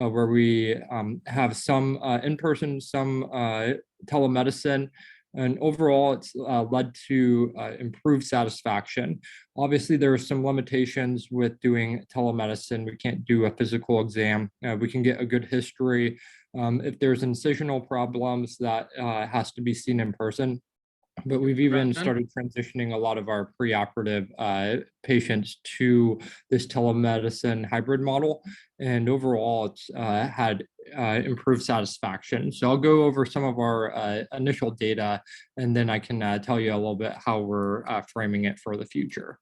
where we have some in-person, some telemedicine. And overall, it's led to improved satisfaction. Obviously, there are some limitations with doing telemedicine. We can't do a physical exam. We can get a good history. If there's incisional problems, that has to be seen in person. But we've even started transitioning a lot of our preoperative patients to this telemedicine hybrid model. And overall, it's had improved satisfaction. So I'll go over some of our initial data, and then I can tell you a little bit how we're framing it for the future.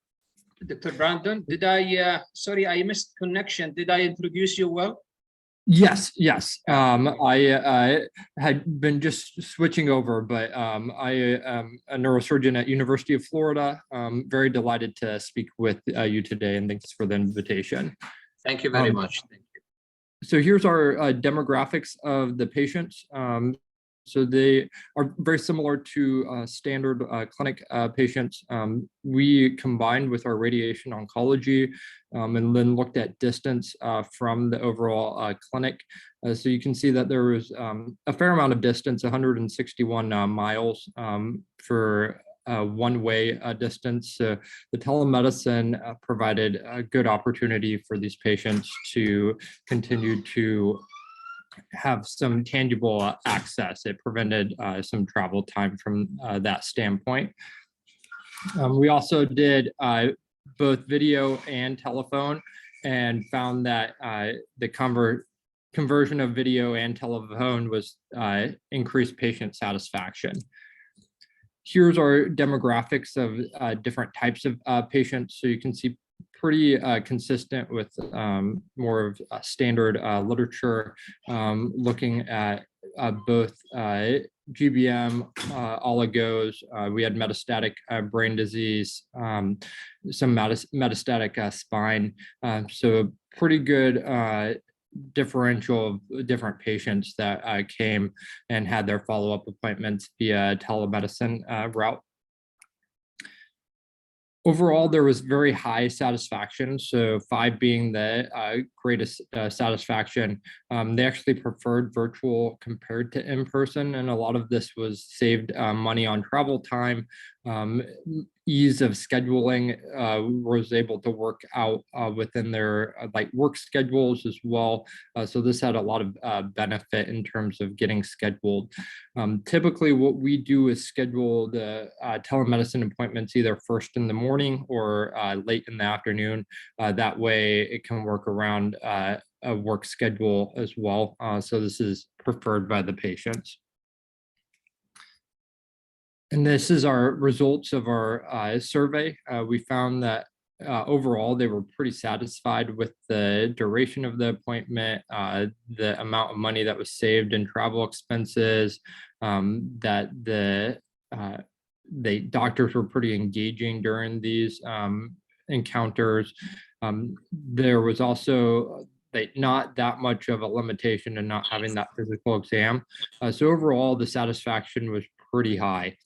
Dr. Brandon, did I, sorry, I missed connection. Did I introduce you well? Yes. I had been just switching over, but I am a neurosurgeon at University of Florida. Very delighted to speak with you today, and thanks for the invitation. Thank you very much. Thank you. So here's our demographics of the patients. So they are very similar to standard clinic patients. We combined with our radiation oncology and then looked at distance from the overall clinic. So you can see that there was a fair amount of distance, 161 miles for one-way distance. So the telemedicine provided a good opportunity for these patients to continue to have some tangible access. It prevented some travel time from that standpoint. We also did both video and telephone, and found that the conversion of video and telephone was increased patient satisfaction. Here's our demographics of different types of patients. So you can see pretty consistent with more of standard literature, looking at both GBM, oligos. We had metastatic brain disease, some metastatic spine. So pretty good differential of different patients that came and had their follow-up appointments via telemedicine route. Overall, there was very high satisfaction, so 5 being the greatest satisfaction. They actually preferred virtual compared to in-person, and a lot of this was saved money on travel time, ease of scheduling, was able to work out within their work schedules as well. So this had a lot of benefit in terms of getting scheduled. Typically, what we do is schedule the telemedicine appointments either first in the morning or late in the afternoon. That way it can work around a work schedule as well. So this is preferred by the patients. And this is our results of our survey. We found that overall, they were pretty satisfied with the duration of the appointment, the amount of money that was saved in travel expenses, that the doctors were pretty engaging during these encounters. There was also not that much of a limitation in not having that physical exam. So overall, the satisfaction was pretty high.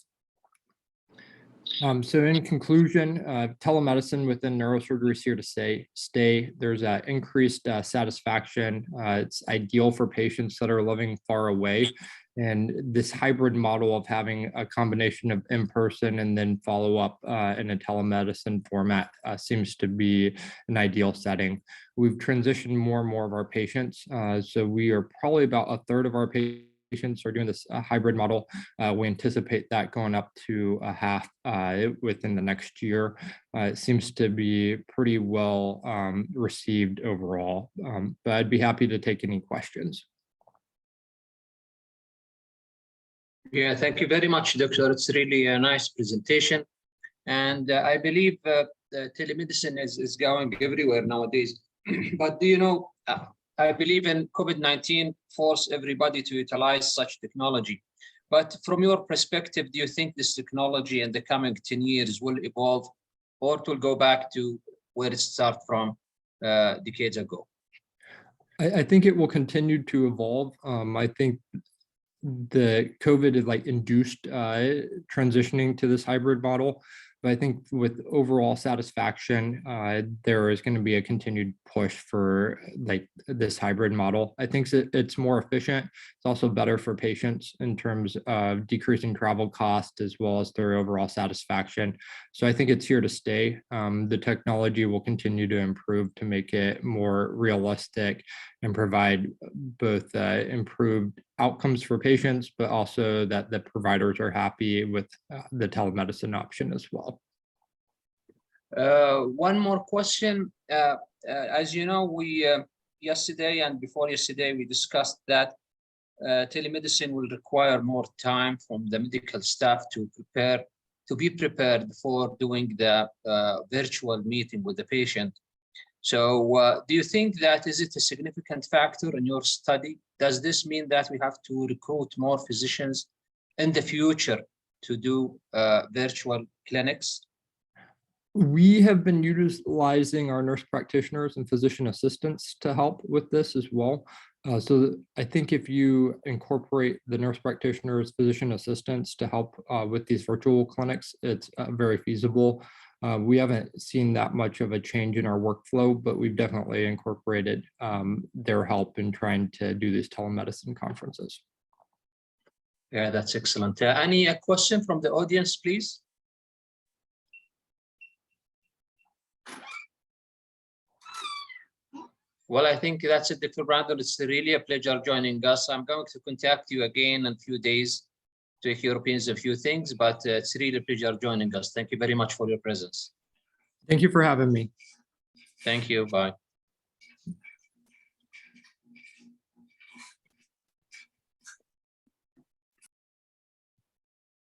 So in conclusion, telemedicine within neurosurgery is here to stay. There's increased satisfaction. It's ideal for patients that are living far away. And this hybrid model of having a combination of in-person and then follow-up in a telemedicine format seems to be an ideal setting. We've transitioned more and more of our patients. So we are probably about a third of our patients are doing this hybrid model. We anticipate that going up to a half within the next year. It seems to be pretty well received overall, but I'd be happy to take any questions. Yeah, thank you very much, Doctor. It's really a nice presentation. And I believe telemedicine is going everywhere nowadays. But do you know, I believe in COVID-19 forced everybody to utilize such technology. But from your perspective, do you think this technology in the coming 10 years will evolve, or it will go back to where it started from decades ago? I think it will continue to evolve. I think the COVID is induced transitioning to this hybrid model. But I think with overall satisfaction, there is going to be a continued push for like this hybrid model. I think it's more efficient. It's also better for patients in terms of decreasing travel costs as well as their overall satisfaction. So I think it's here to stay. The technology will continue to improve to make it more realistic and provide both improved outcomes for patients, but also that the providers are happy with the telemedicine option as well. One more question. As you know, we yesterday and before yesterday, we discussed that telemedicine will require more time from the medical staff to be prepared for doing the virtual meeting with the patient. So do you think that is it a significant factor in your study? Does this mean that we have to recruit more physicians in the future to do virtual clinics? We have been utilizing our nurse practitioners and physician assistants to help with this as well. So I think if you incorporate the nurse practitioners, physician assistants to help with these virtual clinics, it's very feasible. We haven't seen that much of a change in our workflow, but we've definitely incorporated their help in trying to do these telemedicine conferences. Yeah, that's excellent. Any question from the audience, please? Well, I think that's it, Dr. Brandon. It's really a pleasure joining us. I'm going to contact you again in a few days to hear opinions a few things, but it's really a pleasure joining us. Thank you very much for your presence. Thank you for having me. Thank you. Bye.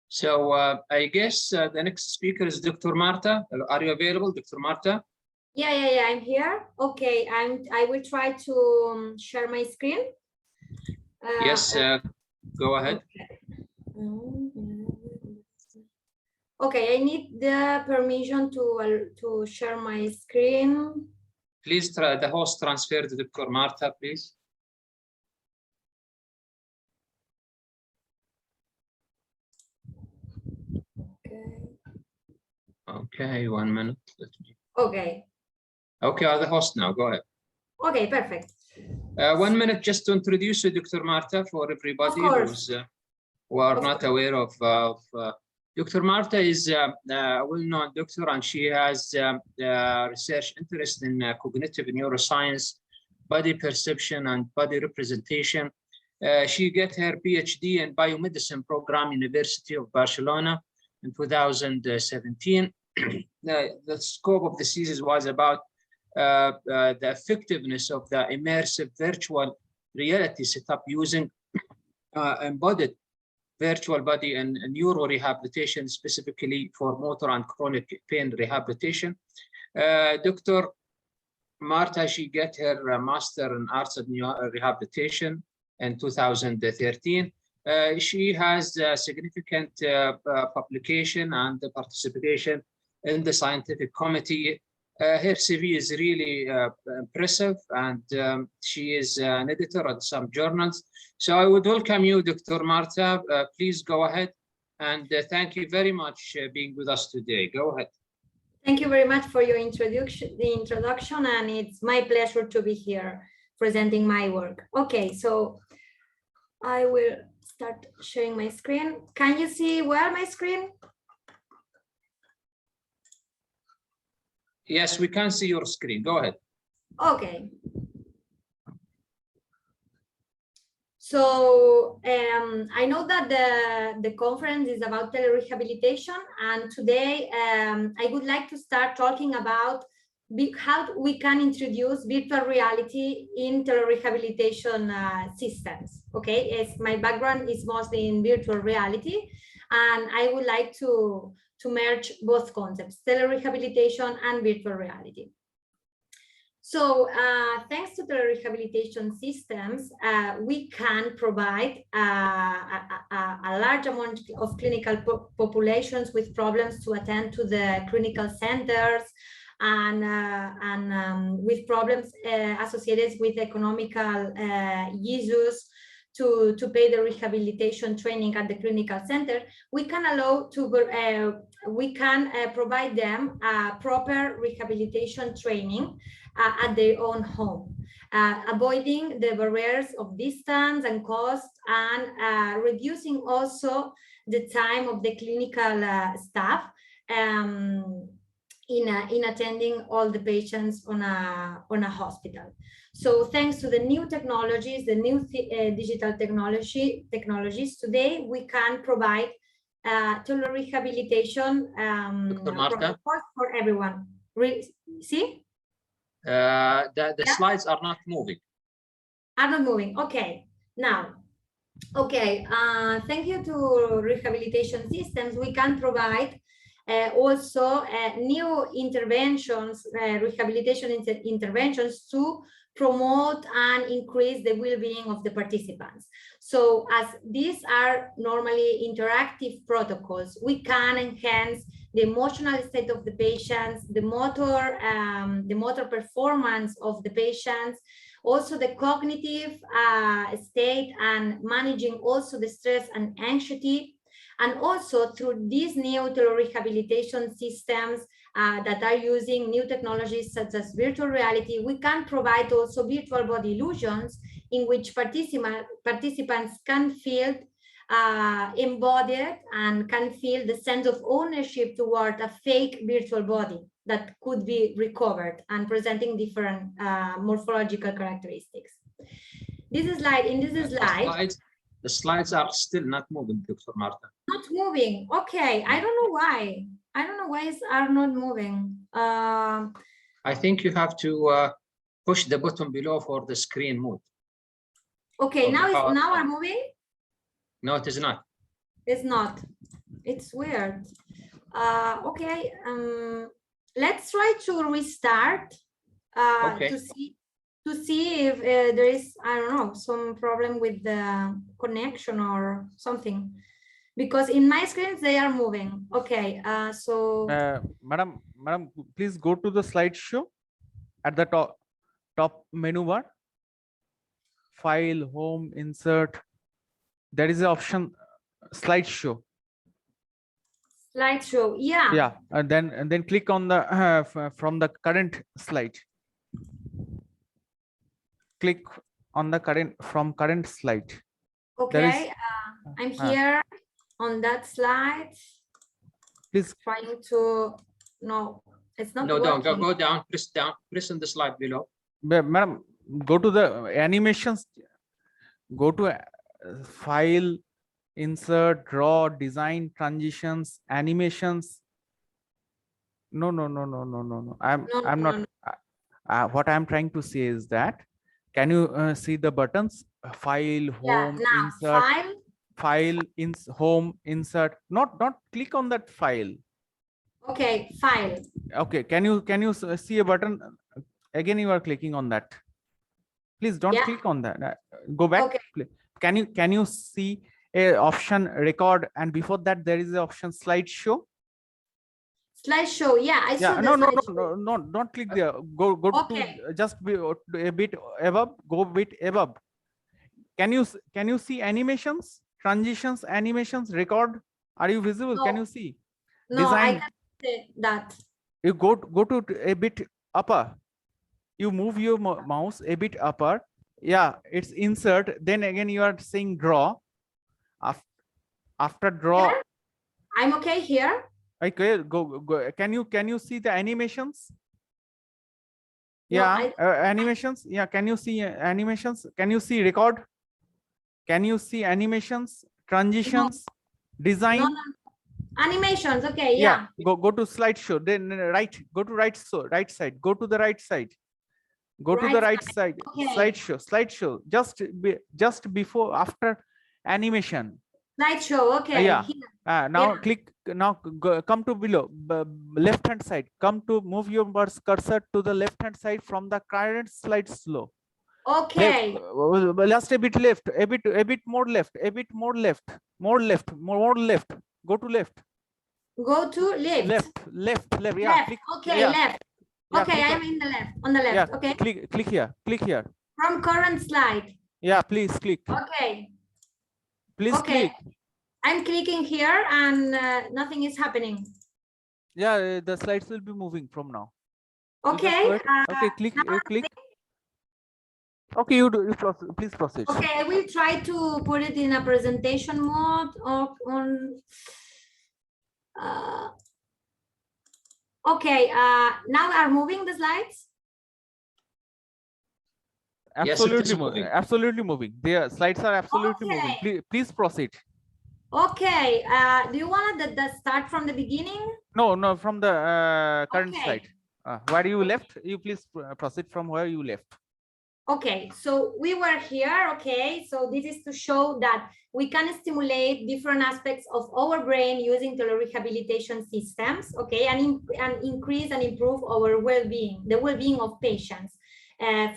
So I guess the next speaker is Dr. Marta. Are you available, Dr. Marta? Yeah, I'm here. Okay, I will try to share my screen. Yes, go ahead. Okay, I need the permission to share my screen. Please, the host transfer to Dr. Marta, please. Okay, 1 minute. Okay. Okay, the host now, go ahead. Okay, perfect. 1 minute just to introduce you, Dr. Marta, for everybody who are not aware of Dr. Marta is a well-known doctor, and she has research interest in cognitive neuroscience, body perception, and body representation. She got her PhD in biomedicine program, University of Barcelona in 2017. The scope of the thesis was about the effectiveness of the immersive virtual reality setup using embodied virtual body and neuro rehabilitation, specifically for motor and chronic pain rehabilitation. Dr. Marta, she got her master in arts and rehabilitation in 2013. She has significant publication and participation in the scientific committee. Her CV is really impressive, and she is an editor at some journals. So I would welcome you, Dr. Marta. Please go ahead, and thank you very much being with us today. Go ahead. Thank you very much for your introduction, and it's my pleasure to be here presenting my work. Okay, so I will start sharing my screen. Can you see well my screen? Yes, we can see your screen. Go ahead. Okay. So I know that the conference is about telerehabilitation, and today I would like to start talking about how we can introduce virtual reality in telerehabilitation systems. Okay, as my background is mostly in virtual reality, and I would like to merge both concepts, telerehabilitation and virtual reality. So thanks to telerehabilitation systems, we can provide a large amount of clinical populations with problems to attend to the clinical centers, and with problems associated with economical issues to pay the rehabilitation training at the clinical center, we can allow to provide them proper rehabilitation training at their own home, avoiding the barriers of distance and cost, and reducing also the time of the clinical staff in attending all the patients on a hospital. So thanks to the new technologies, the new digital technologies, today we can provide telerehabilitation for everyone. See? The slides are not moving. Are not moving. Okay. Now, okay. Thank you to rehabilitation systems, we can provide also new interventions, rehabilitation interventions to promote and increase the well-being of the participants. So as these are normally interactive protocols, we can enhance the emotional state of the patients, the motor performance of the patients, also the cognitive state, and managing also the stress and anxiety. And also through these new telerehabilitation systems that are using new technologies such as virtual reality, we can provide also virtual body illusions in which participants can feel embodied and can feel the sense of ownership toward a fake virtual body that could be recovered and presenting different morphological characteristics. The slides are still not moving, Dr. Marta. Not moving. Okay, I don't know why. I don't know why are not moving. I think you have to push the button below for the screen mode. Okay, now are moving? No, it is not. It's not. It's weird. Okay, let's try to restart Okay. to see if there is, I don't know, some problem with the connection or something, because in my screens they are moving. Okay, so madam, please go to the slideshow at the top menu bar, file, home, insert. There is an option slideshow. Slideshow, yeah. Yeah, and then click on the from the current slide. Click on the current slide. Okay, I'm here on that slide. Please trying to, no, it's not. No, working. don't go down. Press on the slide below. Madam, go to the animations. Go to file, insert, draw, design, transitions, animations. No. I'm not. What I'm trying to say is that, can you see the buttons? File, home, insert, file, home, insert. Not click on that file. Okay, file. Okay, can you see a button? Again, you are clicking on that. Please don't click on that. Go back. Okay. Can you see a option record, and before that there is an option slideshow? Slideshow, yeah, I saw. No, don't click there. Go okay. to just a bit above. Go a bit above. Can you see animations, transitions, animations, record? Are you visible? No. Can you see? No, design. I can't see that. You go to a bit upper. You move your mouse a bit upper. Yeah, it's insert. Then again you are saying draw. After draw. Here? I'm okay here. Okay, go. Can you see the animations? No, Yeah, animations. Yeah, can you see animations? Can you see record? Can you see animations, transitions, design? No. Animations. Okay, yeah. Go to slideshow. Then go to right side. Go to the right side. Go to the right side. Okay. Slideshow. Just before, after animation. Slideshow. Okay. Yeah. Now click. Now come to below, left hand side. Come to move your cursor to the left hand side from the current slide slow. Okay. Just a bit left. A bit more left. A bit more left. More left. More left. Go to left. Go to left. Left. Yeah. Left. Click, okay. Yeah. Left. Yeah, okay, I am in the left. On the left. Yeah. Okay. Click here. From current slide. Yeah, please click. Okay. Please Okay. click. I'm clicking here and nothing is happening. Yeah, the slides will be moving from now. You just Okay. wait. Okay, click. Click. Okay, you do. Please proceed. Okay, I will try to put it in a presentation mode or on. Okay, now are moving the slides? Absolutely, yes, moving. absolutely moving. The slides are absolutely moving. Please proceed. Okay, do you want to start from the beginning? No, no, from the current Okay. slide. Where you left, you please proceed from where you left. Okay, so we were here, okay, so this is to show that we can stimulate different aspects of our brain using telerehabilitation systems, okay, and increase and improve our well-being, the well-being of patients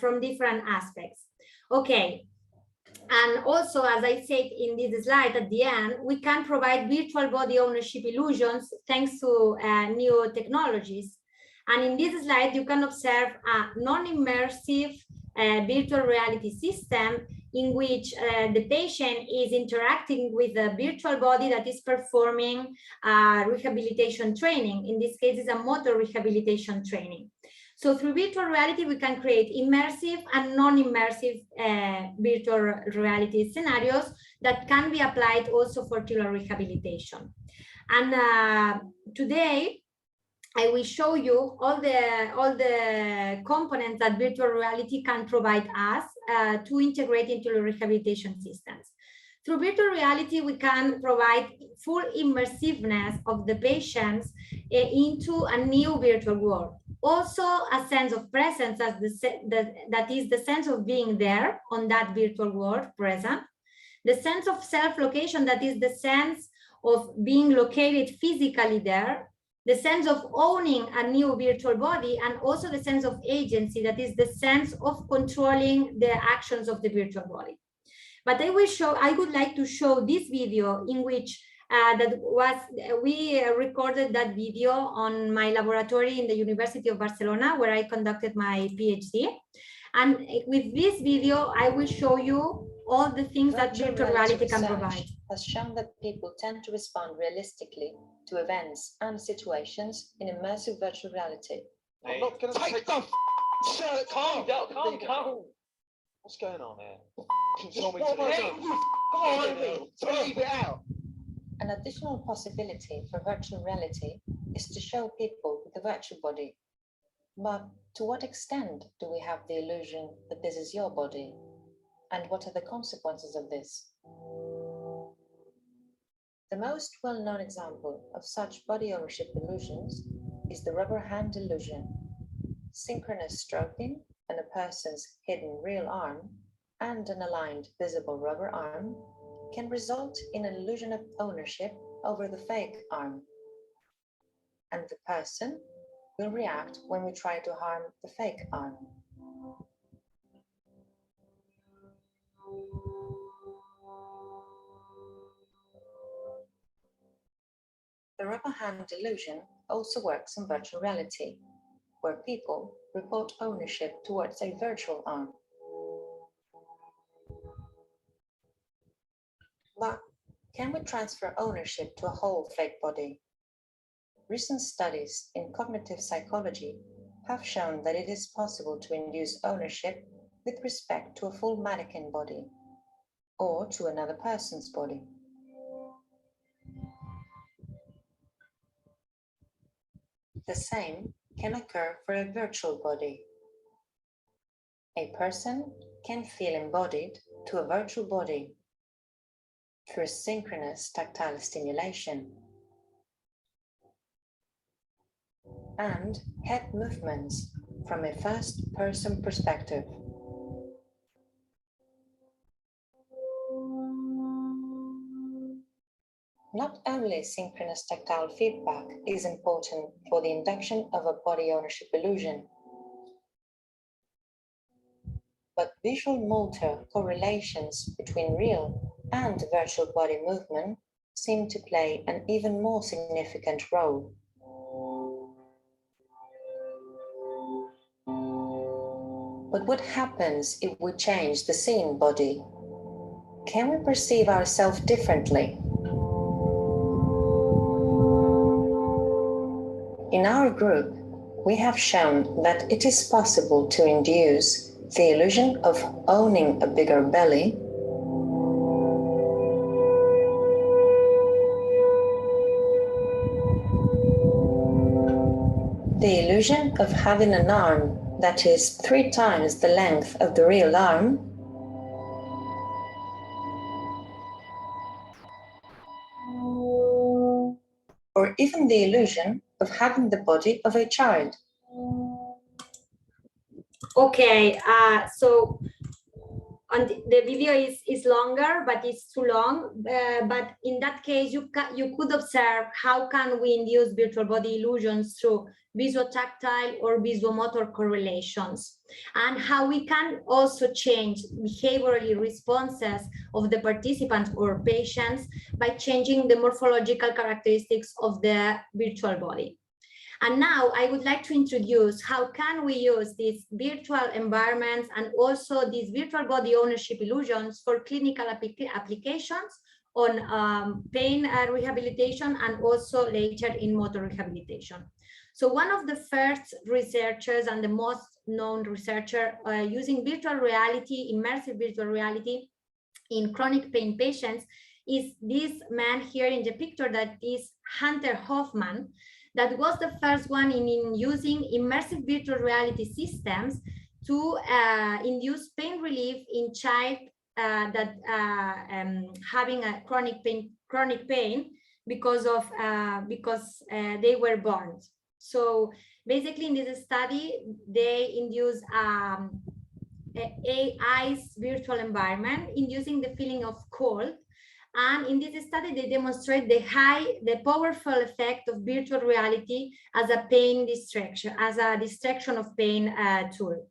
from different aspects. Okay, and also, as I said in this slide at the end, we can provide virtual body ownership illusions thanks to new technologies. And in this slide, you can observe a non-immersive virtual reality system in which the patient is interacting with a virtual body that is performing rehabilitation training. In this case, it's a motor rehabilitation training. So through virtual reality, we can create immersive and non-immersive virtual reality scenarios that can be applied also for telerehabilitation. And today, I will show you all the components that virtual reality can provide us to integrate into the rehabilitation systems. Through virtual reality, we can provide full immersiveness of the patients into a new virtual world. Also, a sense of presence as that is the sense of being there on that virtual world present. The sense of self-location, that is the sense of being located physically there. The sense of owning a new virtual body, and also the sense of agency, that is the sense of controlling the actions of the virtual body. But I would like to show this video in which we recorded that video on my laboratory in the University of Barcelona, where I conducted my PhD. And with this video, I will show you all the things that virtual reality can provide. Has shown that people tend to respond realistically to events and situations in immersive virtual reality. I'm not going to take the shirt. Calm down. What's going on here? Leave it out. An additional possibility for virtual reality is to show people with a virtual body. But to what extent do we have the illusion that this is your body? And what are the consequences of this? The most well-known example of such body ownership illusions is the rubber hand illusion. Synchronous stroking on a person's hidden real arm and an aligned visible rubber arm can result in an illusion of ownership over the fake arm. And the person will react when we try to harm the fake arm. The rubber hand illusion also works in virtual reality, where people report ownership towards a virtual arm. But can we transfer ownership to a whole fake body? Recent studies in cognitive psychology have shown that it is possible to induce ownership with respect to a full mannequin body or to another person's body. The same can occur for a virtual body. A person can feel embodied to a virtual body through synchronous tactile stimulation and head movements from a first-person perspective. Not only synchronous tactile feedback is important for the induction of a body ownership illusion, but visual motor correlations between real and virtual body movement seem to play an even more significant role. But what happens if we change the seen body? Can we perceive ourselves differently? In our group, we have shown that it is possible to induce the illusion of owning a bigger belly, the illusion of having an arm that is 3 times the length of the real arm, or even the illusion of having the body of a child. Okay, so on the video is longer, but it's too long. But in that case, you could observe how can we induce virtual body illusions through visuotactile or visuomotor correlations, and how we can also change behaviorally responses of the participants or patients by changing the morphological characteristics of the virtual body. And now I would like to introduce how can we use these virtual environments and also these virtual body ownership illusions for clinical applications on pain rehabilitation and also later in motor rehabilitation. So one of the first researchers and the most known researcher using virtual reality, immersive virtual reality in chronic pain patients is this man here in the picture, that is Hunter Hoffman. That was the first one in using immersive virtual reality systems to induce pain relief in child that having a chronic pain because they were born. So basically, in this study, they induced AI's virtual environment, inducing the feeling of cold. And in this study, they demonstrate the powerful effect of virtual reality as a pain distraction, as a distraction of pain tool.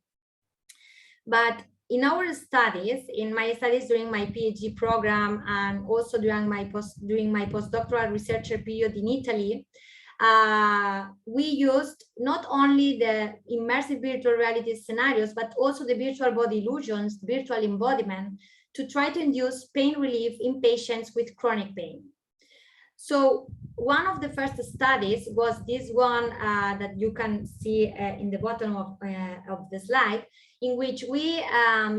But in our studies, in my studies during my PhD program and also during my postdoctoral research period in Italy, we used not only the immersive virtual reality scenarios, but also the virtual body illusions, virtual embodiment, to try to induce pain relief in patients with chronic pain. So one of the first studies was this one that you can see in the bottom of the slide, in which we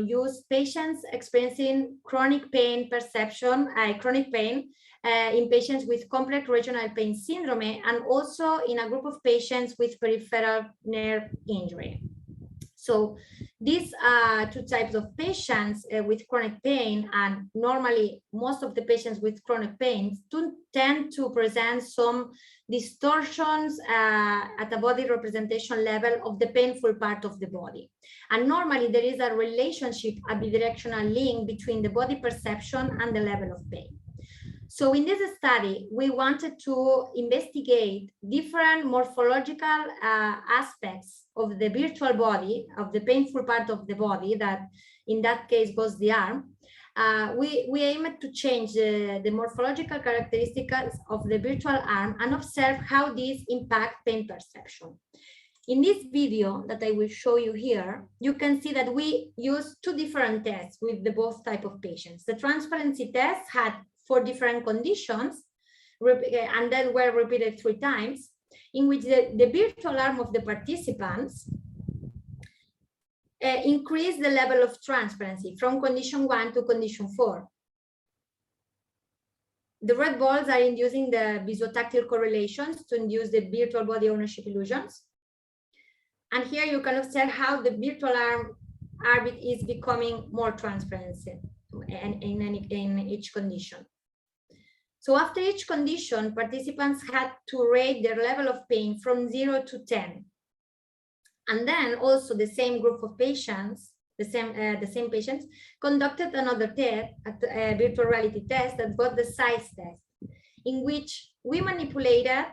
use patients experiencing chronic pain perception, chronic pain in patients with complex regional pain syndrome, and also in a group of patients with peripheral nerve injury. So these two types of patients with chronic pain, and normally most of the patients with chronic pain do tend to present some distortions at the body representation level of the painful part of the body. And normally there is a relationship, a bidirectional link between the body perception and the level of pain. So in this study, we wanted to investigate different morphological aspects of the virtual body, of the painful part of the body, that in that case was the arm. We aimed to change the morphological characteristics of the virtual arm and observe how these impact pain perception. In this video that I will show you here, you can see that we use two different tests with the both type of patients. The transparency test had 4 different conditions, and then were repeated 3 times, in which the virtual arm of the participants increased the level of transparency from condition 1 to condition 4. The red balls are inducing the visuotactile correlations to induce the virtual body ownership illusions. And here you can observe how the virtual arm is becoming more transparent in each condition. So after each condition, participants had to rate their level of pain from 0 to 10. And then also the same group of patients, the same patients, conducted another test, a virtual reality test, that was the size test, in which we manipulated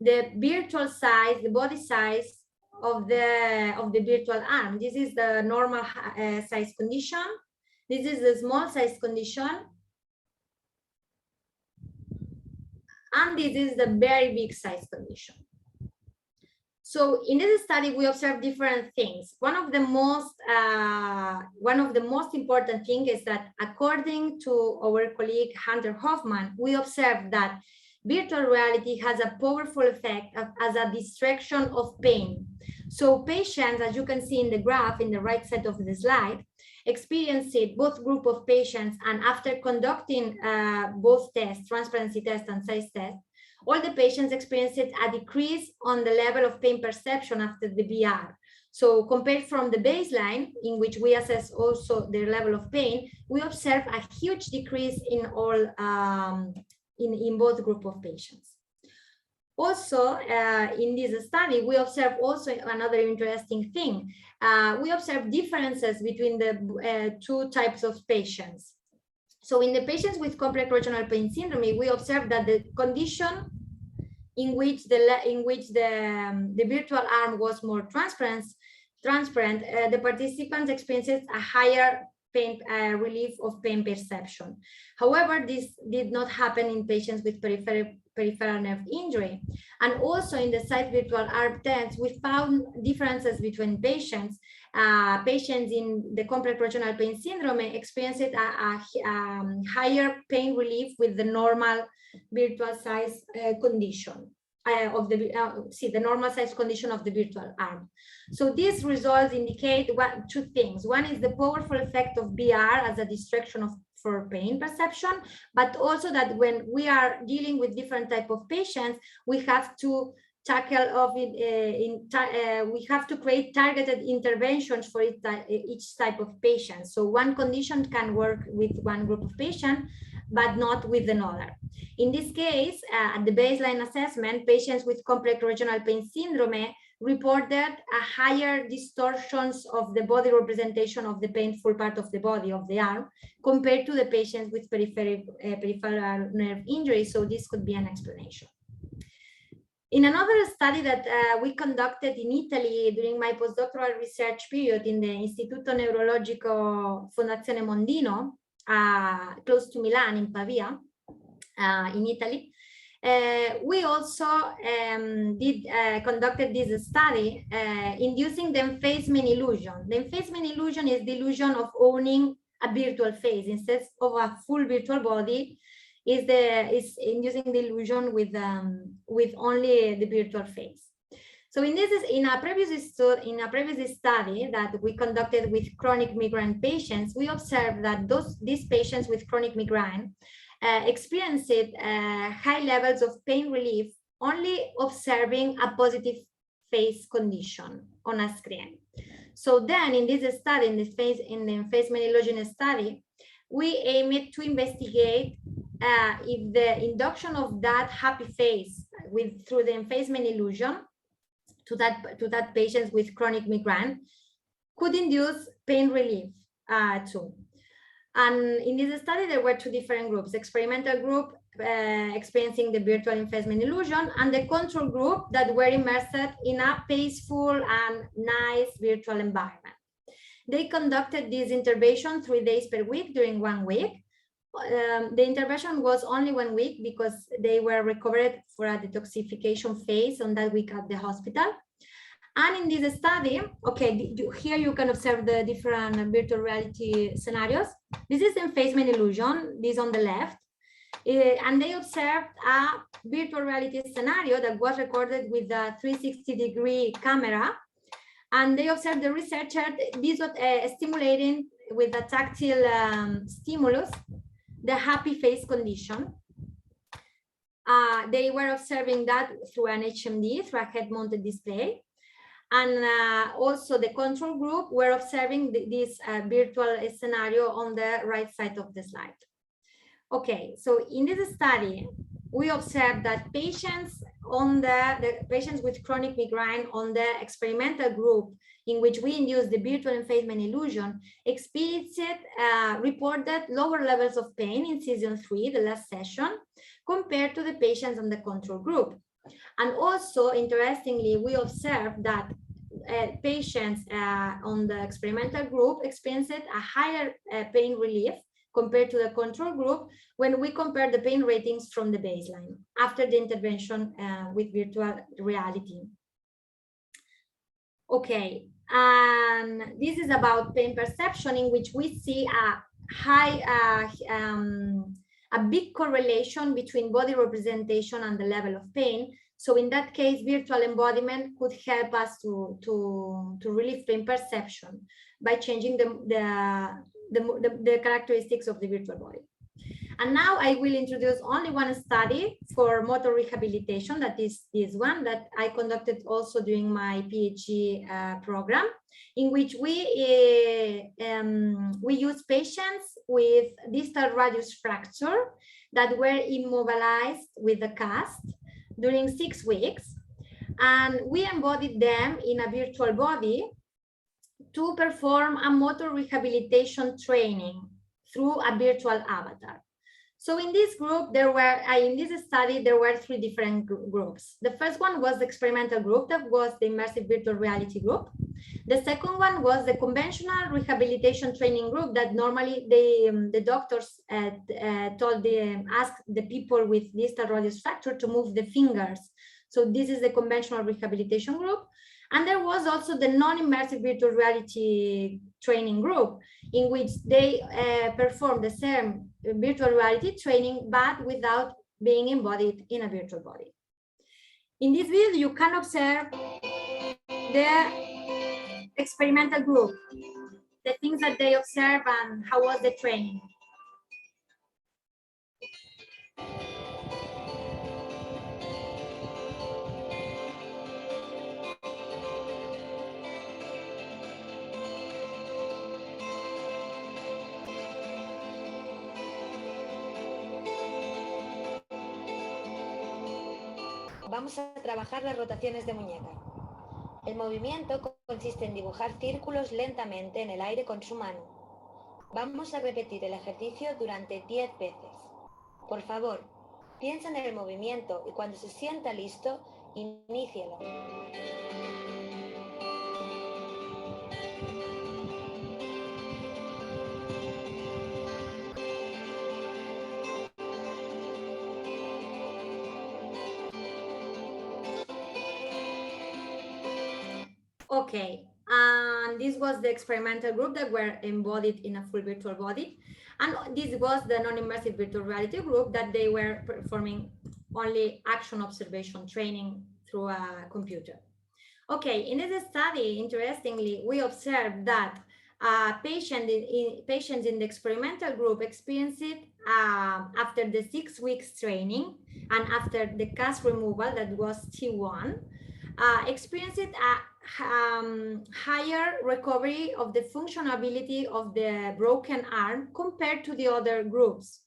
the virtual size, the body size of the virtual arm. This is the normal size condition. This is the small size condition. And this is the very big size condition. So in this study, we observed different things. One of the most important thing is that according to our colleague Hunter Hoffman, we observed that virtual reality has a powerful effect as a distraction of pain. So patients, as you can see in the graph in the right side of the slide, experienced it, both group of patients, and after conducting both tests, transparency test and size test, all the patients experienced a decrease on the level of pain perception after the VR. So compared from the baseline, in which we assess also their level of pain, we observe a huge decrease in all in both group of patients. Also, in this study, we observe also another interesting thing. We observe differences between the two types of patients. So in the patients with complex regional pain syndrome, we observe that the condition in which the virtual arm was more transparent, the participants experienced a higher pain relief of pain perception. However, this did not happen in patients with peripheral nerve injury. And also in the site virtual arm tests, we found differences between patients. Patients in the complex regional pain syndrome experienced a higher pain relief with the normal virtual size condition of the normal size condition of the virtual arm. So these results indicate two things. One is the powerful effect of VR as a distraction for pain perception, but also that when we are dealing with different type of patients, we have to tackle we have to create targeted interventions for each type of patient. So one condition can work with one group of patients, but not with another. In this case, at the baseline assessment, patients with complex regional pain syndrome reported a higher distortions of the body representation of the painful part of the body, of the arm, compared to the patients with peripheral nerve injury. So this could be an explanation. In another study that we conducted in Italy during my postdoctoral research period in the Istituto Neurologico Fondazione Mondino, close to Milan in Pavia, in Italy, we also conducted this study inducing the emphasement illusion. The emphasement illusion is the illusion of owning a virtual face instead of a full virtual body. Is inducing the illusion with only the virtual face. So in a previous study that we conducted with chronic migraine patients, we observed that these patients with chronic migraine experienced high levels of pain relief only observing a positive face condition on a screen. So then in this study, in the emphasement illusion study, we aimed to investigate if the induction of that happy face through the emphasement illusion to that patients with chronic migraine could induce pain relief too. And in this study, there were two different groups: experimental group experiencing the virtual emphasement illusion, and the control group that were immersed in a peaceful and nice virtual environment. They conducted this intervention 3 days per week during 1 week. The intervention was only 1 week because they were recovered for a detoxification phase on that week at the hospital. And in this study, okay, here you can observe the different virtual reality scenarios. This is emphasement illusion, this on the left. And they observed a virtual reality scenario that was recorded with a 360-degree camera. And they observed the researcher, this was stimulating with a tactile stimulus, the happy face condition. They were observing that through an HMD, through a head-mounted display. And also the control group were observing this virtual scenario on the right side of the slide. Okay, so in this study, we observed that patients the patients with chronic migraine on the experimental group, in which we induced the virtual emphasement illusion, experienced reported lower levels of pain in season 3, the last session, compared to the patients on the control group. And also, interestingly, we observed that patients on the experimental group experienced a higher pain relief compared to the control group when we compare the pain ratings from the baseline after the intervention with virtual reality. Okay, and this is about pain perception, in which we see a big correlation between body representation and the level of pain. So in that case, virtual embodiment could help us to relieve pain perception by changing the characteristics of the virtual body. And now I will introduce only one study for motor rehabilitation, that is this one that I conducted also during my PhD program, in which we use patients with distal radius fracture that were immobilized with a cast during 6 weeks. And we embodied them in a virtual body to perform a motor rehabilitation training through a virtual avatar. So in this group, in this study, there were 3 different groups. The first one was the experimental group, that was the immersive virtual reality group. The second one was the conventional rehabilitation training group that normally the doctors asked the people with distal radius fracture to move the fingers. So this is the conventional rehabilitation group. And there was also the non-immersive virtual reality training group, in which they performed the same virtual reality training, but without being embodied in a virtual body. In this video, you can observe the experimental group, the things that they observe and how was the training. Vamos a trabajar las rotaciones de muñeca. El movimiento consiste en dibujar círculos lentamente en el aire con su mano. Vamos a repetir el ejercicio durante 10 veces. Por favor, piensa en el movimiento y cuando se sienta listo, inícielo. Okay, and this was the experimental group that were embodied in a full virtual body. And this was the non-immersive virtual reality group that they were performing only action observation training through a computer. Okay, in this study, interestingly, we observed that patients in the experimental group experienced it after the 6 weeks training and after the cast removal, that was T1, experienced a higher recovery of the functionality of the broken arm compared to the other groups,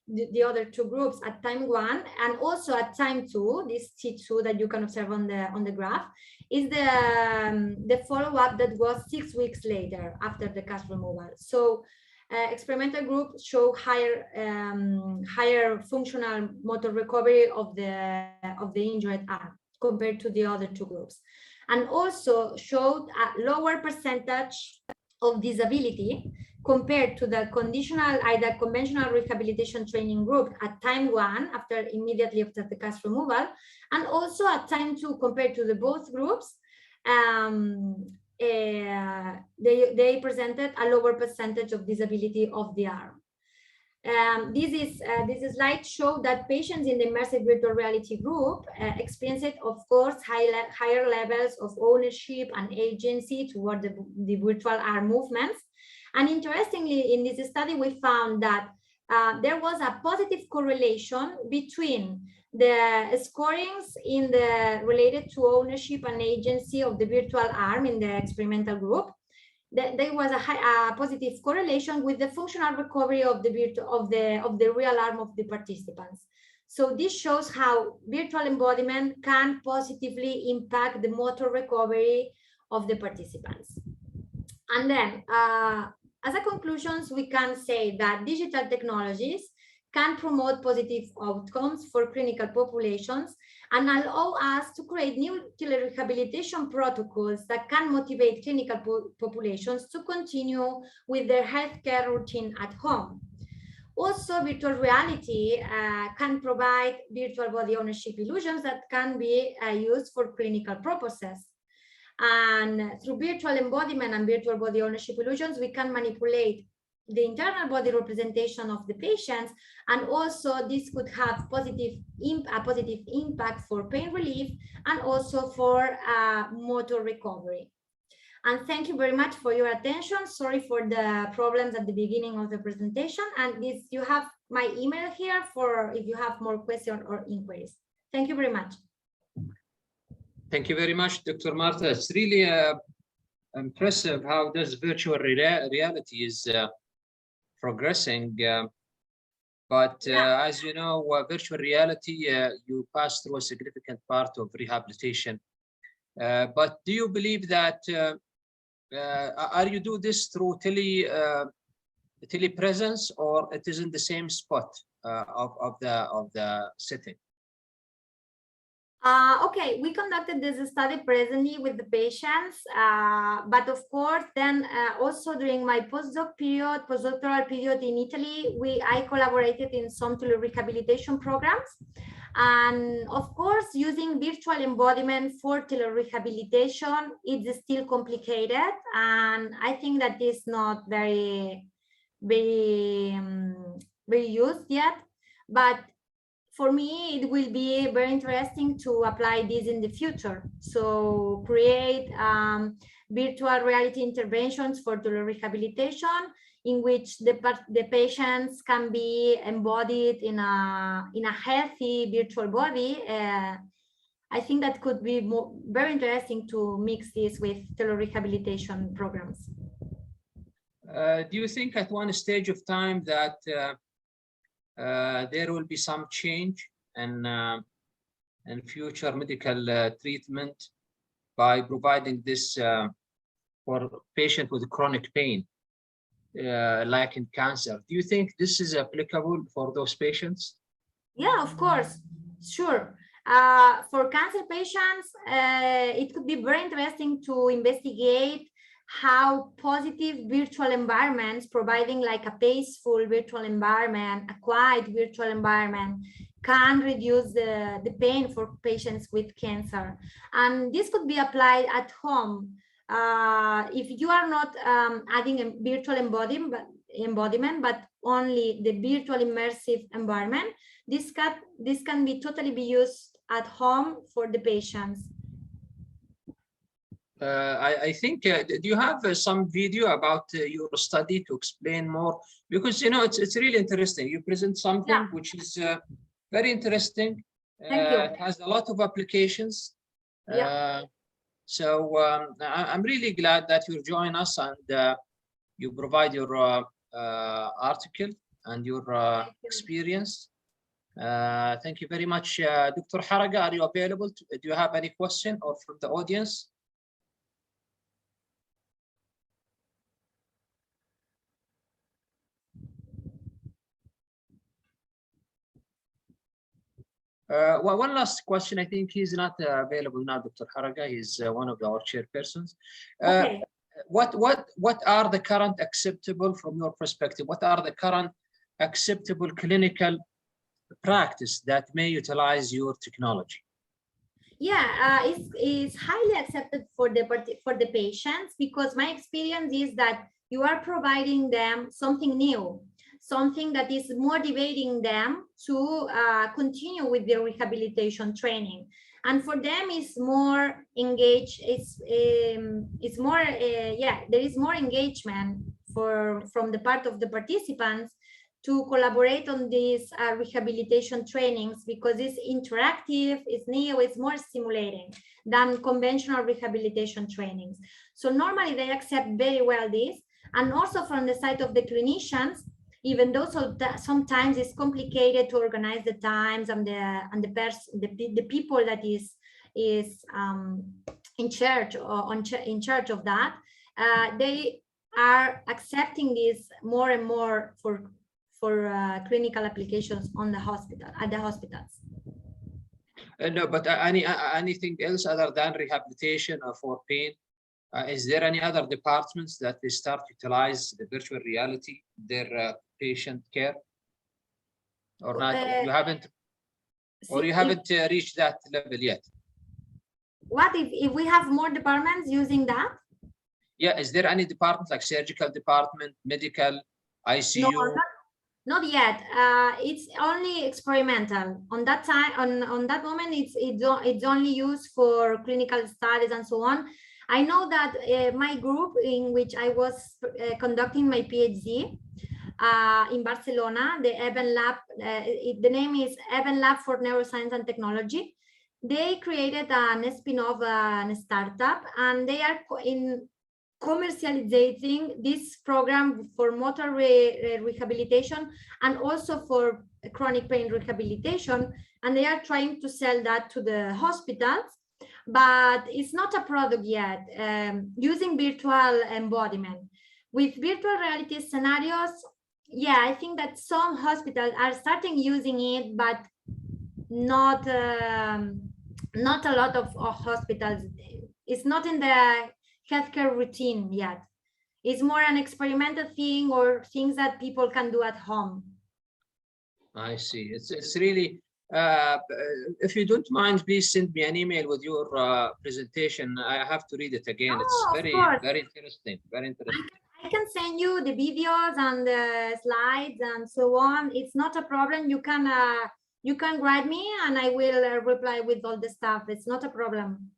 the other 2 groups at time 1 and also at time 2. This T2 that you can observe on the graph is the follow-up that was 6 weeks later after the cast removal. So experimental group show higher functional motor recovery of the injured arm compared to the other 2 groups, and also showed a lower percentage of disability compared to the conventional rehabilitation training group at time 1 immediately after the cast removal, and also at time 2 compared to the both groups. They presented a lower percentage of disability of the arm. This slide showed that patients in the immersive virtual reality group experienced, of course, higher levels of ownership and agency toward the virtual arm movements. And interestingly, in this study, we found that there was a positive correlation between the scorings related to ownership and agency of the virtual arm in the experimental group. There was a positive correlation with the functional recovery of the real arm of the participants. So this shows how virtual embodiment can positively impact the motor recovery of the participants. And then, as a conclusions, we can say that digital technologies can promote positive outcomes for clinical populations and allow us to create new telerehabilitation protocols that can motivate clinical populations to continue with their healthcare routine at home. Also, virtual reality can provide virtual body ownership illusions that can be used for clinical purposes. And through virtual embodiment and virtual body ownership illusions, we can manipulate the internal body representation of the patients, and also this could have a positive impact for pain relief and also for motor recovery. And thank you very much for your attention. Sorry for the problems at the beginning of the presentation. And this, you have my email here for if you have more questions or inquiries. Thank you very much. Thank you very much, Dr. Marta. It's really impressive how this virtual reality is progressing. But as you know, virtual reality, you pass through a significant part of rehabilitation. But do you believe that, are you do this through telepresence, or it is in the same spot of the setting? Okay, we conducted this study presently with the patients, but of course, then also during my postdoctoral period in Italy, I collaborated in some telerehabilitation programs. And of course, using virtual embodiment for telerehabilitation, it's still complicated. And I think that is not very used yet, but for me, it will be very interesting to apply this in the future. So create virtual reality interventions for telerehabilitation in which the patients can be embodied in a healthy virtual body. I think that could be very interesting to mix this with telerehabilitation programs. Do you think at one stage of time that there will be some change in future medical treatment by providing this for patient with chronic pain, like in cancer? Do you think this is applicable for those patients? Yeah, of course, sure. For cancer patients, it could be very interesting to investigate how positive virtual environments, providing like a peaceful virtual environment, a quiet virtual environment, can reduce the pain for patients with cancer. And this could be applied at home. If you are not adding a virtual embodiment, but only the virtual immersive environment, this can be totally be used at home for the patients. I think, do you have some video about your study to explain more? Because, you know, it's really interesting. You present something which is very interesting. Thank you. It has a lot of applications. So I'm really glad that you join us and you provide your article and your experience. Thank you very much. Dr. Haraga, are you available? Do you have any question or from the audience? Well, one last question. I think he's not available now, Dr. Haraga. He's one of our chairpersons. Okay. What are the current acceptable, from your perspective, what are the current acceptable clinical practice that may utilize your technology? Yeah, it's highly accepted for the patients, because my experience is that you are providing them something new, something that is motivating them to continue with their rehabilitation training. And for them, it's more engaged. It's more, there is more engagement from the part of the participants to collaborate on these rehabilitation trainings, because it's interactive, it's new, it's more stimulating than conventional rehabilitation trainings. So normally they accept very well this. And also from the side of the clinicians, even though sometimes it's complicated to organize the times and the people that is in charge of that, they are accepting this more and more for clinical applications at the hospitals. No, but anything else other than rehabilitation or for pain? Is there any other departments that they start to utilize the virtual reality, their patient care, or not? You haven't reached that level yet? what if we have more departments using that? Yeah, is there any department like surgical department, medical, ICU? No, not yet. It's only experimental. On that time, on that moment, it's only used for clinical studies and so on. I know that my group in which I was conducting my PhD in Barcelona, the Even Lab, the name is Even Lab for Neuroscience and Technology. They created a spin-off startup, and they are in commercializing this program for motor rehabilitation and also for chronic pain rehabilitation, and they are trying to sell that to the hospitals, but it's not a product yet. Using virtual embodiment with virtual reality scenarios, yeah, I think that some hospitals are starting using it, but not not a lot of hospitals. It's not in the healthcare routine yet. It's more an experimental thing or things that people can do at home. I see. It's really, if you don't mind, please send me an email with your presentation. I have to read it again. It's very interesting. Very interesting. I can send you the videos and the slides and so on. It's not a problem. You can write me and I will reply with all the stuff. It's not a problem.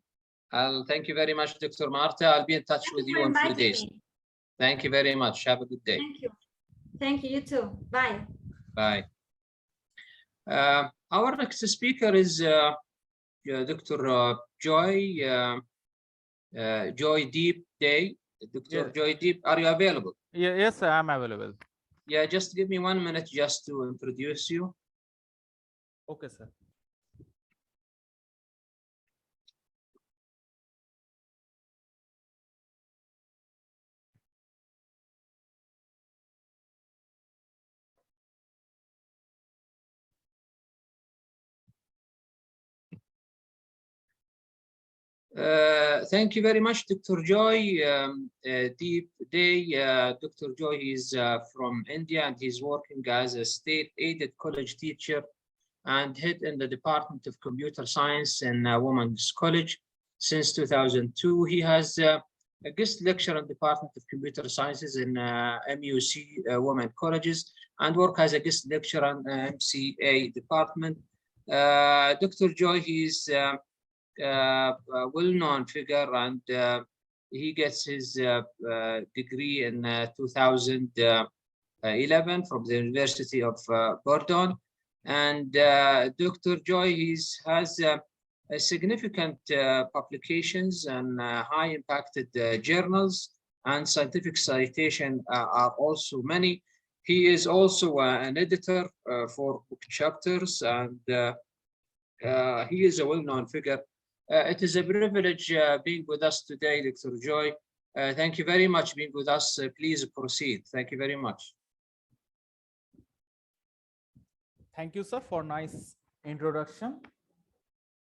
Thank you very much, Dr. Marta. I'll be in touch with you in a few days. Thank you very much. Have a good day. Thank you. Thank you. You too. Bye. Bye. Our next speaker is Dr. Joy Deep Day. Dr. Joy Deep, are you available? Yes, I am available. Yeah, just give me 1 minute just to introduce you. Okay, sir. Thank you very much, Dr. Joy. Deep Day. Dr. Joy is from India and he's working as a state-aided college teacher and head in the Department of Computer Science in Women's College since 2002. He has a guest lecture in Department of Computer Sciences in MUC Women Colleges and work as a guest lecturer in MCA department. Dr. Joy, he's a well-known figure and he gets his degree in 2011 from the University of Bordeaux. And Dr. Joy has significant publications and high impacted journals, and scientific citation are also many. He is also an editor for book chapters, and he is a well-known figure. It is a privilege being with us today, Dr. Joy. Thank you very much being with us. Please proceed. Thank you very much. Thank you, sir, for nice introduction.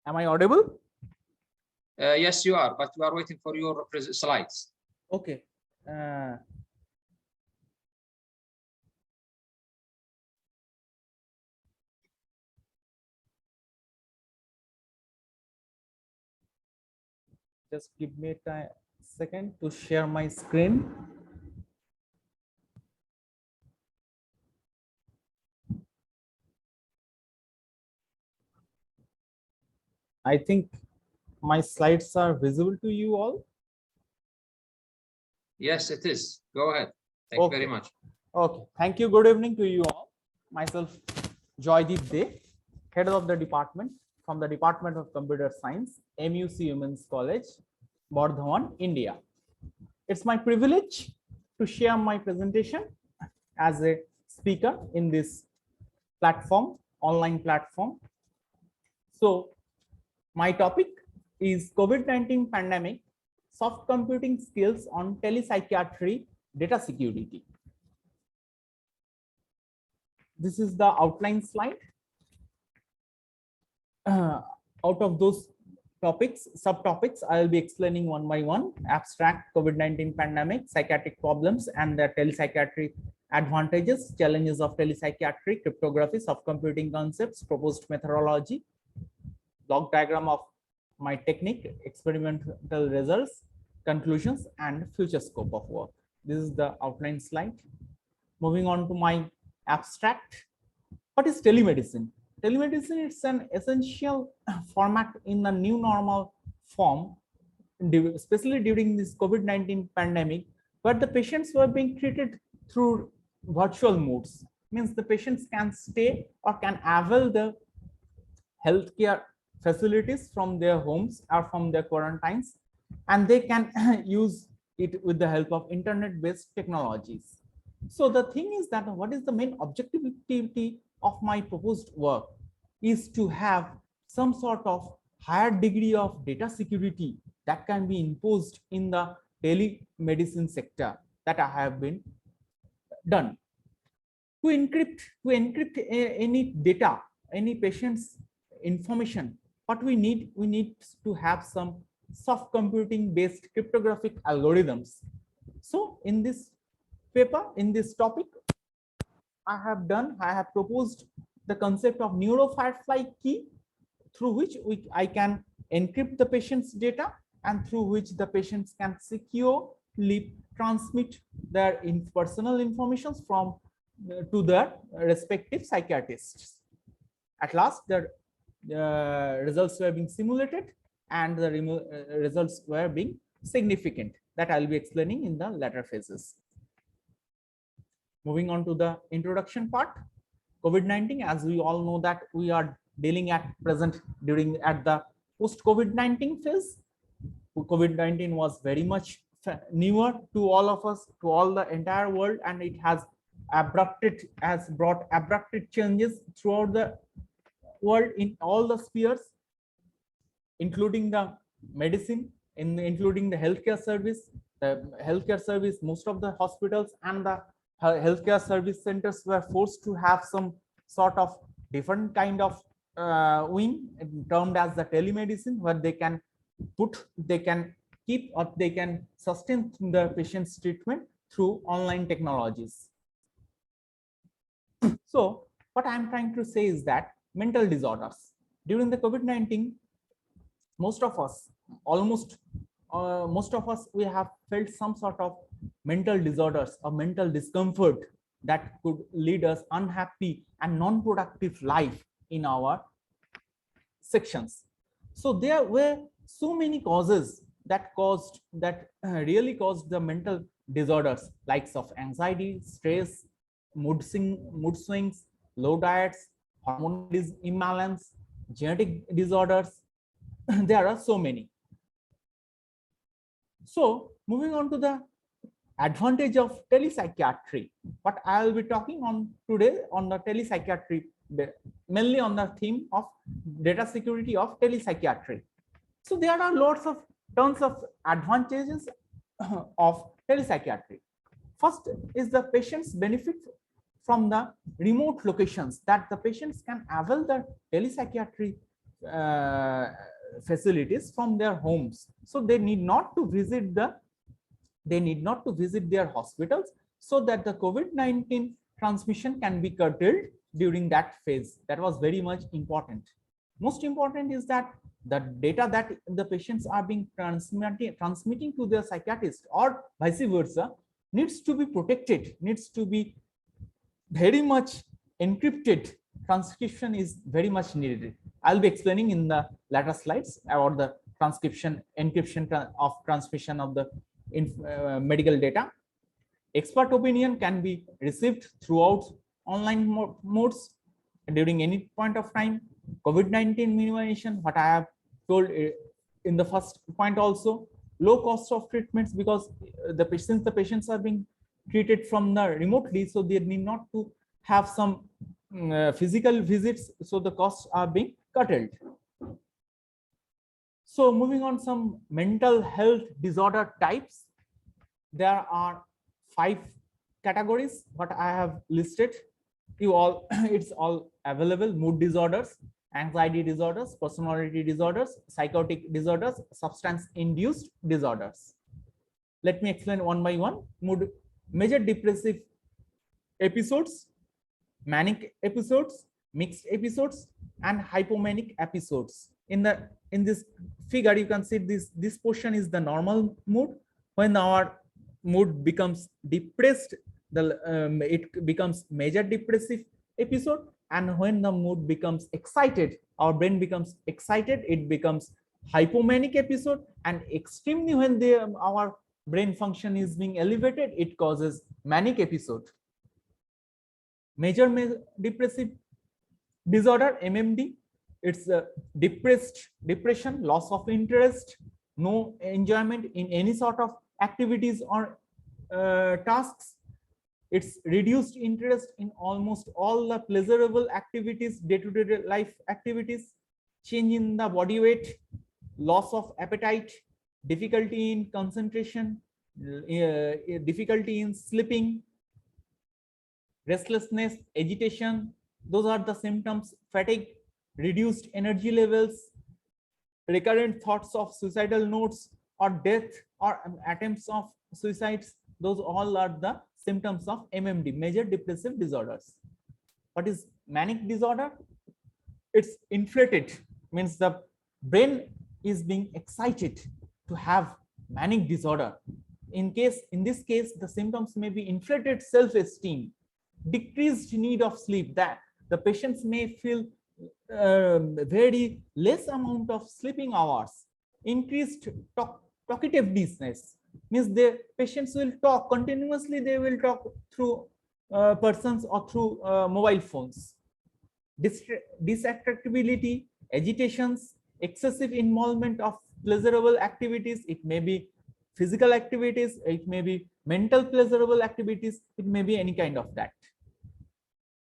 Am I audible? Yes, you are, but we are waiting for your slides. Okay. Just give me a second to share my screen. I think my slides are visible to you all. Yes, it is. Go ahead. Thank you very much. Okay. Thank you. Good evening to you all. Myself, Joydeep Dey, head of the department from the Department of Computer Science, MUC Women's College, Bardhaman, India. It's my privilege to share my presentation as a speaker in this platform, online platform. So my topic is COVID-19 pandemic, soft computing skills on telepsychiatry data security. This is the outline slide. Out of those topics, subtopics, I'll be explaining one by one: abstract, COVID-19 pandemic, psychiatric problems, and the telepsychiatry advantages, challenges of telepsychiatry, cryptography, soft computing concepts, proposed methodology, block diagram of my technique, experimental results, conclusions, and future scope of work. This is the outline slide. Moving on to my abstract. What is telemedicine? Telemedicine is an essential format in the new normal form, especially during this COVID-19 pandemic, where the patients were being treated through virtual modes. Means the patients can stay or can avail the healthcare facilities from their homes or from their quarantines, and they can use it with the help of internet-based technologies. So the thing is that what is the main objectivity of my proposed work is to have some sort of higher degree of data security that can be imposed in the telemedicine sector that I have been done. To encrypt any data, any patient's information, what we need to have some soft computing based cryptographic algorithms. So in this paper, in this topic, I have proposed the concept of neurofirefly key, through which I can encrypt the patient's data and through which the patients can securely transmit their personal information from to their respective psychiatrists. At last, the results were being simulated and the results were being significant. That I'll be explaining in the later phases. Moving on to the introduction part. COVID-19, as we all know that we are dealing at present at the post-COVID-19 phase. COVID-19 was very much newer to all of us, to all the entire world, and it has brought abrupt changes throughout the world in all the spheres, including the medicine, including the healthcare service. The healthcare service, most of the hospitals and the healthcare service centers were forced to have some sort of different kind of wing termed as the telemedicine, where they can keep or they can sustain the patient's treatment through online technologies. So what I'm trying to say is that mental disorders during the COVID-19, most of us, we have felt some sort of mental disorders or mental discomfort that could lead us unhappy and non-productive life in our sections. So there were so many causes that really caused the mental disorders, likes of anxiety, stress, mood swings, low diets, hormone imbalance, genetic disorders. There are so many. So moving on to the advantage of telepsychiatry, what I will be talking on today on the telepsychiatry, mainly on the theme of data security of telepsychiatry. So there are tons of advantages of telepsychiatry. First is the patients benefit from the remote locations, that the patients can avail the telepsychiatry facilities from their homes. So they need not to visit their hospitals, so that the COVID-19 transmission can be curtailed during that phase. That was very much important. Most important is that the data that the patients are being transmitting to their psychiatrist or vice versa needs to be protected, needs to be very much encrypted. Transcription is very much needed. I'll be explaining in the later slides about the encryption of transmission of the medical data. Expert opinion can be received throughout online modes during any point of time. COVID-19 minimization, what I have told in the first point also. Low cost of treatments, because the patients are being treated from the remotely, so they need not to have some physical visits, so the costs are being curtailed. So moving on, some mental health disorder types. There are 5 categories what I have listed. It's all available: mood disorders, anxiety disorders, personality disorders, psychotic disorders, substance induced disorders. Let me explain one by one. Major depressive episodes, manic episodes, mixed episodes, and hypomanic episodes. in this figure, you can see this portion is the normal mood. When our mood becomes depressed, it becomes major depressive episode, and when the mood becomes excited, our brain becomes excited, it becomes hypomanic episode, and extremely when our brain function is being elevated, it causes manic episode. Major depressive disorder, MMD, it's a depression, loss of interest, no enjoyment in any sort of activities or tasks. It's reduced interest in almost all the pleasurable activities, day-to-day life activities, change in the body weight, loss of appetite, difficulty in concentration, difficulty in sleeping, restlessness, agitation. Those are the symptoms. Fatigue, reduced energy levels, recurrent thoughts of suicidal notes or death or attempts of suicides. Those all are the symptoms of MMD, major depressive disorders. What is manic disorder? It's inflated, means the brain is being excited to have manic disorder. In this case, the symptoms may be inflated self-esteem, decreased need of sleep, that the patients may feel very less amount of sleeping hours, increased talkativeness, means the patients will talk continuously, they will talk through persons or through mobile phones, distractibility, agitations, excessive involvement of pleasurable activities. It may be physical activities, it may be mental pleasurable activities, it may be any kind of that.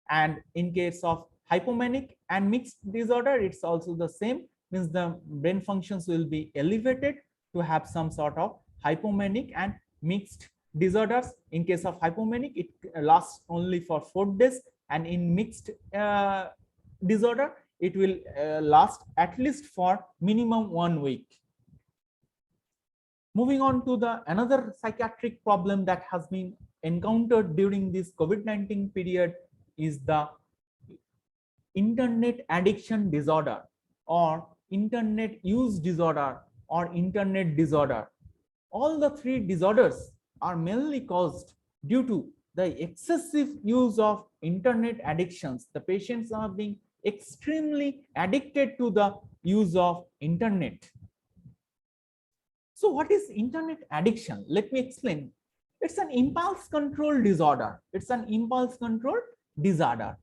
And in case of hypomanic and mixed disorder, it's also the same, means the brain functions will be elevated to have some sort of hypomanic and mixed disorders. In case of hypomanic, it lasts only for 4 days, and in mixed disorder, it will last at least for minimum 1 week. Moving on to the another psychiatric problem that has been encountered during this COVID-19 period is the internet addiction disorder or internet use disorder or internet disorder. All the 3 disorders are mainly caused due to the excessive use of internet addictions. The patients are being extremely addicted to the use of internet. So what is internet addiction? Let me explain. It's an impulse control disorder. It's an impulse control disorder,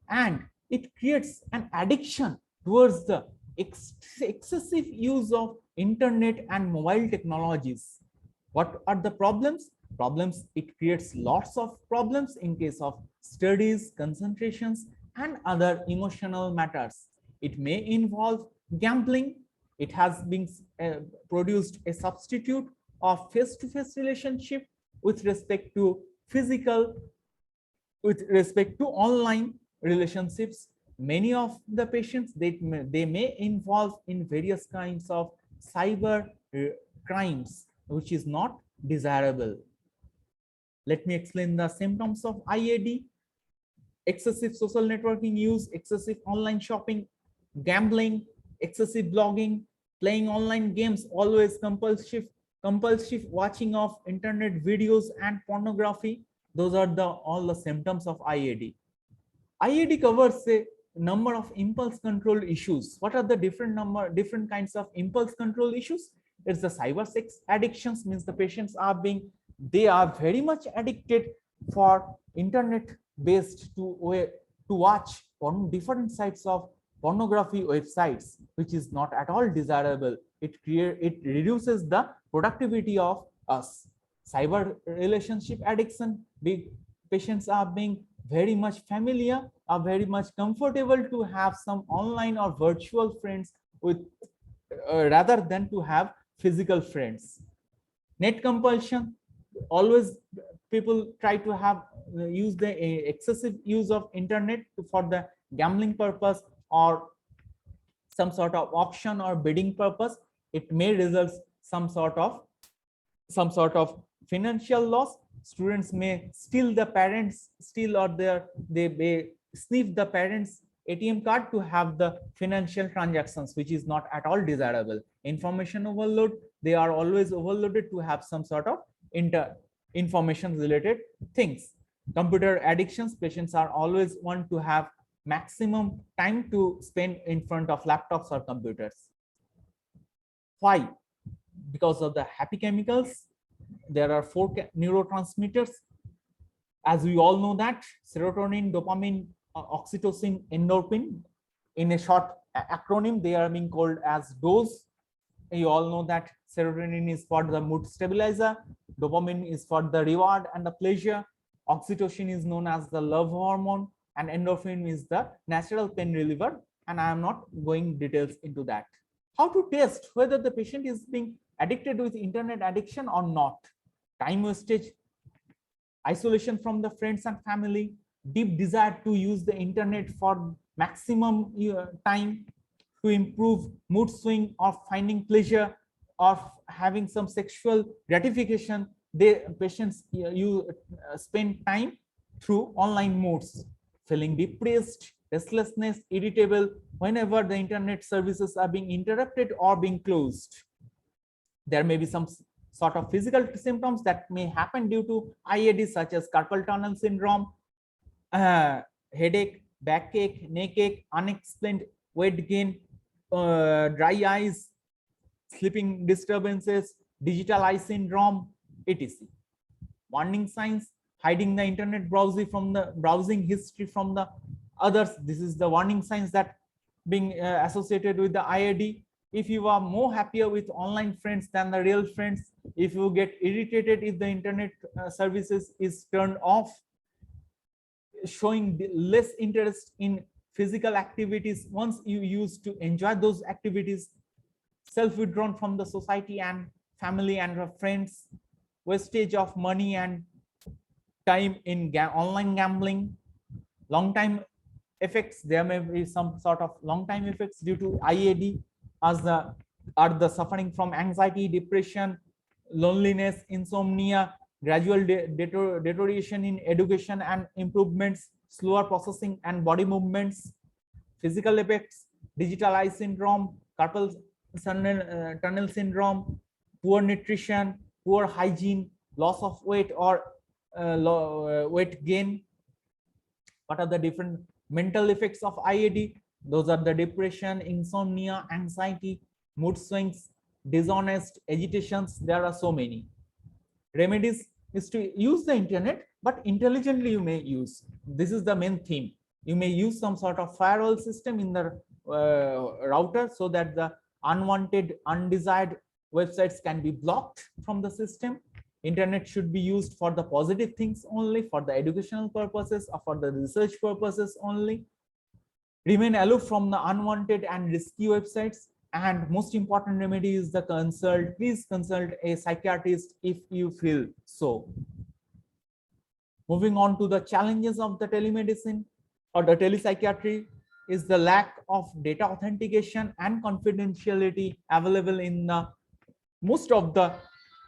and it creates an addiction towards the excessive use of internet and mobile technologies. What are the problems? It creates lots of problems in case of studies, concentrations, and other emotional matters. It may involve gambling. It has been produced a substitute of face-to-face relationship with respect to physical, with respect to online relationships. Many of the patients, they may involve in various kinds of cyber crimes, which is not desirable. Let me explain the symptoms of IAD: excessive social networking use, excessive online shopping, gambling, excessive blogging, playing online games, always compulsive watching of internet videos and pornography. Those are all the symptoms of IAD. IAD covers a number of impulse control issues. What are the different kinds of impulse control issues? It's the cyber sex addictions, means the patients are they are very much addicted for internet based to watch on different sites of pornography websites, which is not at all desirable. It reduces the productivity of us. Cyber relationship addiction, big patients are being very much familiar, are very much comfortable to have some online or virtual friends with rather than to have physical friends. Net compulsion, always people try to have use the excessive use of internet for the gambling purpose or some sort of auction or bidding purpose. It may result some sort of financial loss. Students may steal the parents, they may sniff the parents' ATM card to have the financial transactions, which is not at all desirable. Information overload, they are always overloaded to have some sort of information related things. Computer addictions, patients are always want to have maximum time to spend in front of laptops or computers. Why? Because of the happy chemicals. There are 4 neurotransmitters. As we all know that serotonin, dopamine, oxytocin, endorphin, in a short acronym, they are being called as DOSE. You all know that serotonin is for the mood stabilizer, dopamine is for the reward and the pleasure, oxytocin is known as the love hormone, and endorphin is the natural pain reliever. And I am not going details into that. How to test whether the patient is being addicted with internet addiction or not? Time wastage, isolation from the friends and family, deep desire to use the internet for maximum time to improve mood swing or finding pleasure or having some sexual gratification. Patients spend time through online modes, feeling depressed, restlessness, irritable whenever the internet services are being interrupted or being closed. There may be some sort of physical symptoms that may happen due to IAD, such as carpal tunnel syndrome, headache, backache, neck-ache, unexplained weight gain, dry eyes, sleeping disturbances, digital eye syndrome, etc. Warning signs: hiding the internet browsing history from the others. This is the warning signs that being associated with the IAD. If you are more happier with online friends than the real friends, if you get irritated if the internet services is turned off, showing less interest in physical activities once you used to enjoy those activities, self-withdrawn from the society and family and friends, wastage of money and time in online gambling, long-time effects. There may be some sort of long-time effects due to IAD, as the suffering from anxiety, depression, loneliness, insomnia, gradual deterioration in education and improvements, slower processing and body movements, physical effects, digital eye syndrome, carpal tunnel syndrome, poor nutrition, poor hygiene, loss of weight or weight gain. What are the different mental effects of IAD? Those are the depression, insomnia, anxiety, mood swings, dishonest, agitations. There are so many. Remedies is to use the internet, but intelligently you may use. This is the main theme. You may use some sort of firewall system in the router so that the unwanted, undesired websites can be blocked from the system. Internet should be used for the positive things only, for the educational purposes or for the research purposes only. Remain aloof from the unwanted and risky websites. And most important remedy is the consult. Please consult a psychiatrist if you feel so. Moving on to the challenges of the telemedicine or the telepsychiatry is the lack of data authentication and confidentiality available in the most of the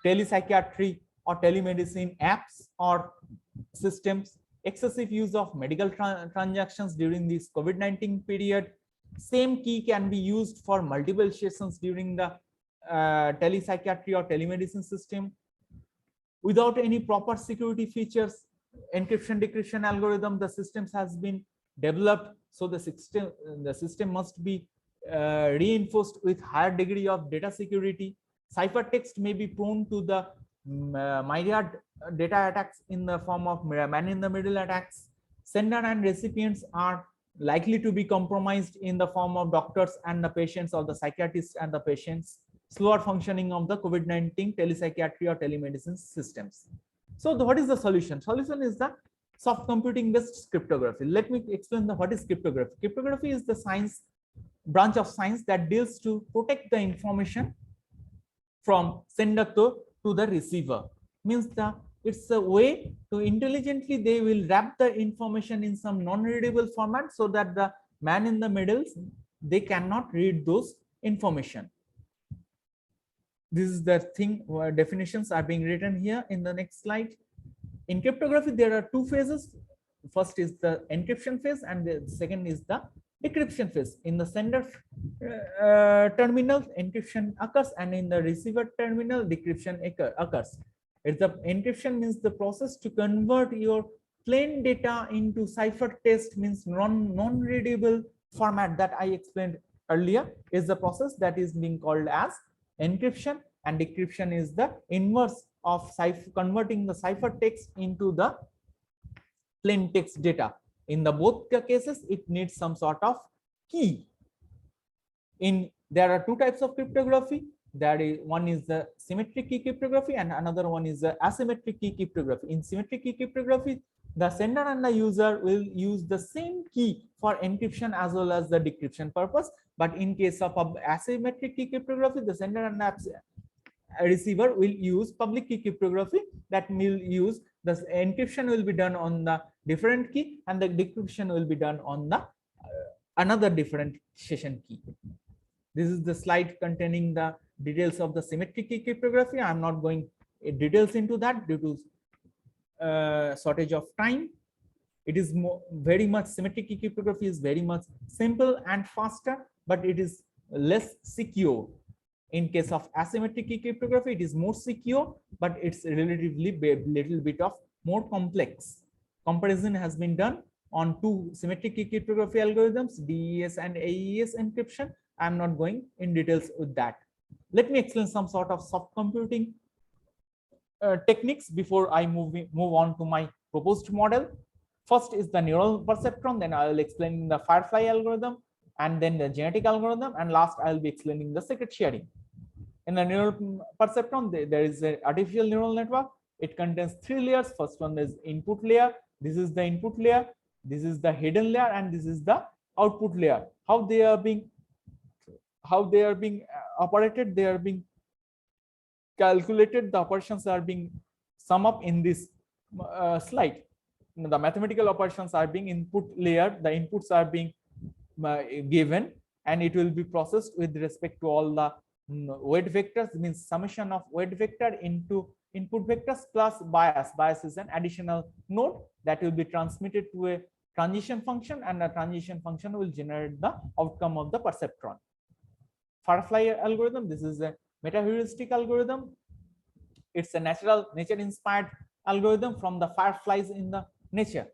telepsychiatry or telemedicine apps or systems. Excessive use of medical transactions during this COVID-19 period. Same key can be used for multiple sessions during the telepsychiatry or telemedicine system. Without any proper security features, encryption decryption algorithm, the systems has been developed, so the system must be reinforced with higher degree of data security. Ciphertext may be prone to the myriad data attacks in the form of man-in-the-middle attacks. Sender and recipients are likely to be compromised in the form of doctors and the patients, or the psychiatrists and the patients. Slower functioning of the COVID-19 telepsychiatry or telemedicine systems. So what is the solution? Solution is the soft computing based cryptography. Let me explain what is cryptography. Cryptography is the branch of science that deals to protect the information from sender to the receiver. Means it's a way to intelligently they will wrap the information in some non-readable format so that the man in the middle, they cannot read those information. This is the thing where definitions are being written here in the next slide. In cryptography, there are two phases. First is the encryption phase and the second is the decryption phase. In the sender terminal, encryption occurs, and in the receiver terminal, decryption occurs. It's the encryption means the process to convert your plain data into cipher text, means non-readable format that I explained earlier, is the process that is being called as encryption, and decryption is the inverse of converting the cipher text into the plain text data. In the both the cases, it needs some sort of key. There are two types of cryptography. One is the symmetric key cryptography, and another one is the asymmetric key cryptography. In symmetric key cryptography, the sender and the user will use the same key for encryption as well as the decryption purpose. But in case of asymmetric key cryptography, the sender and the receiver will use public key cryptography. That will use the encryption will be done on the different key, and the decryption will be done on the another different session key. This is the slide containing the details of the symmetric key cryptography. I'm not going details into that due to shortage of time. It is very much symmetric key cryptography is very much simple and faster, but it is less secure. In case of asymmetric key cryptography, it is more secure, but it's relatively little bit of more complex. Comparison has been done on two symmetric key cryptography algorithms, DES and AES encryption. I'm not going in details with that. Let me explain some sort of soft computing techniques before I move on to my proposed model. First is the neural perceptron, then I will explain the Firefly algorithm, and then the genetic algorithm, and last I will be explaining the secret sharing. In the neural perceptron, there is an artificial neural network. It contains 3 layers. First one is input layer. This is the input layer. This is the hidden layer, and this is the output layer. How they are being operated, they are being calculated. The operations are being summed up in this slide. The mathematical operations are being input layer. The inputs are being given, and it will be processed with respect to all the weight vectors, means summation of weight vector into input vectors plus bias. Bias is an additional node that will be transmitted to a transition function, and the transition function will generate the outcome of the perceptron. Firefly algorithm, this is a meta-heuristic algorithm. It's a nature-inspired algorithm from the fireflies in the nature.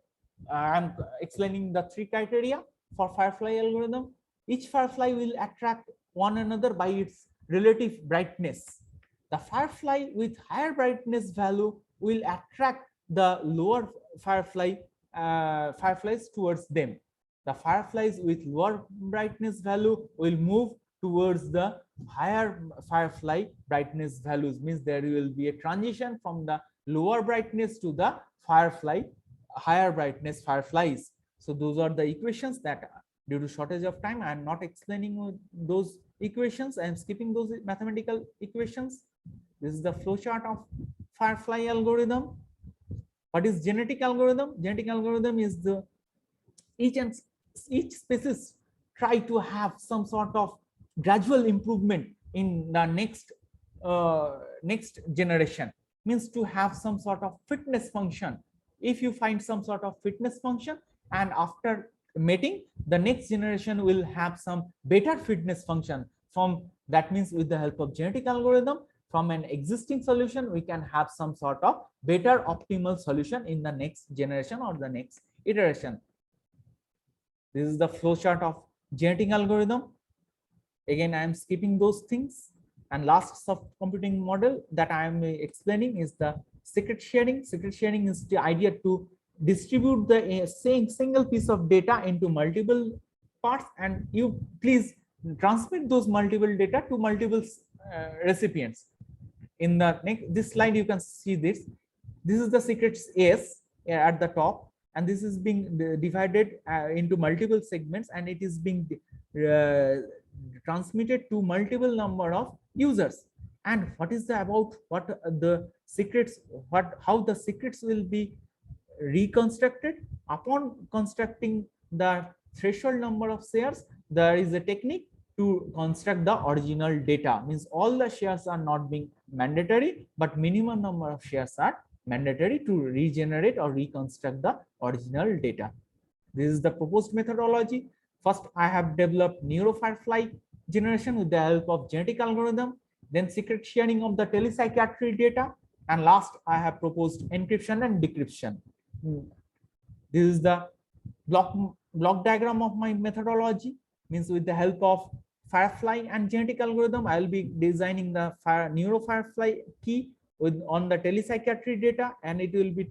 I'm explaining the 3 criteria for Firefly algorithm. Each firefly will attract one another by its relative brightness. The firefly with higher brightness value will attract the lower fireflies towards them. The fireflies with lower brightness value will move towards the higher firefly brightness values, means there will be a transition from the lower brightness to the higher brightness fireflies. So those are the equations that, due to shortage of time, I am not explaining those equations. I am skipping those mathematical equations. This is the flowchart of Firefly algorithm. What is genetic algorithm? Genetic algorithm is the each species try to have some sort of gradual improvement in the next generation, means to have some sort of fitness function. If you find some sort of fitness function, and after mating, the next generation will have some better fitness function. From that means, with the help of genetic algorithm, from an existing solution, we can have some sort of better optimal solution in the next generation or the next iteration. This is the flowchart of genetic algorithm. Again, I am skipping those things. And last soft computing model that I am explaining is the secret sharing. Secret sharing is the idea to distribute the same single piece of data into multiple parts, and you please transmit those multiple data to multiple recipients. In the this slide, you can see this. This is the secrets S at the top, and this is being divided into multiple segments, and it is being transmitted to multiple number of users. And what is the about what the secrets, how the secrets will be reconstructed upon constructing the threshold number of shares. There is a technique to construct the original data, means all the shares are not being mandatory, but minimum number of shares are mandatory to regenerate or reconstruct the original data. This is the proposed methodology. First, I have developed neurofirefly generation with the help of genetic algorithm, then secret sharing of the telepsychiatry data, and last, I have proposed encryption and decryption. This is the block diagram of my methodology. Means with the help of Firefly and genetic algorithm, I will be designing the neurofirefly key on the telepsychiatry data, and it will be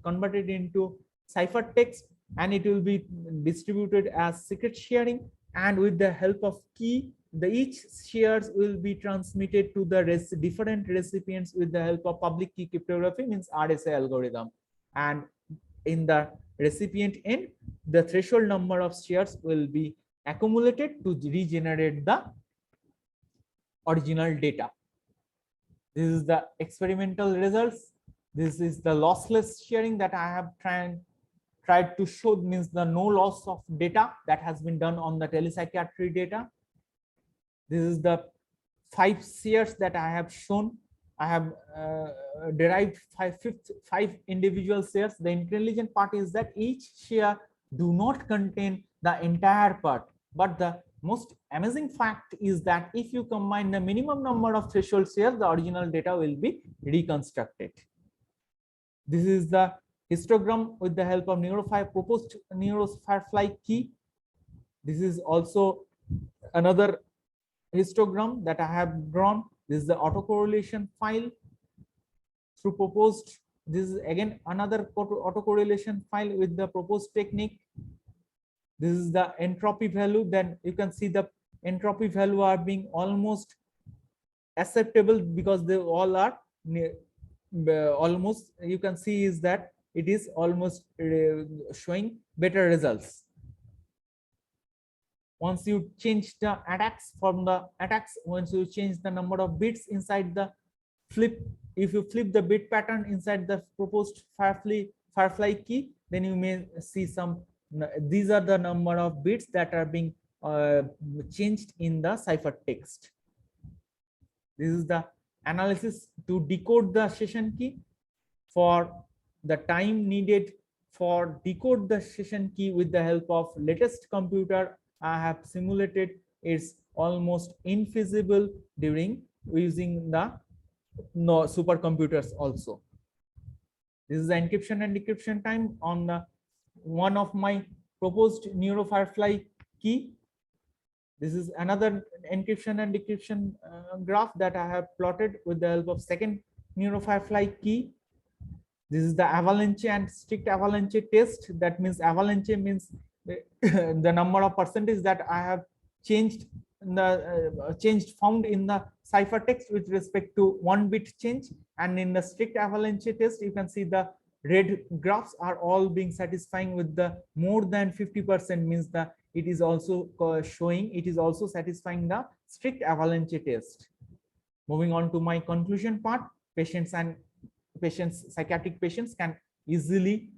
converted into ciphertext, and it will be distributed as secret sharing. And with the help of key, each shares will be transmitted to the different recipients with the help of public key cryptography, means RSA algorithm. And in the recipient end, the threshold number of shares will be accumulated to regenerate the original data. This is the experimental results. This is the lossless sharing that I have tried to show, means the no loss of data that has been done on the telepsychiatry data. This is the 5 shares that I have shown. I have derived five individual shares. The intelligent part is that each share do not contain the entire part, but the most amazing fact is that if you combine the minimum number of threshold shares, the original data will be reconstructed. This is the histogram with the help of proposed neurofirefly key. This is also another histogram that I have drawn. This is the autocorrelation file through proposed. This is again another autocorrelation file with the proposed technique. This is the entropy value. Then you can see the entropy value are being almost acceptable because they all are almost, you can see is that it is almost showing better results. Once you change the attacks once you change the number of bits inside the if you flip the bit pattern inside the proposed Firefly key, then you may see these are the number of bits that are being changed in the ciphertext. This is the analysis to decode the session key. For the time needed for decode the session key with the help of latest computer I have simulated, is almost infeasible during using the supercomputers also. This is the encryption and decryption time on the one of my proposed neurofirefly key. This is another encryption and decryption graph that I have plotted with the help of second neurofirefly key. This is the avalanche and strict avalanche test. That means avalanche means the number of percentage that I have changed found in the ciphertext with respect to 1 bit change. And in the strict avalanche test, you can see the red graphs are all being satisfying with the more than 50%, means that it is also showing, it is also satisfying the strict avalanche test. Moving on to my conclusion part, psychiatric patients can easily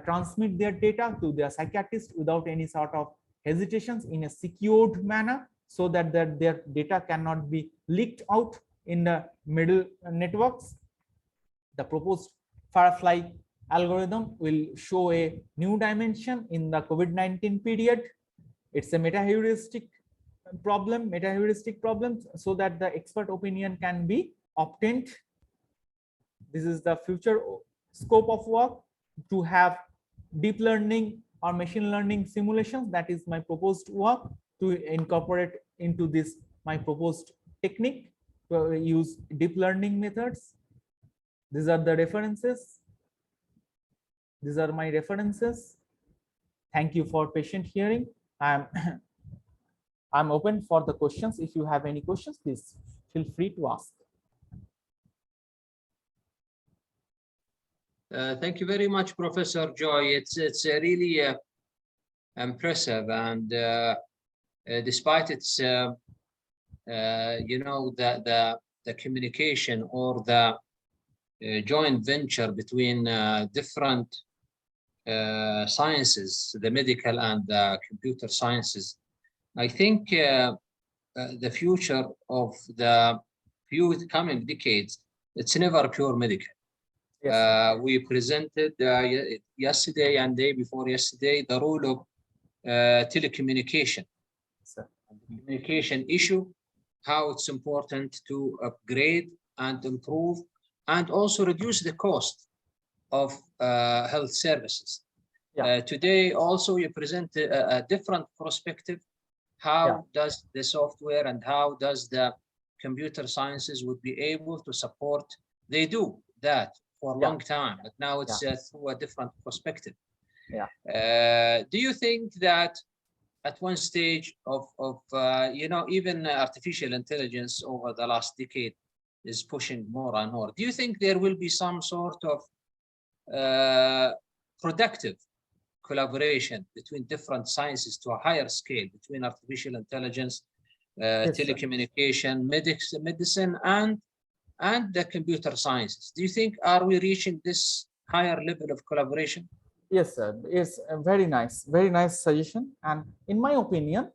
transmit their data to their psychiatrist without any sort of hesitations in a secured manner, so that their data cannot be leaked out in the middle networks. The proposed Firefly algorithm will show a new dimension in the COVID-19 period. It's a meta-heuristic problem, so that the expert opinion can be obtained. This is the future scope of work, to have deep learning or machine learning simulations. That is my proposed work, to incorporate into this my proposed technique, to use deep learning methods. These are the references. These are my references. Thank you for patient hearing. I'm open for the questions. If you have any questions, please feel free to ask. Thank you very much, Professor Joy. It's really impressive, and despite its the communication or the joint venture between different sciences, the medical and the computer sciences, I think the future of the few coming decades, it's never pure medical. Yes. We presented yesterday and day before yesterday the role of telecommunication. Communication issue, how it's important to upgrade and improve and also reduce the cost of health services. Today also you present a different perspective. How does the software and how does the computer sciences would be able to support? They do that for a long time, but now it's through a different perspective. Do you think that at one stage of you know, even artificial intelligence over the last decade is pushing more and more? Do you think there will be some sort of productive collaboration between different sciences to a higher scale, between artificial intelligence, telecommunication, medicine, and the computer sciences? Do you think, are we reaching this higher level of collaboration? Yes, sir. It's a very nice suggestion. And in my opinion,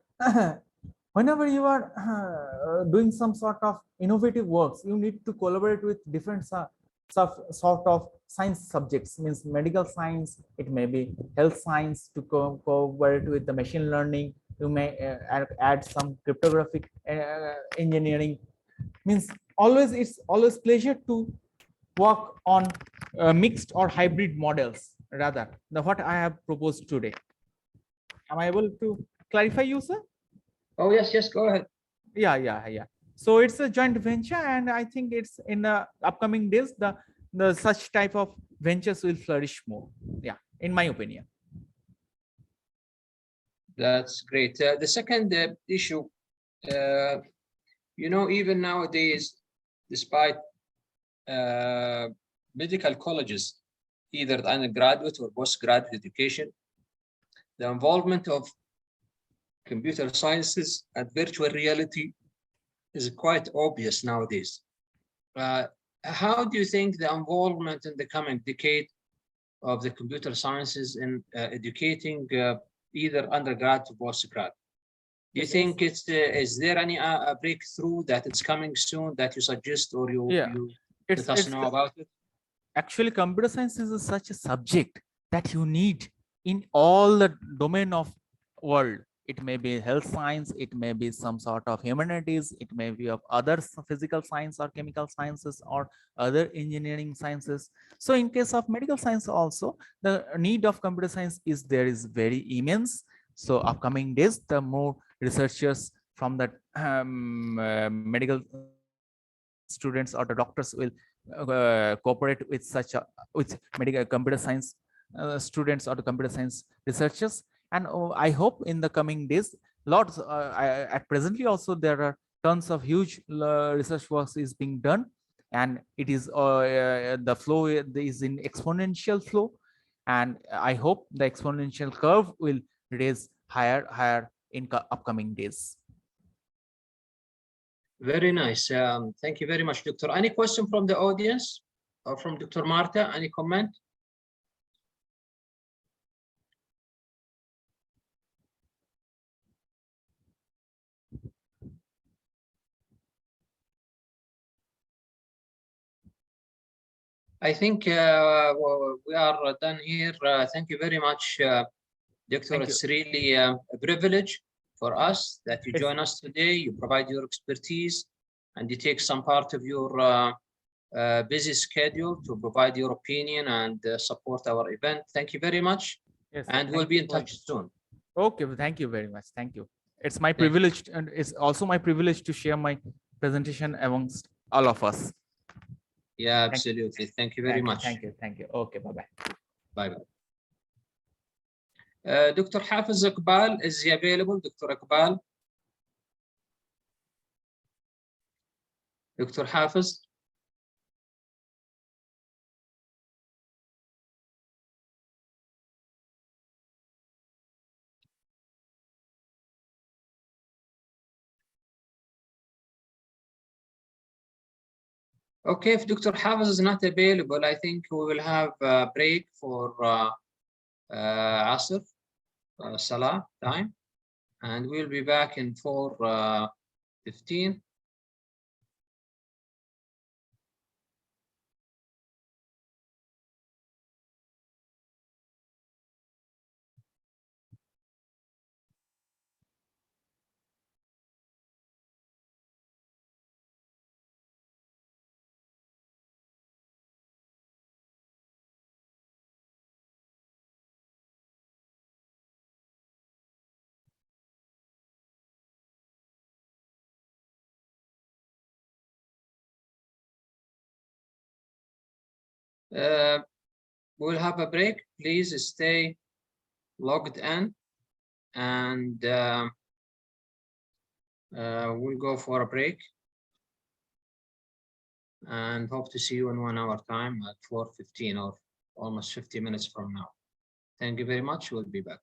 whenever you are doing some sort of innovative works, you need to collaborate with different sort of science subjects. Means medical science, it may be health science, to cooperate with the machine learning. You may add some cryptographic engineering. Means it's always pleasure to work on mixed or hybrid models rather than what I have proposed today. Am I able to clarify you, sir? Oh, yes, go ahead. Yeah. So it's a joint venture, and I think it's in the upcoming days, the such type of ventures will flourish more. Yeah, in my opinion. That's great. The second issue, you know, even nowadays, despite medical colleges, either undergraduate or postgraduate education, the involvement of computer sciences and virtual reality is quite obvious nowadays. How do you think the involvement in the coming decade of the computer sciences in educating either undergrad to postgrad? Do you think it's is there any breakthrough that it's coming soon that you suggest, or you let us know about it? Actually, computer science is such a subject that you need in all the domain of world. It may be health science, it may be some sort of humanities, it may be of other physical science or chemical sciences or other engineering sciences. So in case of medical science also, the need of computer science is very immense. So upcoming days, the more researchers from the medical students or the doctors will cooperate with with medical computer science students or the computer science researchers. And I hope in the coming days, lots at presently also there are tons of huge research works is being done, and it is the flow is in exponential flow, and I hope the exponential curve will raise higher in upcoming days. Very nice. Thank you very much, Doctor. Any question from the audience or from Dr. Marta? Any comment? I think well, we are done here. Thank you very much, Doctor. It's really a privilege for us that you join us today. You provide your expertise and you take some part of your busy schedule to provide your opinion and support our event. Thank you very much. Yes, and we'll be in touch soon. Okay, well, thank you very much. Thank you. It's my privilege, and it's also my privilege to share my presentation amongst all of us. Yeah, absolutely. Thank you very much. Thank you. Okay, bye-bye. Bye-bye. Dr. Hafiz Iqbal, is he available? Dr. Iqbal? Dr. Hafiz? Okay, if Dr. Hafiz is not available, I think we will have a break for Asr, Salah time, and we'll be back in 4:15. We'll have a break. Please stay logged in, and we'll go for a break. And hope to see you in 1 hour time at 4:15 or almost 50 minutes from now. Thank you very much. We'll be back.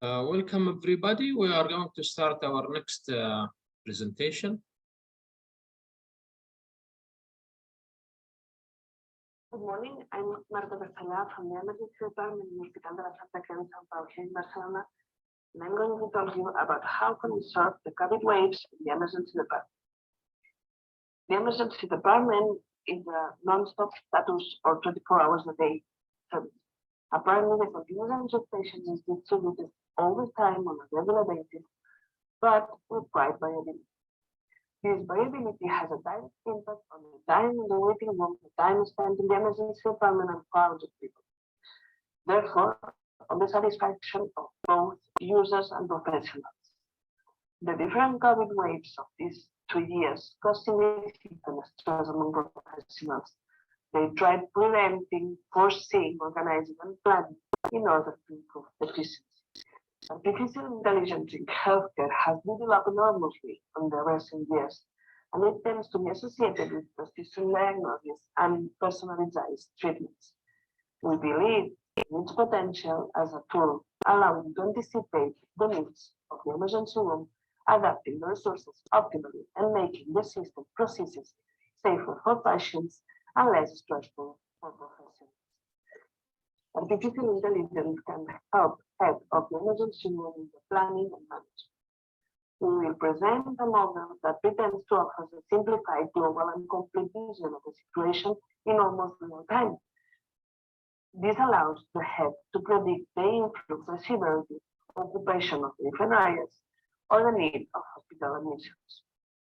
Welcome everybody. We are going to start our next presentation. Good morning, I'm Marta Bertallà from the Emergency Department in the Hospital de la Santa Creu de Sant Pau here in Barcelona, and I'm going to tell you about how can we solve the COVID waves in the emergency department. The emergency department is a non-stop status or 24 hours a day service. Apparently, the continuous of patients is distributed all the time on a regular basis, but with wide variability. This variability has a direct impact on the time in the waiting room, the time spent in the emergency department, and crowds of people. Therefore, on the satisfaction of both users and professionals. The different COVID waves of these 2 years caused significant stress among professionals. They tried preventing, foreseeing, organizing, and planning in order to improve efficiency. Artificial intelligence in healthcare has developed enormously in the recent years, and it tends to be associated with precision diagnosis and personalized treatments. We believe in its potential as a tool, allowing to anticipate the needs of the emergency room, adapting the resources optimally, and making the system processes safer for patients and less stressful for professionals. Artificial intelligence can help head of the emergency room in the planning and management. We will present a model that pretends to offer a simplified, global, and complete vision of the situation in almost real time. This allows the head to predict the influx, the severity, occupation of different areas, or the need of hospital admissions.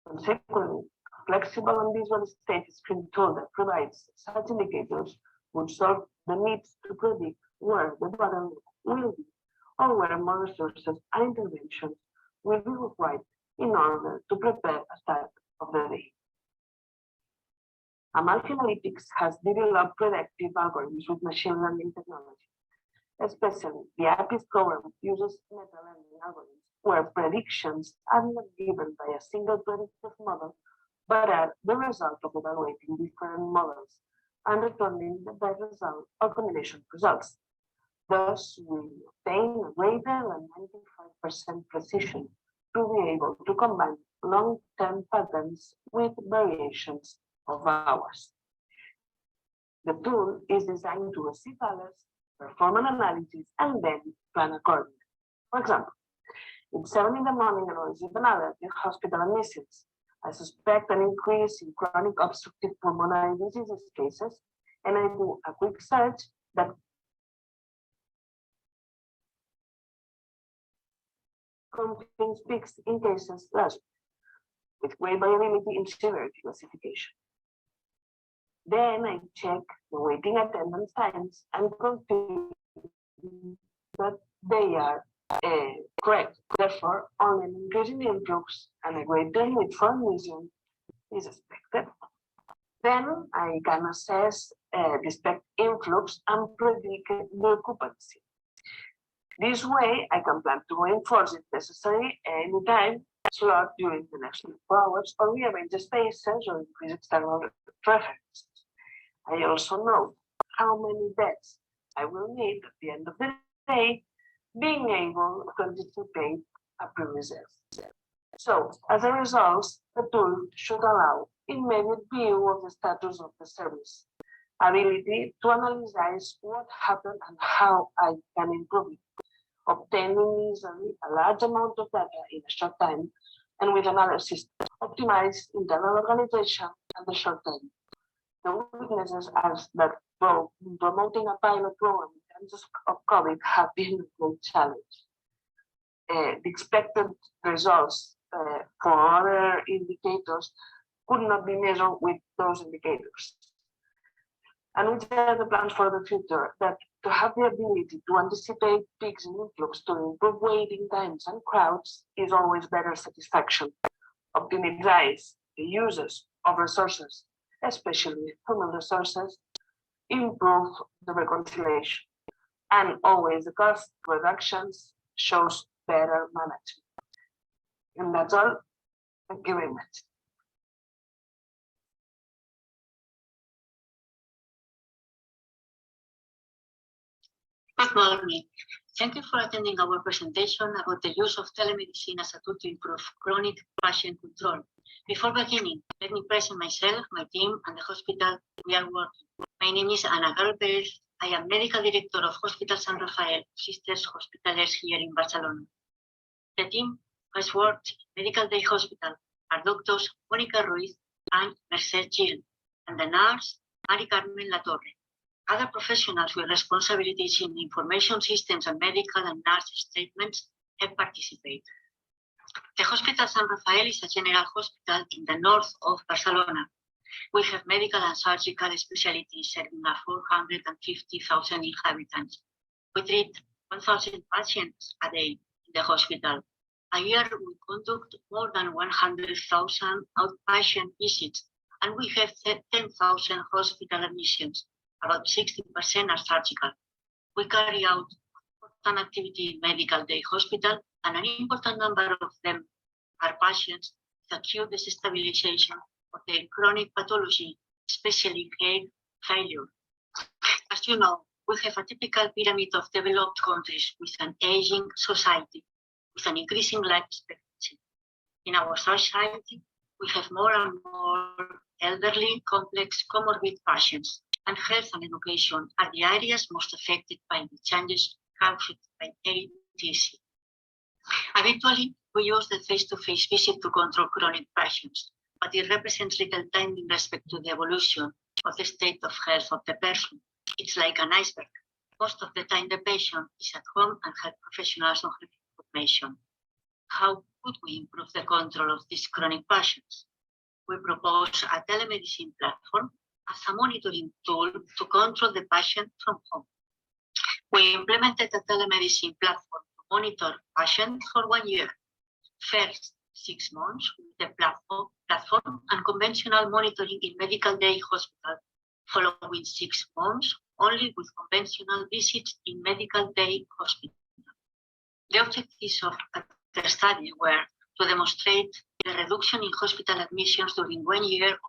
Consequently, a flexible and visual state screen tool that provides such indicators would solve the needs to predict where the bottleneck will be or where more resources and interventions will be required in order to prepare a start of the day. Amalfi Analytics has developed predictive algorithms with machine learning technology. Especially, the APIS program uses meta-learning algorithms where predictions are not given by a single predictive model, but are the result of evaluating different models and returning the best result or combination of results. Thus, we obtain a greater than 95% precision to be able to combine long-term patterns with variations of hours. The tool is designed to receive alerts, perform an analysis, and then plan accordingly. For example, it's 7 in the morning and I receive an alert in hospital admissions. I suspect an increase in chronic obstructive pulmonary diseases cases, and I do a quick search that contains peaks in cases last with great variability in severity classification. Then I check the waiting attendance times and confirm that they are correct. Therefore, only an increase in the influx and a greater need for admission is expected. Then I can assess the expected influx and predict the occupancy. This way, I can plan to reinforce if necessary anytime slot during the next 24 hours or rearrange the spaces or increase external references. I also know how many beds I will need at the end of the day, being able to anticipate a pre-reserve. So, as a result, the tool should allow immediate view of the status of the service, ability to analyze what happened and how I can improve it, obtaining easily a large amount of data in a short time, and with another system, optimized internal organization and the short time. The weaknesses are that both promoting a pilot program in terms of COVID have been a great challenge. The expected results for other indicators could not be measured with those indicators. And which are the plans for the future? That to have the ability to anticipate peaks in influx to improve waiting times and crowds is always better satisfaction. Optimize the uses of resources, especially human resources, improve the reconciliation, and always the cost reductions shows better management. And that's all. Thank you very much. Good morning. Thank you for attending our presentation about the use of telemedicine as a tool to improve chronic patient control. Before beginning, let me present myself, my team, and the hospital we are working. My name is Ana Perez. I am Medical Director of Hospital San Rafael Sisters Hospitales here in Barcelona. The team who has worked in Medical Day Hospital are doctors Mónica Ruiz and Merced Gil, and the nurse Mari Carmen Latorre. Other professionals with responsibilities in information systems and medical and nurse statements have participated. The Hospital San Rafael is a general hospital in the north of Barcelona. We have medical and surgical specialties serving 450,000 inhabitants. We treat 1,000 patients a day in the hospital. A year we conduct more than 100,000 outpatient visits, and we have 10,000 hospital admissions. About 60% are surgical. We carry out important activity in Medical Day Hospital, and an important number of them are patients with acute destabilization of their chronic pathology, especially heart failure. As you know, we have a typical pyramid of developed countries with an aging society, with an increasing life expectancy. In our society, we have more and more elderly, complex, comorbid patients, and health and education are the areas most affected by the changes caused by ATC. Habitually, we use the face-to-face visit to control chronic patients, but it represents little time in respect to the evolution of the state of health of the person. It's like an iceberg. Most of the time, the patient is at home and health professionals don't have information. How could we improve the control of these chronic patients? We propose a telemedicine platform as a monitoring tool to control the patient from home. We implemented a telemedicine platform to monitor patients for 1 year. First 6 months with the platform and conventional monitoring in Medical Day Hospital, following 6 months only with conventional visits in Medical Day Hospital. The objectives of the study were to demonstrate the reduction in hospital admissions during 1 year of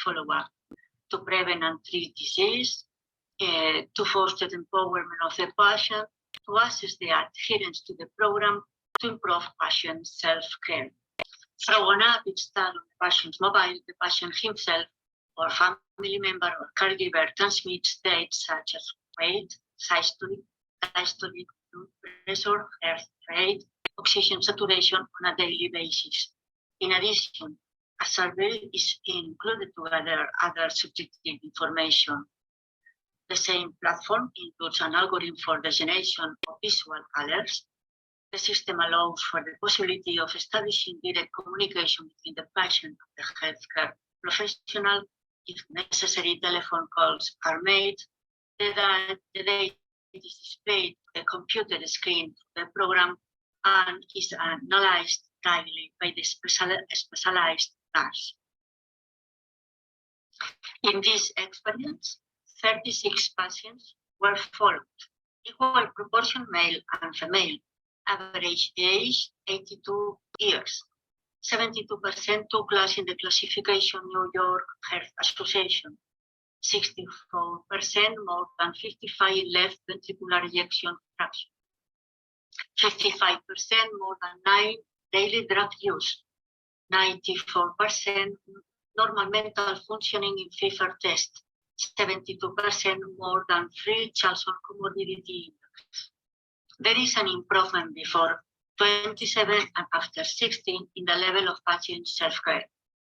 follow-up, to prevent and treat disease, to foster the empowerment of the patient, to assess the adherence to the program, to improve patient self-care. Through an app installed on the patient's mobile, the patient himself or family member or caregiver transmits data such as weight, systolic, blood pressure, heart rate, oxygen saturation on a daily basis. In addition, a survey is included to gather other subjective information. The same platform includes an algorithm for the generation of visual alerts. The system allows for the possibility of establishing direct communication between the patient and the healthcare professional. If necessary, telephone calls are made. The data is displayed on the computer screen of the program and is analyzed daily by the specialized nurse. In this experience, 36 patients were followed, equal proportion male and female, average age 82 years. 72% took class in the classification New York Heart Association. 64% more than 55 left ventricular ejection fraction. 55% more than 9 daily drug use. 94% normal mental functioning in fever test. 72% more than 3 Charlson comorbidity index. There is an improvement before 27 and after 16 in the level of patient self-care.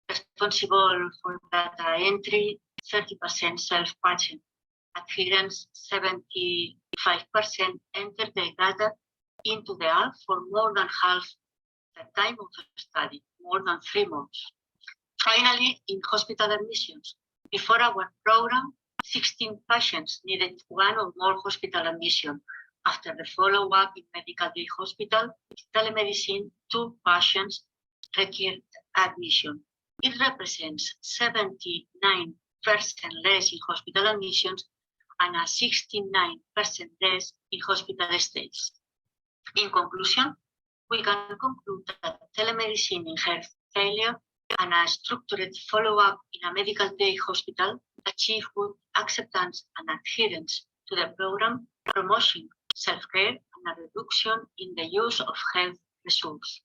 Responsible for data entry, 30% self-patient. Adherence, 75% enter the data into the app for more than half the time of the study, more than 3 months. Finally, in hospital admissions, before our program, 16 patients needed 1 or more hospital admission. After the follow-up in Medical Day Hospital, telemedicine, 2 patients required admission. It represents 79% less in hospital admissions and a 69% less in hospital stays. In conclusion, we can conclude that telemedicine in heart failure and a structured follow-up in a Medical Day Hospital achieve good acceptance and adherence to the program, promoting self-care and and a reduction in the use of health resources.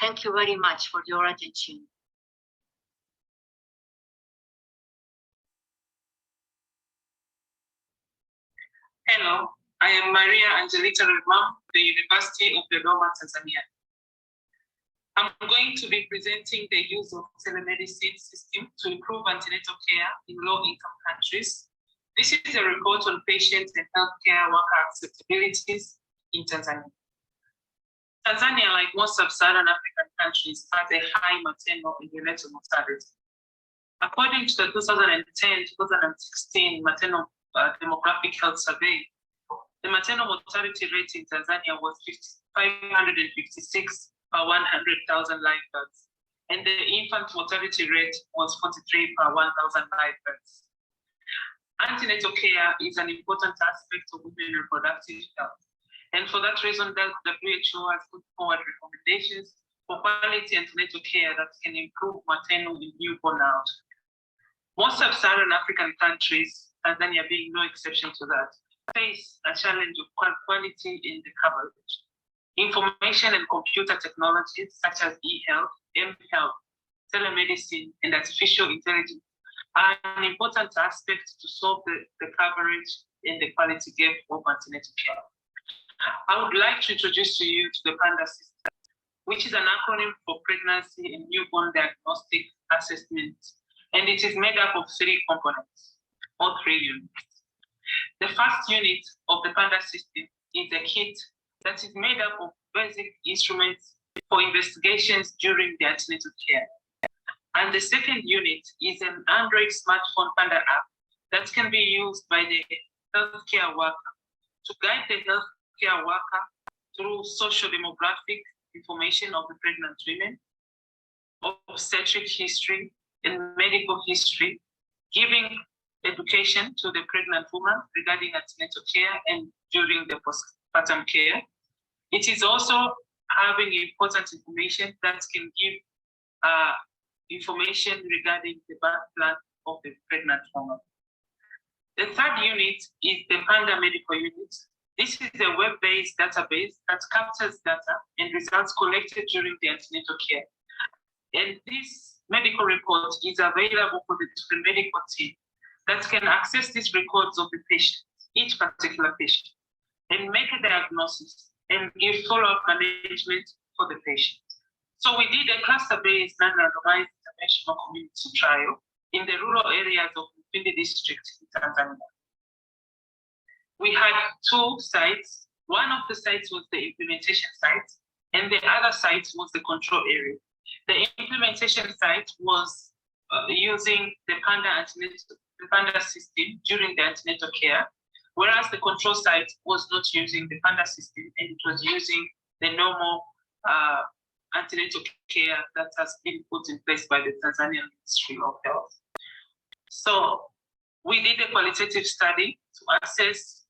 Thank you very much for your attention. Hello, I am Maria Angelita Redmam, the University of Dodoma, Tanzania. I'm going to be presenting the use of telemedicine system to improve antenatal care in low-income countries. This is a report on patient and healthcare worker acceptabilities in Tanzania. Tanzania, like most sub-Saharan African countries, has a high maternal and neonatal mortality. According to the 2010-2016 maternal demographic health survey, the maternal mortality rate in Tanzania was 556 per 100,000 live births, and the infant mortality rate was 43 per 1,000 live births. Antenatal care is an important aspect of women's reproductive health, and for that reason, the WHO has put forward recommendations for quality antenatal care that can improve maternal and newborn outcomes. Most sub-Saharan African countries, Tanzania being no exception to that, face a challenge of quality in the coverage. Information and computer technologies such as e-health, m-health, telemedicine, and artificial intelligence are an important aspect to solve the coverage and the quality gap of antenatal care. I would like to introduce to you to the PANDA system, which is an acronym for Pregnancy and Newborn Diagnostic Assessment, and it is made up of 3 components, or 3 units. The first unit of the PANDA system is a kit that is made up of basic instruments for investigations during the antenatal care. And the second unit is an Android smartphone PANDA app that can be used by the healthcare worker to guide the healthcare worker through social demographic information of the pregnant women, obstetric history, and medical history, giving education to the pregnant woman regarding antenatal care and during the postpartum care. It is also having important information that can give information regarding the birth plan of the pregnant woman. The third unit is the PANDA medical unit. This is a web-based database that captures data and results collected during the antenatal care. And this medical report is available for the medical team that can access these records of the patient, each particular patient, and make a diagnosis and give follow-up management for the patient. So we did a cluster-based non-randomized interventional community trial in the rural areas of Mufindi district in Tanzania. We had 2 sites. One of the sites was the implementation site, and the other site was the control area. The implementation site was using the PANDA system during the antenatal care, whereas the control site was not using the PANDA system, and it was using the normal antenatal care that has been put in place by the Tanzanian Ministry of Health. So we did a qualitative study to assess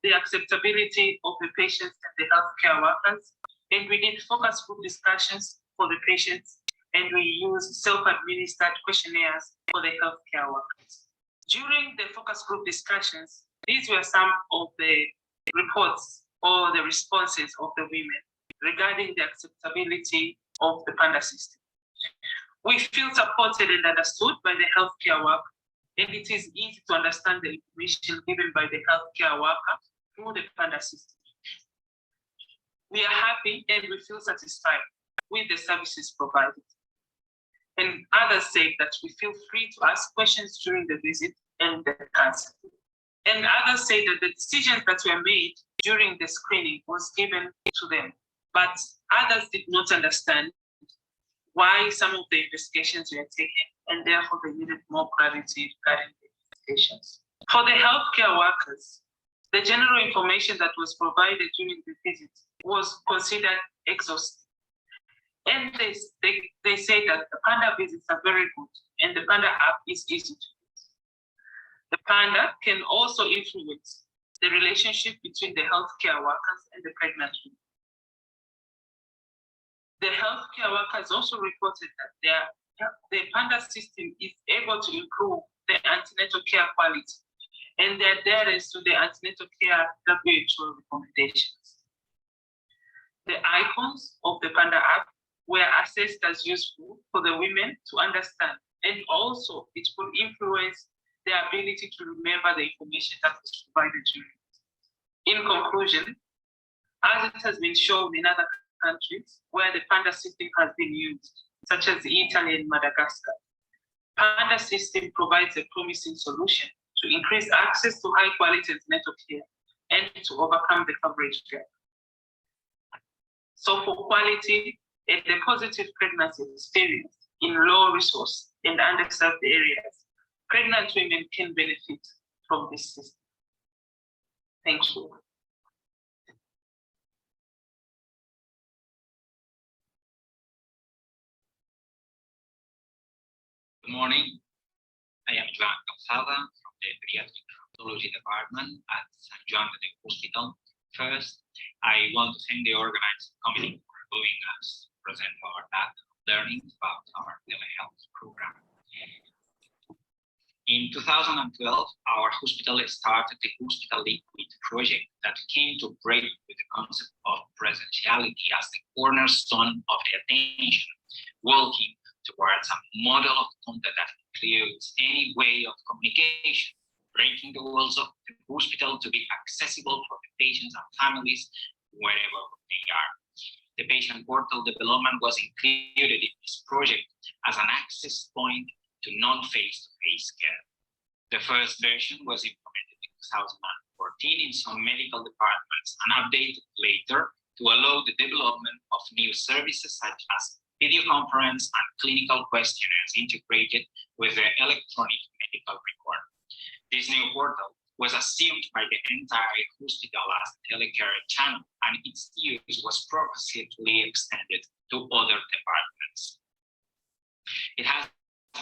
the acceptability of the patients and the healthcare workers, and we did focus group discussions for the patients, and we used self-administered questionnaires for the healthcare workers. During the focus group discussions, these were some of the reports or the responses of the women regarding the acceptability of the PANDA system. We feel supported and understood by the healthcare worker, and it is easy to understand the information given by the healthcare worker through the PANDA system. We are happy and we feel satisfied with the services provided. And others say that we feel free to ask questions during the visit and the counseling. And others say that the decisions that were made during the screening was given to them, but others did not understand why some of the investigations were taken, and therefore they needed more clarity regarding the investigations. For the healthcare workers, the general information that was provided during the visit was considered exhaustive. And they say that the PANDA visits are very good, and the PANDA app is easy to use. The PANDA can also influence the relationship between the healthcare workers and the pregnant women. The healthcare workers also reported that the PANDA system is able to improve the antenatal care quality and their adherence to the antenatal care WHO recommendations. The icons of the Panda app were assessed as useful for the women to understand, and also it could influence their ability to remember the information that was provided during it. In conclusion, as it has been shown in other countries where the Panda system has been used, such as Italy and Madagascar, Panda system provides a promising solution to increase access to high quality antenatal care and to overcome the coverage gap. So for quality and a positive pregnancy experience in low resource and underserved areas, pregnant women can benefit from this system. Thank you. Good morning. I am Joan Calzada from the Pediatric Rheumatology Department at St. John Medical Hospital. First, I want to thank the organizing committee for allowing us to present our data learning about our telehealth program. In 2012, our hospital started the Hospital Liquid project that came to break with the concept of presentiality as the cornerstone of the attention, working towards a model of content that includes any way of communication, breaking the walls of the hospital to be accessible for the patients and families wherever they are. The patient portal development was included in this project as an access point to non-face-to-face care. The first version was implemented in 2014 in some medical departments and updated later to allow the development of new services such as video conference and clinical questionnaires integrated with the electronic medical record. This new portal was assumed by the entire hospital as a telecare channel, and its use was progressively extended to other departments. It has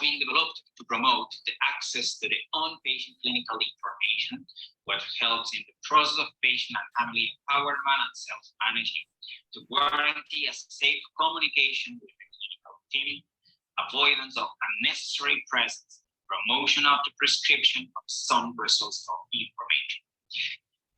been developed to promote the access to the on-patient clinical information, what helps in the process of patient and family empowerment and self-managing, to guarantee a safe communication with the clinical team, avoidance of unnecessary presence, promotion of the prescription of some results of information.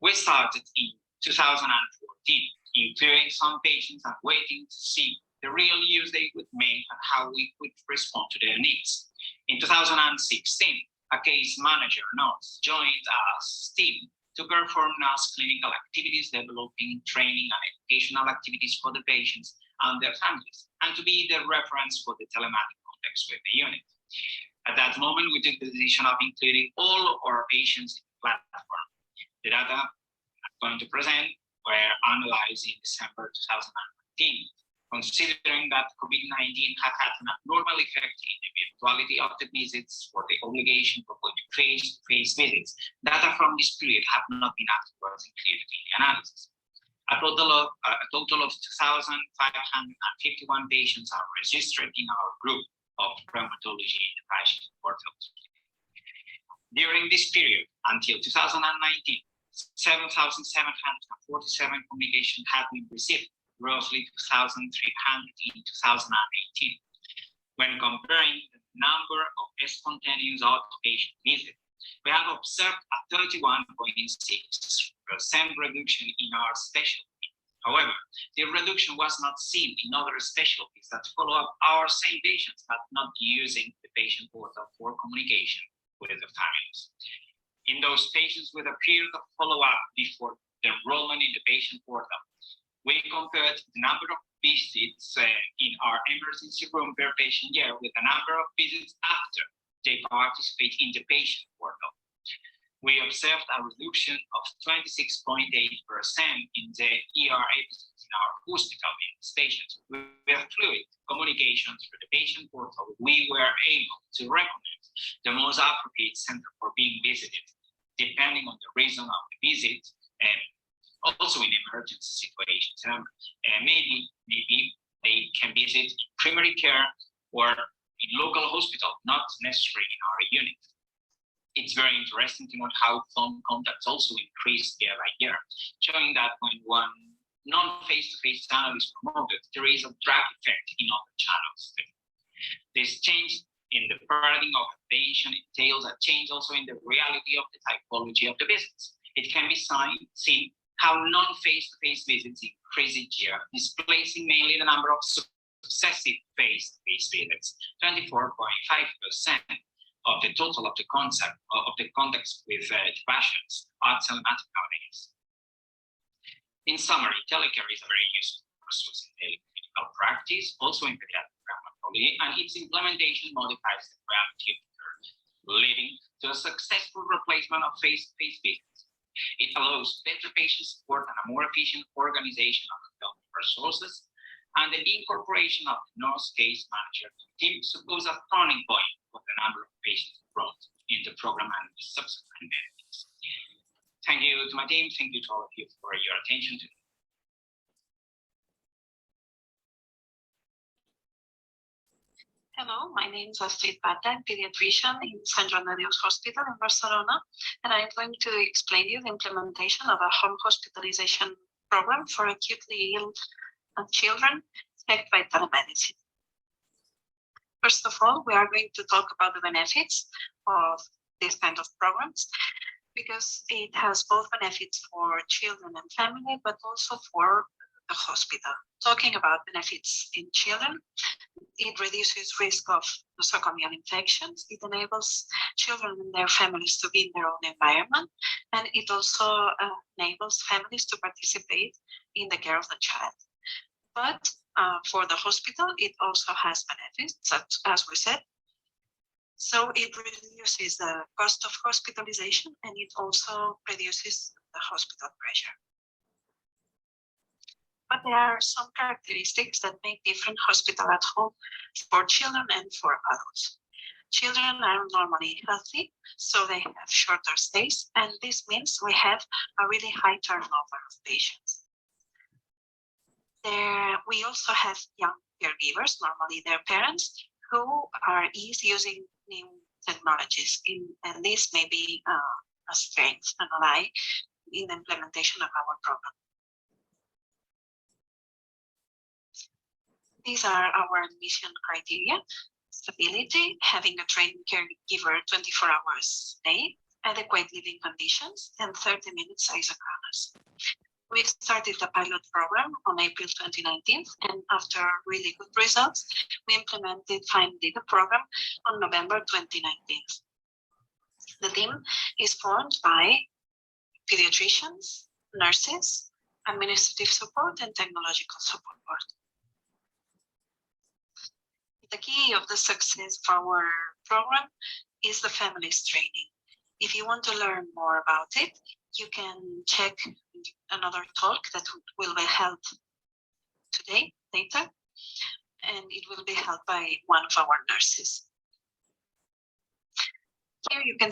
We started in 2014, including some patients and waiting to see the real use they would make and how we could respond to their needs. In 2016, a case manager nurse joined us team to perform nurse clinical activities, developing training and educational activities for the patients and their families, and to be the reference for the telematic context with the unit. At that moment, we took the decision of including all of our patients in the platform. The data I'm going to present were analyzed in December 2019. Considering that COVID-19 had had an abnormal effect in the virtuality of the visits for the obligation for face-to-face visits, data from this period have not been afterwards included in the analysis. A total of 2,551 patients are registered in our group of rheumatology in the patient portal. During this period, until 2019, 7,747 communications have been received, roughly 2,300 in 2018. When comparing the number of spontaneous outpatient visits, we have observed a 31.6% reduction in our specialty. However, the reduction was not seen in other specialties that follow up our same patients, but not using the patient portal for communication with the families. In those patients with a period of follow-up before the enrollment in the patient portal, we compared the number of visits in our emergency room per patient year with the number of visits after they participate in the patient portal. We observed a reduction of 26.8% in the ER episodes in our hospital patients. With fluid communication through the patient portal, we were able to recommend the most appropriate center for being visited, depending on the reason of the visit, and also in emergency situations. Maybe they can visit in primary care or in local hospital, not necessarily in our unit. It's very interesting to note how phone contacts also increase year by year, showing that when one non-face-to-face channel is promoted, there is a drag effect in other channels. This change in the paradigm of attention entails a change also in the reality of the typology of the business. It can be seen how non-face-to-face visits increased each year, displacing mainly the number of successive face-to-face visits, 24.5% of the total of the contacts with patients are telematic nowadays. In summary, telecare is a very useful resource in daily clinical practice, also in pediatric rheumatology, and its implementation modifies the reality of care, leading to a successful replacement of face-to-face visits. It allows better patient support and a more efficient organization of health resources, and the incorporation of the nurse case manager team suppose a turning point of the number of patients brought in the program and the subsequent benefits. Thank you to my team. Thank you to all of you for your attention today. Hello, my name is Astrid Pata, I'm pediatrician in Sant Joan de Déus Hospital in Barcelona, and I'm going to explain you the implementation of a home hospitalization program for acutely ill children checked by telemedicine. First of all, we are going to talk about the benefits of this kind of programs, because it has both benefits for children and family, but also for the hospital. Talking about benefits in children, it reduces risk of nosocomial infections. It enables children and their families to be in their own environment, and it also enables families to participate in the care of the child. But for the hospital, it also has benefits, as we said. So it reduces the cost of hospitalization, and it also reduces the hospital pressure. But there are some characteristics that make different hospital at home for children and for adults. Children are normally healthy, so they have shorter stays, and this means we have a really high turnover of patients. We also have young caregivers, normally their parents, who are using new technologies, and this may be a strength and a lie in the implementation of our program. These are our admission criteria: stability, having a trained caregiver 24 hours a day, adequate living conditions, and 30 minutes isochronous. We started the pilot program on April 2019, and after really good results, we implemented finally the program on November 2019. The team is formed by pediatricians, nurses, administrative support, and technological support. The key of the success of our program is the families training. If you want to learn more about it, you can check another talk that will be held today, later, and it will be held by one of our nurses. Here you can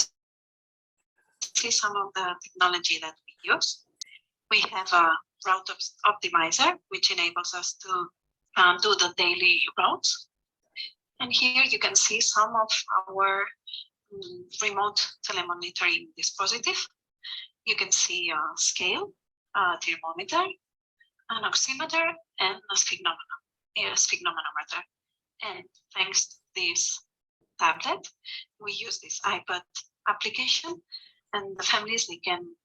see some of the technology that we use. We have a route optimizer, which enables us to do the daily routes. And here you can see some of our remote telemonitoring dispositive. You can see a scale, a thermometer, an oximeter, and a sphygmomanometer. And thanks to this tablet, we use this iPad application, and the families, they can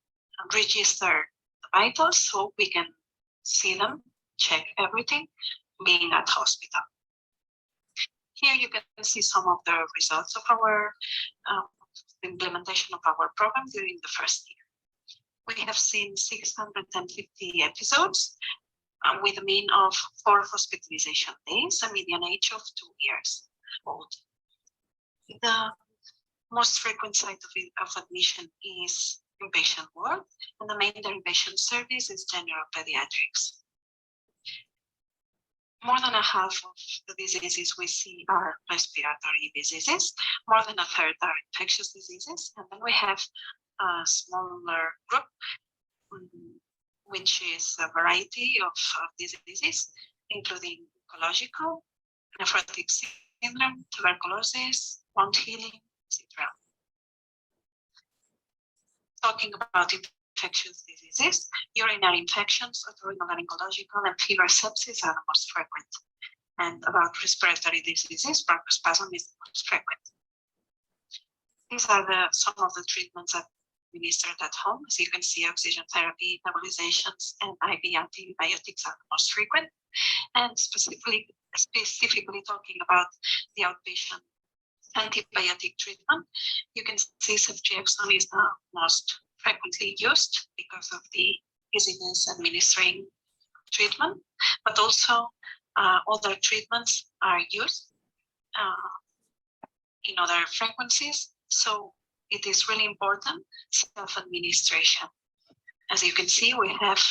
register the vitals so we can see them, check everything, being at hospital. Here you can see some of the results of our implementation of our program during the first year. We have seen 650 episodes with a mean of 4 hospitalization days, a median age of 2 years old. The most frequent site of admission is inpatient ward, and the main derivation service is general pediatrics. More than a half of the diseases we see are respiratory diseases, more than a third are infectious diseases, and then we have a smaller group, which is a variety of diseases, including oncological, nephrotic syndrome, tuberculosis, wound healing, etc. Talking about infectious diseases, urinary infections, otorhinolaryngological, and fever sepsis are the most frequent. And about respiratory diseases, bronchospasm is the most frequent. These are some of the treatments that administered at home. As you can see, oxygen therapy, nebulizations, and IV antibiotics are the most frequent. And specifically talking about the outpatient antibiotic treatment, you can see ceftriaxone is the most frequently used because of the easiness administering treatment, but also other treatments are used in other frequencies. So it is really important self-administration. As you can see, we have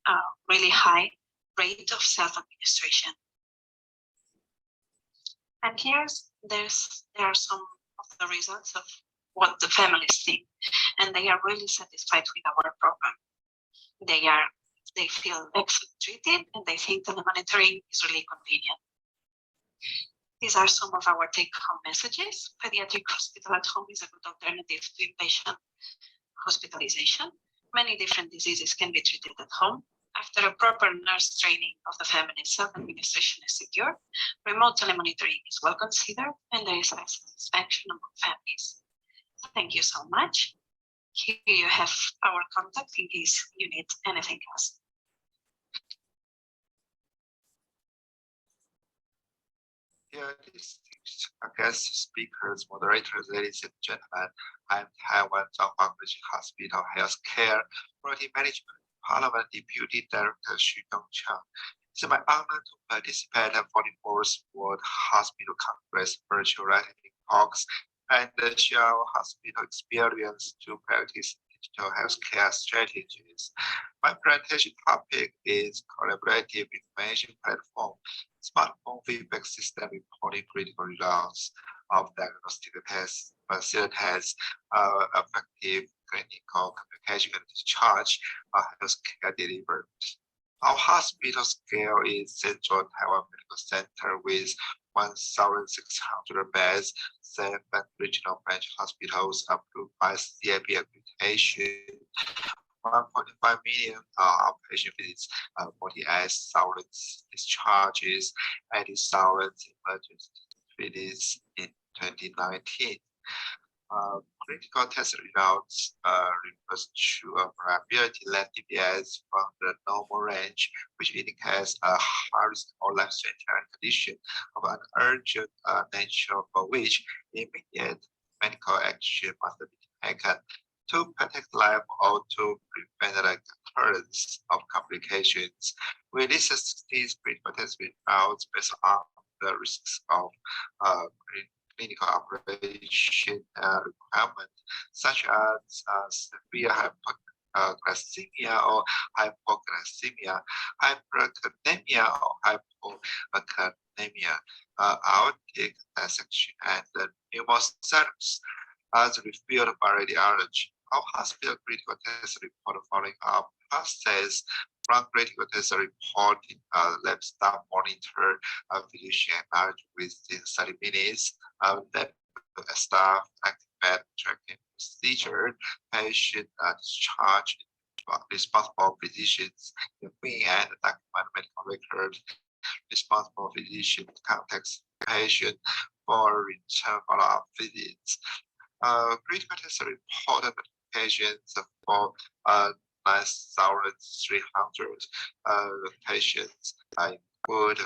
a really high rate of self-administration. And there are some of the results of what the families think, and they are really satisfied with our program. They feel excellent treated, and they think that the monitoring is really convenient. These are some of our take-home messages. Pediatric hospital at home is a good alternative to inpatient hospitalization. Many different diseases can be treated at home. After a proper nurse training of the family, self-administration is secure. Remote telemonitoring is well considered, and there is high satisfaction among families. Thank you so much. Here you have our contact in case you need anything else. Dear distinguished guest speakers, moderators, ladies and gentlemen, I'm Taiwan Zhonghua Hospital Healthcare Quality Management Parliament Deputy Director Xu Dongchang. It's my honor to participate in 44th World Hospital Congress virtual writing talks and share our hospital experience to practice digital healthcare strategies. My presentation topic is collaborative information platform, smartphone feedback system reporting critical results of diagnostic tests, facilitates effective clinical communication and discharge of healthcare delivered. Our hospital scale is Central Taiwan Medical Center with 1,600 beds, 7 regional branch hospitals approved by CIB accreditation, 1.5 million outpatient visits, 48,000 discharges, 80,000 emergency visits in 2019. Critical test results refers to a variability less DBS from the normal range, which indicates a high risk or life-threatening condition of an urgent nature for which immediate medical action must be taken to protect life or to prevent the occurrence of complications. We listed 16 critical test results based on the risks of clinical operation requirement, such as severe hypoglycemia or hypoglycemia, hyperkalemia or hypokalemia, aortic dissection, and pneumothorax, as revealed by radiology. Our hospital critical test report following up process from critical test reporting lab staff monitor physician average within 30 minutes. Lab staff activate tracking procedure, patient discharge, responsible physicians, the and document medical record, responsible physician contacts patient for return follow-up visits. Critical test reported patients for 9,300 patients, include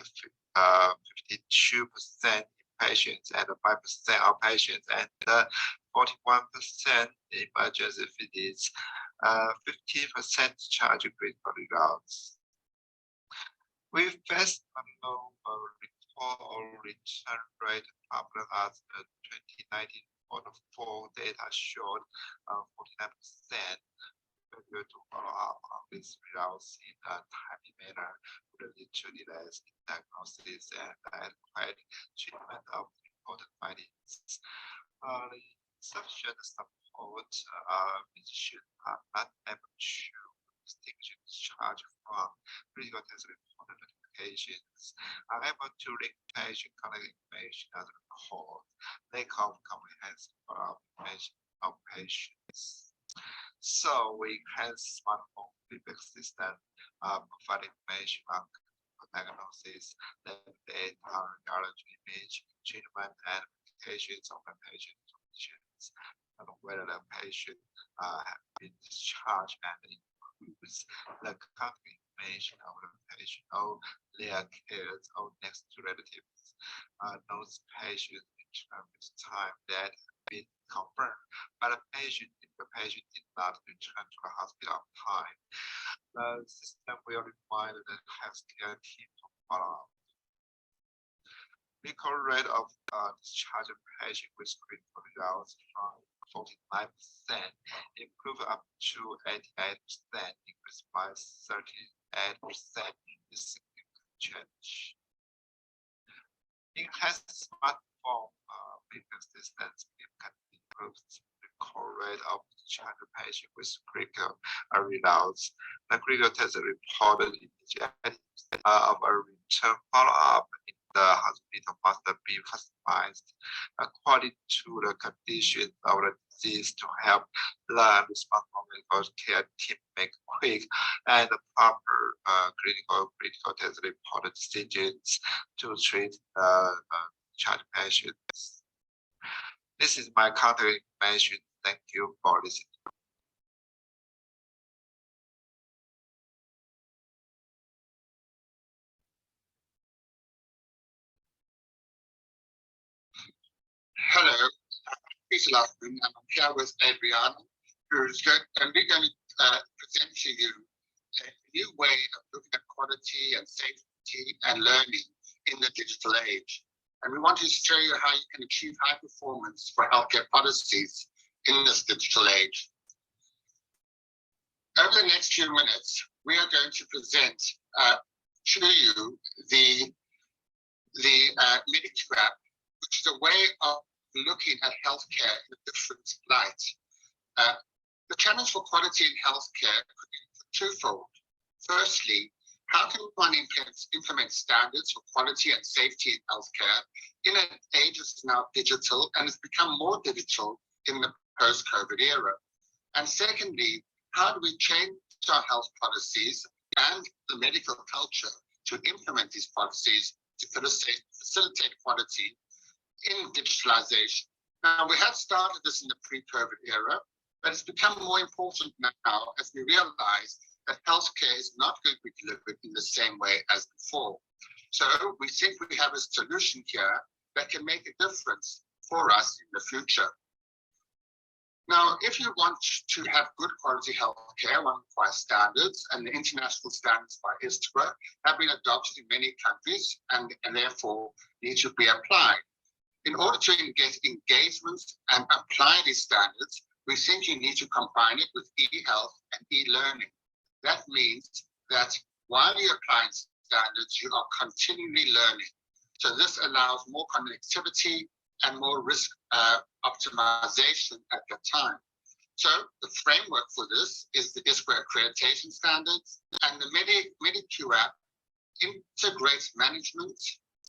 52% patients and 5% outpatients and 41% emergency visits, 15% discharge critical results. We faced a low recall or return rate problem as the 2019 Q4 data showed 49%. Failure to follow up on these results in a timely manner would lead to delays in diagnosis and adequate treatment of important findings. Insufficient support physicians are not able to distinguish discharge from critical test reported notifications, unable to link patient contact information as a whole, lack of comprehensive follow-up information of patients. So we can smartphone feedback system provide information on diagnosis, lab data, radiology image, treatment, and applications of patient conditions. and whether the patient have been discharged and includes the contact information of the patient or their cares or next relatives. Those patients determine time that have been confirmed by the patient if the patient did not return to the hospital on time. The system will remind the healthcare team to follow up. Recall rate of discharge patient with critical results from 49% improved up to 88%, increased by 38% is significant change. Enhanced smartphone medical assistance significantly improves the recall rate of discharge patient with critical results. The critical test reported immediately of a return follow-up in the hospital must be customized according to the condition of the disease to help the responsible medical care team make quick and proper critical test reported decisions to treat child patients. This is my contact information. Thank you for listening. Hello, I'm Peter Luffman, and I'm here with Adriana, who's going to present to you a new way of looking at quality and safety and learning in the digital age. And we want to show you how you can achieve high performance for healthcare policies in this digital age. Over the next few minutes, we are going to present to you the Medicare app, which is a way of looking at healthcare in a different light. The challenge for quality in healthcare could be twofold. Firstly, how can one implement standards for quality and safety in healthcare in an age that's now digital and has become more digital in the post-COVID era? And secondly, how do we change our health policies and the medical culture to implement these policies to facilitate quality in digitalization? Now, we have started this in the pre-COVID era, but it's become more important now as we realize that healthcare is not going to be delivered in the same way as before. So we think we have a solution here that can make a difference for us in the future. Now, if you want to have good quality healthcare, one requires standards, and the international standards by ISTRA have been adopted in many countries and therefore need to be applied. In order to get engagements and apply these standards, we think you need to combine it with e-health and e-learning. That means that while you're applying standards, you are continually learning. So this allows more connectivity and more risk optimization at that time. So the framework for this is the ISPRA accreditation standards, and the Medicare app integrates management,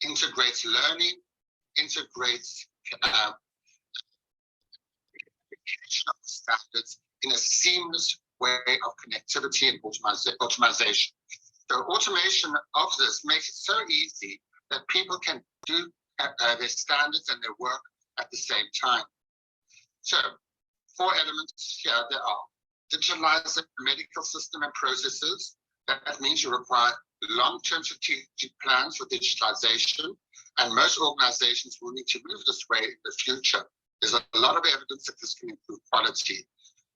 integrates learning, integrates of standards in a seamless way of connectivity and automation. The automation of this makes it so easy that people can do their standards and their work at the same time. So 4 elements here there are: digitalize the medical system and processes. That means you require long-term strategic plans for digitalization, and most organizations will need to move this way in the future. There's a lot of evidence that this can improve quality.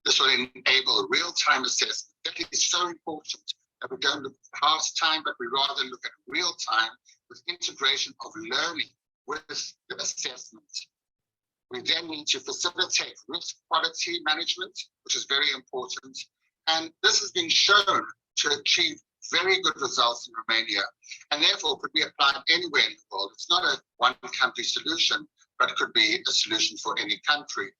This will enable real-time assessment. That is so important that we don't look past time, but we rather look at real time with integration of learning with the assessment. We then need to facilitate risk quality management, which is very important. And this has been shown to achieve very good results in Romania, and therefore could be applied anywhere in the world. It's not a one-country solution, but it could be a solution for any country.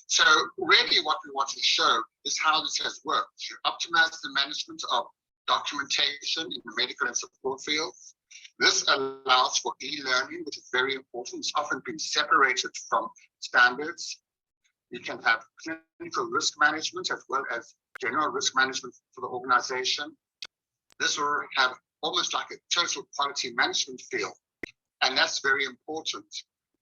So really what we want to show is how this has worked to optimize the management of documentation in the medical and support fields. This allows for e-learning, which is very important. It's often been separated from standards. You can have clinical risk management as well as general risk management for the organization. This will have almost like a total quality management field, and that's very important.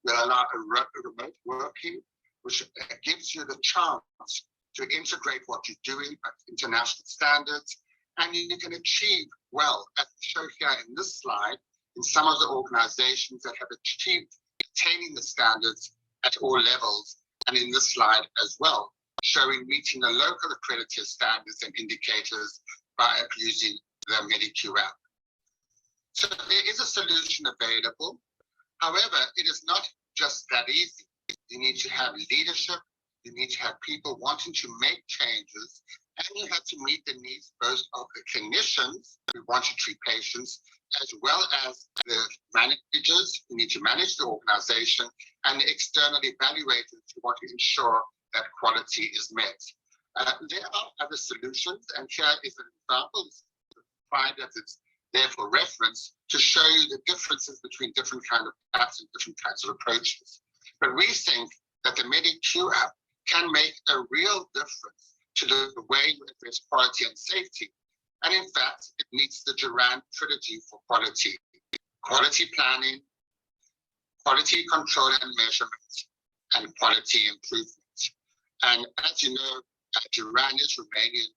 Will allow a remote working, which gives you the chance to integrate what you're doing at international standards, and you can achieve well, as we show here in this slide, in some of the organizations that have achieved attaining the standards at all levels, and in this slide as well, showing meeting the local accredited standards and indicators by using the Medicure app. So there is a solution available. However, it is not just that easy. You need to have leadership, you need to have people wanting to make changes, and you have to meet the needs both of the clinicians who want to treat patients, as well as the managers who need to manage the organization, and the external evaluators who want to ensure that quality is met. There are other solutions, and here is an example. Find that it's there for reference to show you the differences between different kinds of apps and different kinds of approaches. But we think that the Medicure app can make a real difference to the way we address quality and safety. And in fact, it meets the Durand trilogy for quality: quality planning, quality control and measurement, and quality improvement. And as you know, Durand is Romanian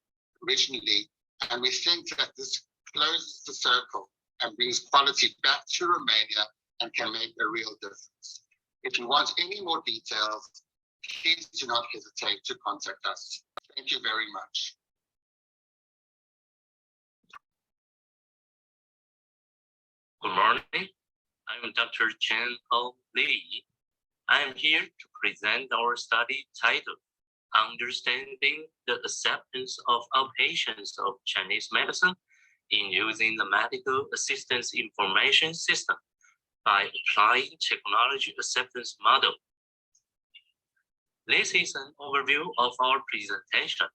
originally, and we think that this closes the circle and brings quality back to Romania and can make a real difference. If you want any more details, please do not hesitate to contact us. Thank you very much. Good morning. I'm Dr. Chen Ho Li. I am here to present our study titled Understanding the Acceptance of Outpatients of Chinese Medicine in Using the Medical Assistance Information System by Applying Technology Acceptance Model. This is an overview of our presentation.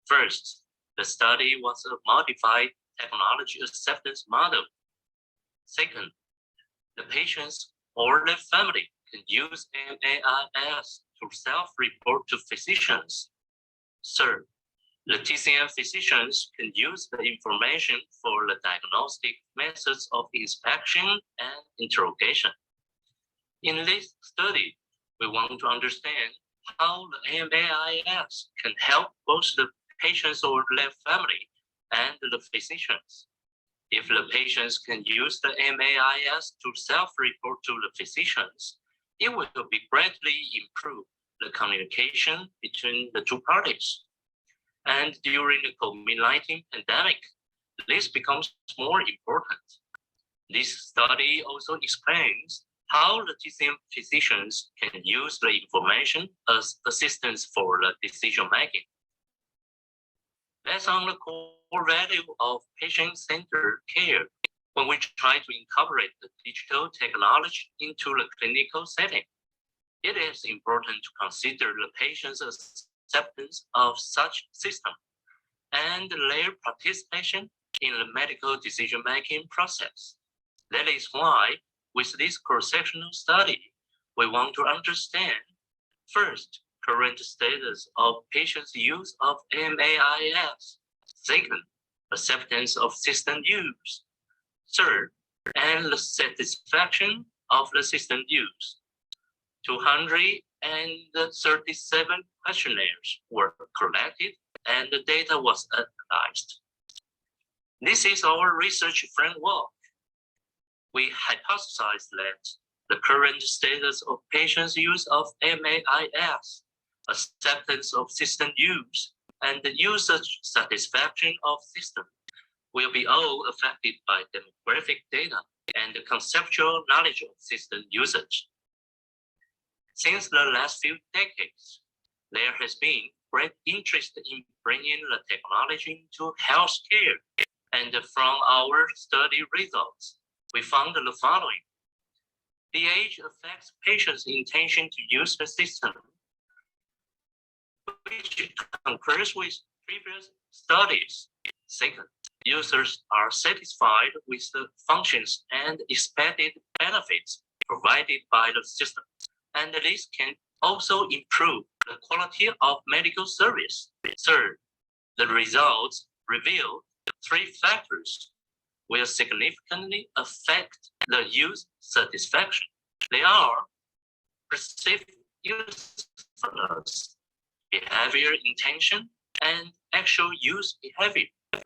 First, the study was a modified technology acceptance model. Second, the patients or their family can use MAIS to self-report to physicians. Third, the TCM physicians can use the information for the diagnostic methods of inspection and interrogation. In this study, we want to understand how the MAIS can help both the patients or their family and the physicians. If the patients can use the MAIS to self-report to the physicians, it will be greatly improve the communication between the two parties. And during the COVID-19 pandemic, this becomes more important. This study also explains how the TCM physicians can use the information as assistance for the decision-making. That's on the core value of patient-centered care when we try to incorporate the digital technology into the clinical setting. It is important to consider the patient's acceptance of such system and their participation in the medical decision-making process. That is why, with this cross-sectional study, we want to understand, first, current status of patients' use of MAIS. Second, acceptance of system use. Third, and the satisfaction of the system use. 237 questionnaires were collected and the data was analyzed. This is our research framework. We hypothesized that the current status of patients' use of MAIS, acceptance of system use, and the usage satisfaction of system will be all affected by demographic data and the conceptual knowledge of system usage. Since the last few decades, there has been great interest in bringing the technology into healthcare, and from our study results, we found the following. The age affects patients' intention to use the system, which concurs with previous studies. Second, users are satisfied with the functions and expected benefits provided by the system, and this can also improve the quality of medical service. Third, the results reveal three factors will significantly affect the user satisfaction. They are perceived user usefulness, behavior intention, and actual use behavior.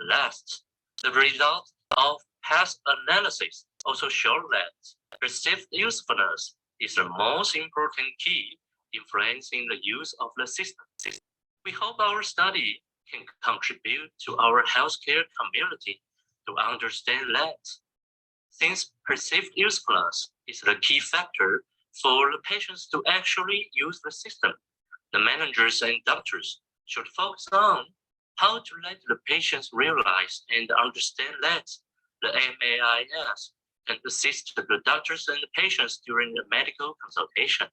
Last, the result of past analysis also show that perceived usefulness is the most important key influencing the use of the system. We hope our study can contribute to our healthcare community to understand that since perceived usefulness is the key factor for the patients to actually use the system, the managers and doctors should focus on how to let the patients realize and understand that the MAIS can assist the doctors and the patients during the medical consultation.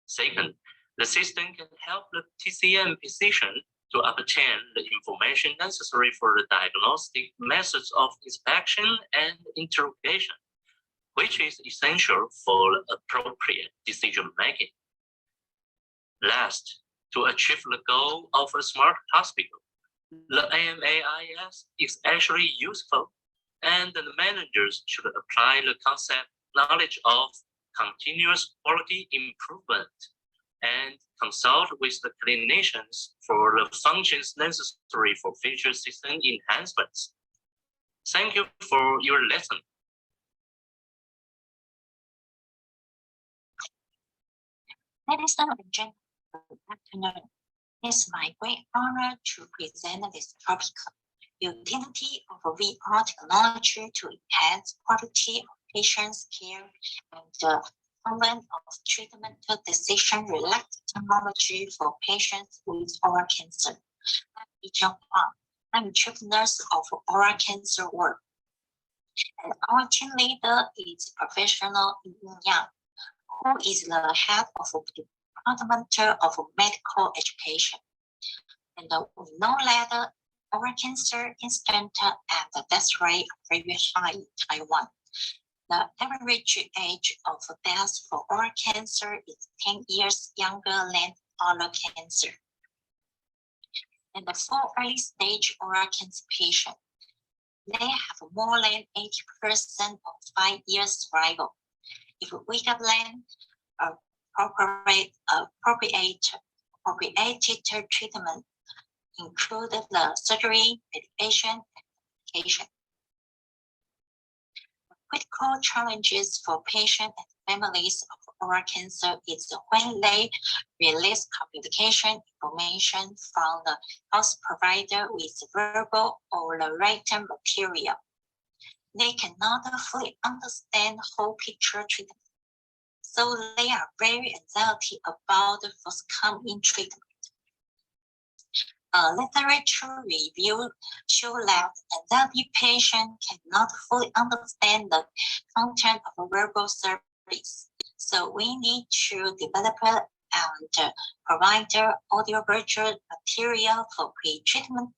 Second, the system can help the TCM physician to obtain the information necessary for the diagnostic methods of inspection and interrogation, which is essential for appropriate decision making. Last, to achieve the goal of a smart hospital, the AMAIS is actually useful, and the managers should apply the concept knowledge of continuous quality improvement and consult with the clinicians for the functions necessary for future system enhancements. Thank you for your lesson. Ladies and gentlemen, good afternoon. It's my great honor to present this topic, utility of VR technology to enhance quality of patients' care and development of treatment decision-related technology for patients with oral cancer. I'm chief nurse of oral cancer work, and our team leader is Professional Yang, who is the head of the Department of Medical Education. And we know that oral cancer incidence and the death rate are very high in Taiwan. The average age of death for oral cancer is 10 years younger than other cancer. And for early stage oral cancer patients, they have more than 80% of 5 years survival. If we give them appropriate treatment, including the surgery, medication, and medication. Critical challenges for patients and families of oral cancer is when they release communication information from the health provider with verbal or written material. They cannot fully understand whole picture treatment, so they are very anxiety about the forthcoming treatment. Literature review show that anxiety patients cannot fully understand the content of a verbal service. So we need to develop and provide audio-visual material for pre-treatment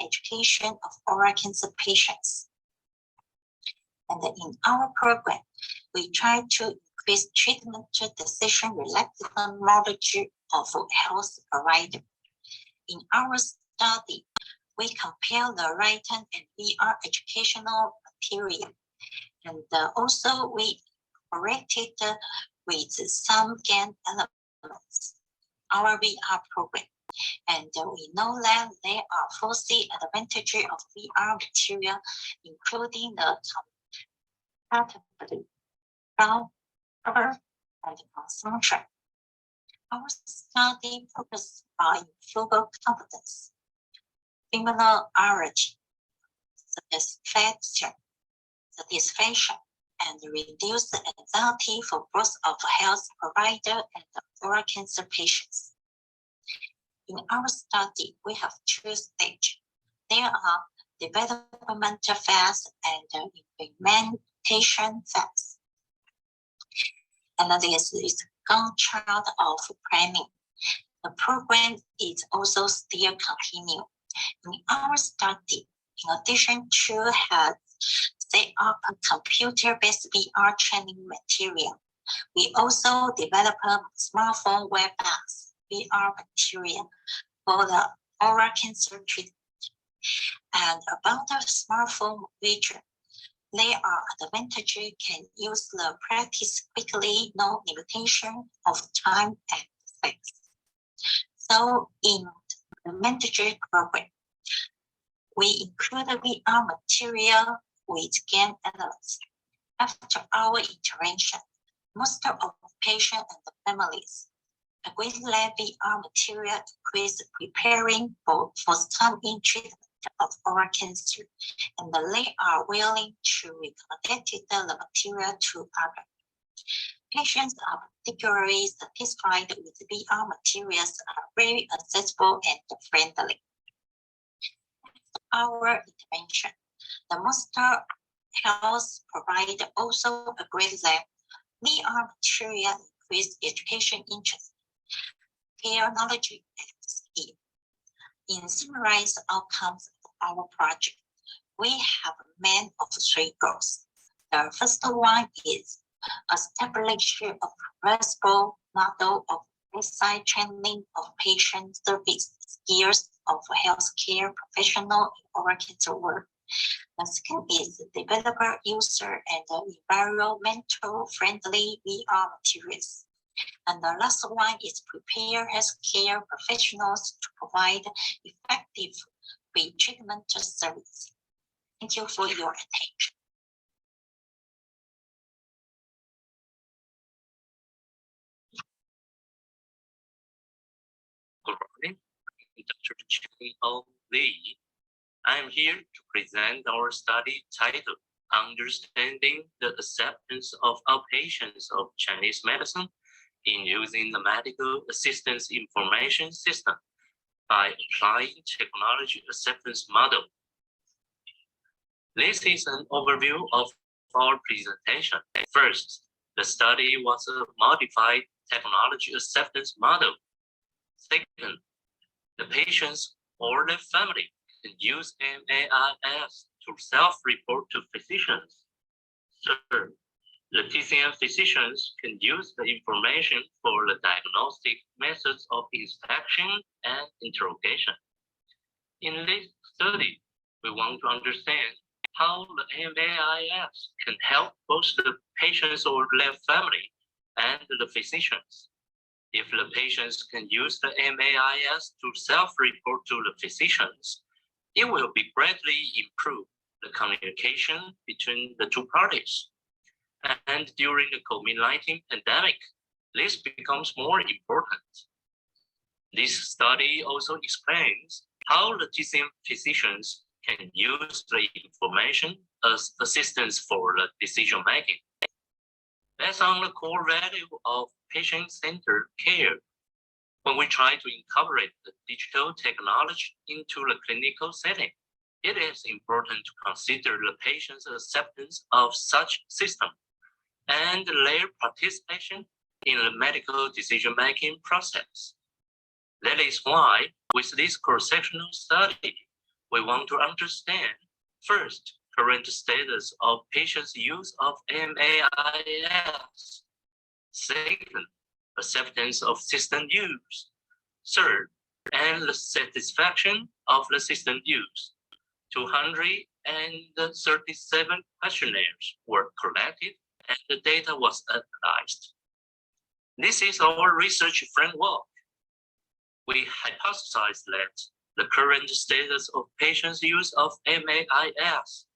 education of oral cancer patients. And in our program, we try to increase treatment decision-related knowledge of health provider. In our study, we compare the written and VR educational material, and also we corrected with some game elements our VR program. And we know that there are foresee advantages of VR material, including the compatibility, sound, cover, and consumption. Our study focuses on improving competence, familiarity, satisfaction, and reduce the anxiety for both of health provider and oral cancer patients. In our study, we have 2 stages. There are developmental phase and implementation phase. And this is child of planning. The program is also still continuing. In our study, in addition to have set up a computer-based VR training material, we also develop a smartphone web-based VR material for the oral cancer treatment. And about the smartphone feature, there are advantages, can use the practice quickly, no limitation of time and space. So in the mentorship program, we include the VR material with game elements. After our intervention, most of the patients and the families agree that VR material increase preparing for stunning treatment of oral cancer, and they are willing to recommend the material to others. Patients are particularly satisfied with VR materials are very accessible and friendly. Our intervention, the Monster Health provider also agrees that VR material increase education interest, care knowledge, and skill. In summarized outcomes of our project, we have a main of 3 goals. The first one is establishing a progressible model of bedside training of patient service skills of healthcare professional in oral cancer work. The second is develop user and environmental friendly VR materials. And the last one is prepare healthcare professionals to provide effective pre-treatment service. Thank you for your attention. Good morning, I'm Dr. Chen O. Lee. I am here to present our study titled Understanding the Acceptance of Outpatients of Chinese Medicine in Using the Medical Assistance Information System by Applying Technology Acceptance Model. This is an overview of our presentation. First, the study was a modified technology acceptance model. Second, the patients or their family can use MAIS to self-report to physicians. Third, the TCM physicians can use the information for the diagnostic methods of inspection and interrogation. In this study, we want to understand how the MAIS can help both the patients or their family and the physicians. If the patients can use the MAIS to self-report to the physicians, it will be greatly improve the communication between the two parties. And during the COVID-19 pandemic, this becomes more important. This study also explains how the TCM physicians can use the information as assistance for the decision-making. Based on the core value of patient-centered care, when we try to incorporate the digital technology into the clinical setting, it is important to consider the patient's acceptance of such system and their participation in the medical decision-making process. That is why, with this cross-sectional study, we want to understand, first, current status of patients' use of MAIS. Second, acceptance of system use. Third, and the satisfaction of the system use. 237 questionnaires were collected and the data was analyzed. This is our research framework. We hypothesized that the current status of patients' use of MAIS,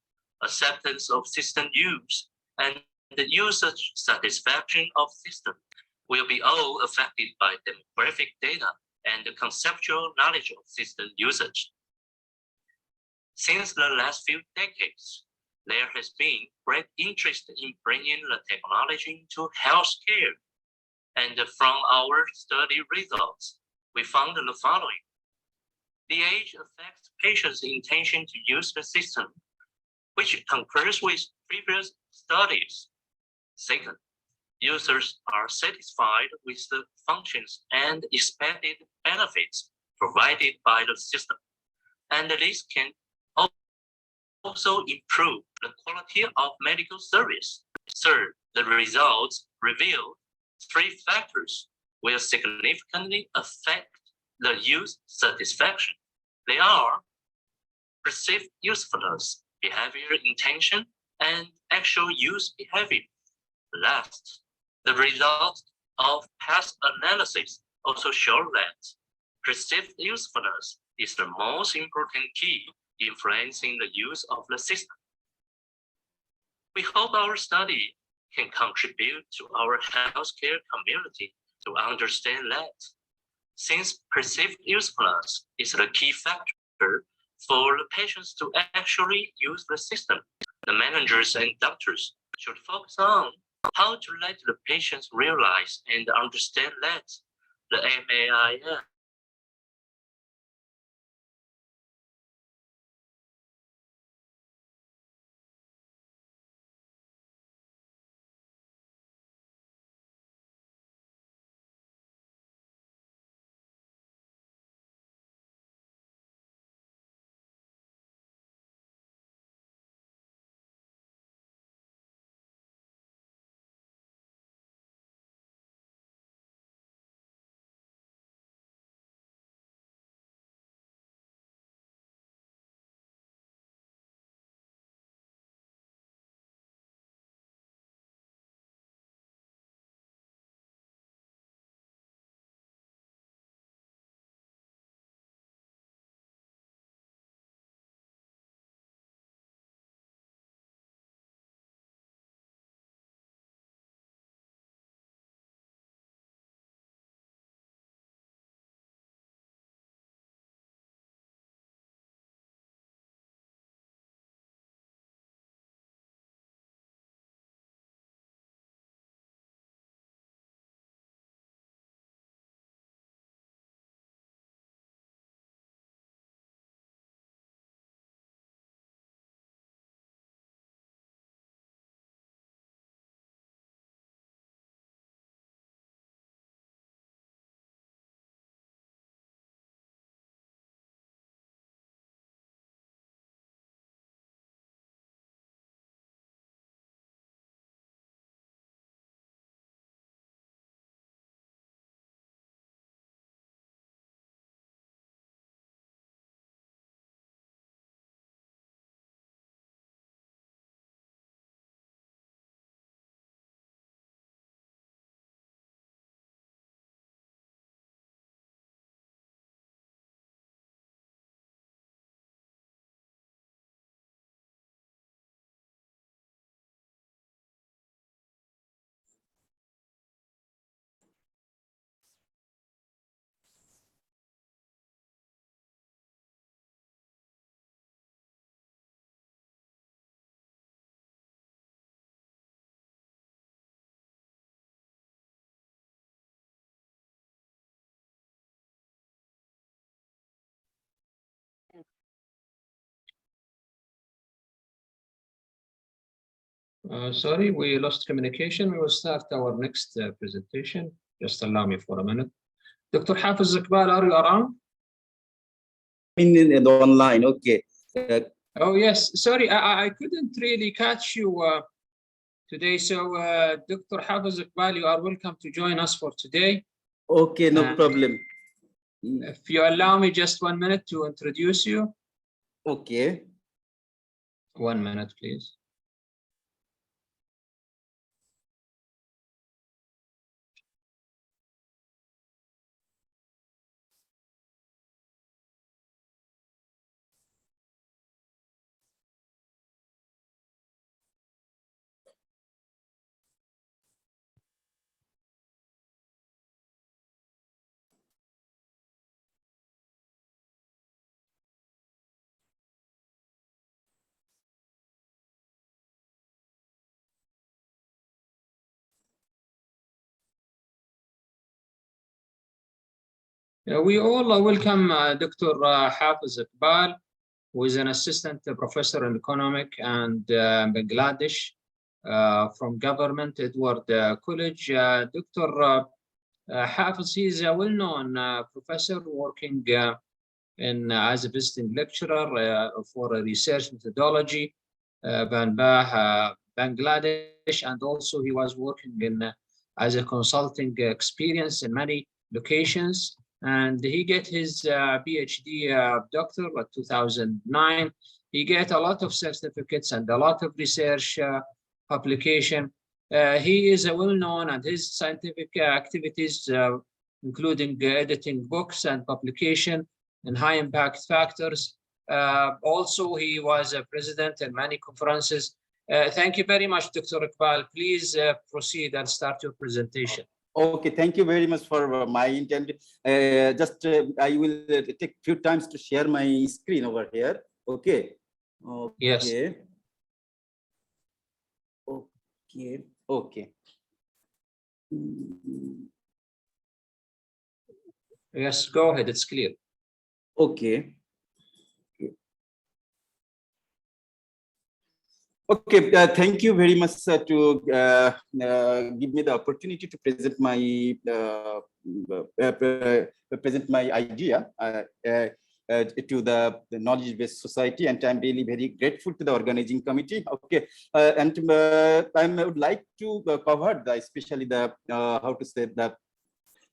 acceptance of system use, and the usage satisfaction of system will be all affected by demographic data and the conceptual knowledge of system usage. Since the last few decades, there has been great interest in bringing the technology to healthcare. And from our study results, we found the following. The age affects patients' intention to use the system, which concurs with previous studies. Second, users are satisfied with the functions and expected benefits provided by the system, and this can also improve the quality of medical service. Third, the results reveal 3 factors will significantly affect the use satisfaction. They are perceived usefulness, behavior intention, and actual use behavior. Last, the result of past analysis also show that perceived usefulness is the most important key influencing the use of the system. We hope our study can contribute to our healthcare community to understand that since perceived usefulness is the key factor for the patients to actually use the system, the managers and doctors should focus on how to let the patients realize and understand that the MAIN Sorry, we lost communication. We will start our next presentation. Just allow me for a minute. Dr. Hafiz Iqbal, are you around? In the online, okay. Oh, yes. Sorry, I couldn't really catch you today. So, Dr. Hafiz Iqbal, you are welcome to join us for today. Okay, no problem. If you allow me just 1 minute to introduce you. Okay. 1 minute, please. We all welcome Dr. Hafiz Iqbal, who is an assistant professor in economic and Bangladesh from Government Edward College. Dr. Hafiz is a well-known professor working as a visiting lecturer for research methodology, Bangladesh, and also he was working in as a consulting experience in many locations. And he get his PhD doctor in 2009. He get a lot of certificates and a lot of research publication. He is well known, and his scientific activities including editing books and publication and high impact factors. Also, he was a president in many conferences. Thank you very much, Dr. Iqbal. Please proceed and start your presentation. Okay, thank you very much for my intent. I will take few times to share my screen over here. Okay. Okay. Yes. Okay. Okay. Yes, go ahead. It's clear. Okay. Okay, thank you very much to give me the opportunity to present my idea to the knowledge-based society, and I'm really very grateful to the organizing committee. Okay, I would like to cover especially the how to say the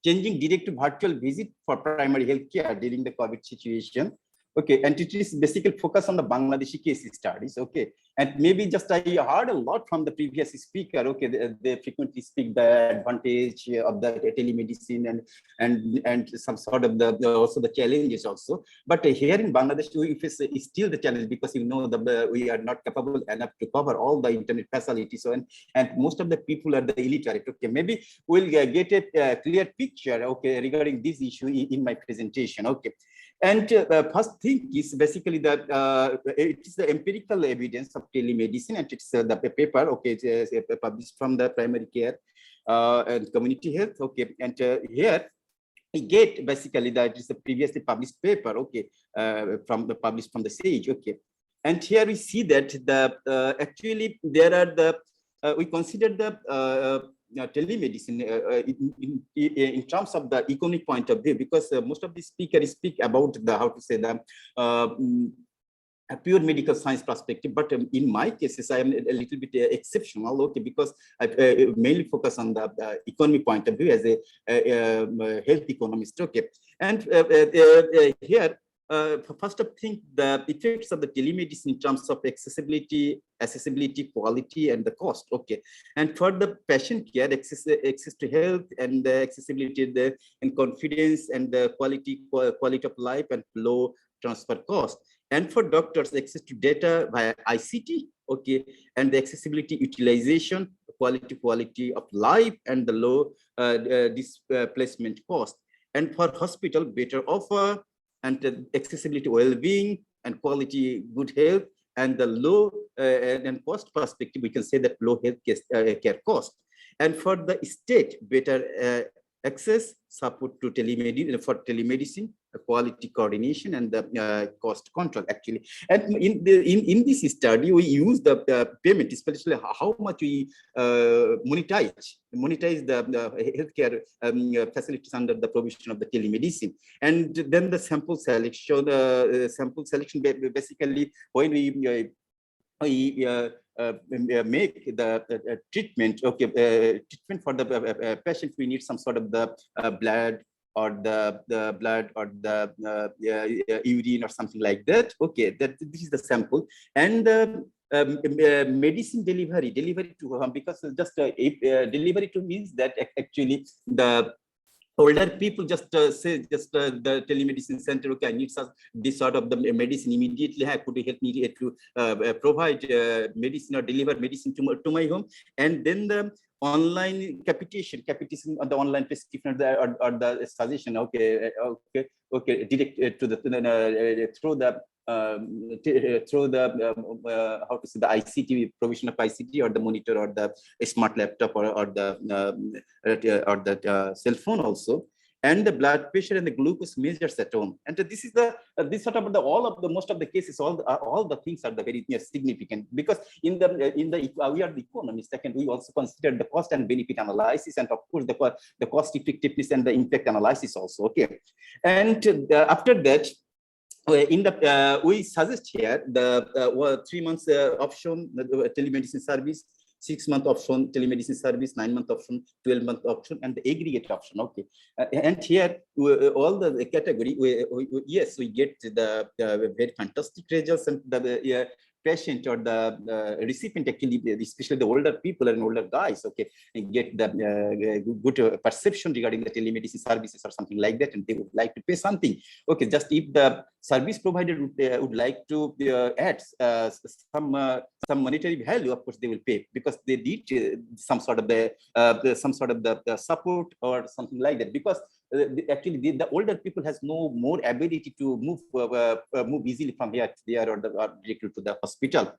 changing direct to virtual visit for primary health care during the COVID situation. Okay, and it is basically focused on the Bangladeshi case studies. Okay, and maybe just I heard a lot from the previous speaker. Okay, they frequently speak the advantage of the telemedicine and some sort of the also the challenges also. But here in Bangladesh, we face still the challenge because we are not capable enough to cover all the internet facilities. So and most of the people are the illiterate. Okay, maybe we'll get a clear picture. Okay, regarding this issue in my presentation. Okay. And first thing is basically that it is the empirical evidence of telemedicine, and it's the paper, okay, it's published from the primary care and community health, okay, and here we get basically that is a previously published paper, okay, published from the SAGE, okay, and here we see that the actually there are the we consider the telemedicine in terms of the economic point of view, because most of the speakers speak about the how to say the a pure medical science perspective, but in my cases I am a little bit exceptional, okay, because I mainly focus on the economic point of view as a health economist, okay, and here first of thing, the effects of the telemedicine in terms of accessibility, quality, and the cost. Okay, and for the patient care, access to health and the accessibility, and confidence, and the quality of life, and low transfer cost. And for doctors, access to data via ICT. Okay, and the accessibility, utilization, quality of life, and the low displacement cost. And for hospital, better offer, and accessibility, well-being, and quality, good health, and the low and cost perspective, we can say that low health care cost. And for the state, better access, support to telemedicine, quality coordination, and the cost control actually. And in this study, we use the payment, especially how much we monetize the healthcare facilities under the provision of the telemedicine. And then the sample selection, basically when we make the treatment, okay, treatment for the patient, we need some sort of the blood, or the blood, or the urine, or something like that. Okay, this is the sample. And medicine delivery to home, because just delivery to means that actually the older people just say the telemedicine center, okay, I need this sort of the medicine immediately. Could you help me to provide medicine or deliver medicine to my home? And then the online capitation on the online prescription or the suggestion, okay, direct to the through the how to say the ICT, provision of ICT, or the monitor, or the smart laptop, or the cell phone also. And the blood pressure and the glucose measures at home. And this is this sort of most of the cases, all the things are the very significant, because in the we are the economists, and we also consider the cost and benefit analysis, and of course the cost effectiveness and the impact analysis also. Okay, and after that, in the we suggest here the 3 months option, the telemedicine service, 6-month option telemedicine service, 9-month option, 12-month option, and the aggregate option. Okay, and here all the category, yes, we get the very fantastic results, and the patient or the recipient, actually, especially the older people and older guys, okay, and get the good perception regarding the telemedicine services or something like that, and they would like to pay something. Okay, just if the service provider would like to add some monetary value, of course they will pay, because they need some sort of the support or something like that, because actually the older people has no more ability to move easily from here to there or directly to the hospital.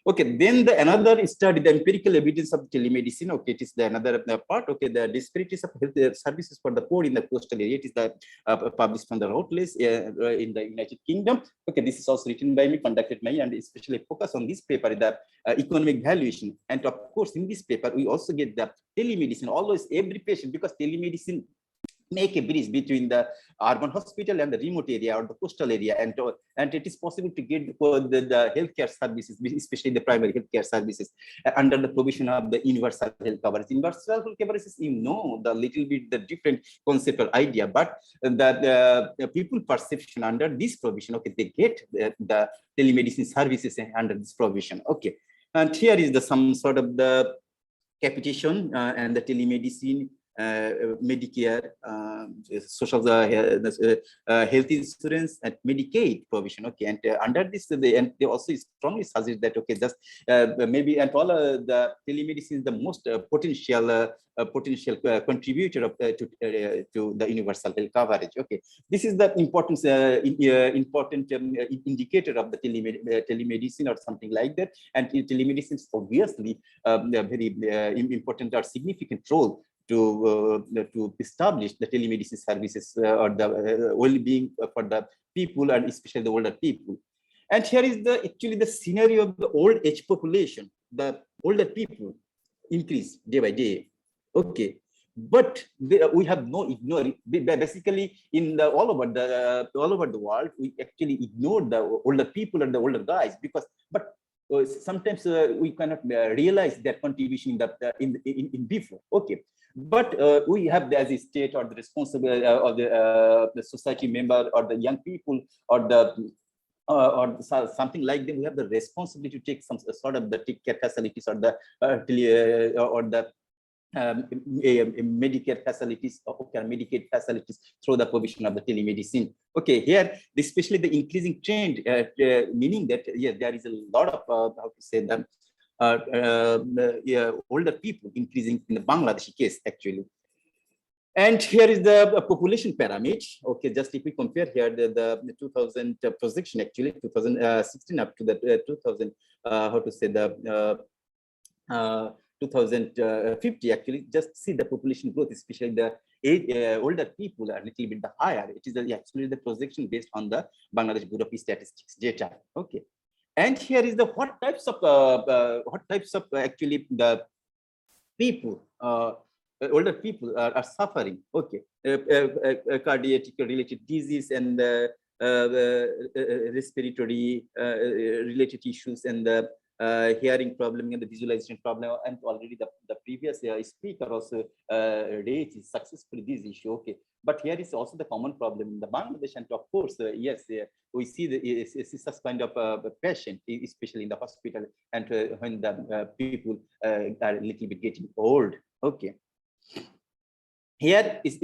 Okay, then another study, the empirical evidence of telemedicine. Okay, it is another part. Okay, the disparities of health services for the poor in the coastal area. It is published from the Routledge in the United Kingdom. Okay, this is also written by me, conducted by me, and especially focus on this paper, the economic valuation. And of course, in this paper, we also get the telemedicine. Always every patient, because telemedicine make a bridge between the urban hospital and the remote area or the coastal area, and it is possible to get the healthcare services, especially the primary healthcare services, under the provision of the universal health coverage. Universal health coverage is, the little bit the different concept or idea, but the people perception under this provision, okay, they get the telemedicine services under this provision. Okay, and here is some sort of the capitation and the telemedicine, Medicare, social health insurance, and Medicaid provision. Okay, and under this, they also strongly suggest that, okay, just maybe, and all the telemedicine is the most potential contributor to the universal health coverage. Okay, this is the important indicator of the telemedicine or something like that, and telemedicine is obviously a very important or significant role to establish the telemedicine services or the well-being for the people, and especially the older people. And here is actually the scenario of the old age population. The older people increase day by day. Okay, but we have no ignoring. Basically, in all over the world, we actually ignore the older people and the older guys, but sometimes we cannot realize their contribution in before. Okay, but we have as a state or the responsible or the society member or the young people or something like that, we have the responsibility to take some sort of the take care facilities or the Medicare facilities or Medicaid facilities through the provision of the telemedicine. Okay, here especially the increasing trend, meaning that there is a lot of how to say that older people increasing in the Bangladeshi case actually. And here is the population pyramid. Okay, just if we compare here the 2000 projection, actually 2016 up to the 2000 how to say the 2050, actually, just see the population growth, especially the older people are a little bit higher. It is actually the projection based on the Bangladesh Bureau of Statistics data. Okay, and here is the what types of actually the people, older people are suffering. Okay, cardiac related disease and respiratory related issues and the hearing problem and the visualization problem, and already the previous speaker also raised successfully this issue. Okay, but here is also the common problem in the Bangladesh, and of course, yes, we see such kind of patient, especially in the hospital, and when the people are a little bit getting old. Okay. Here is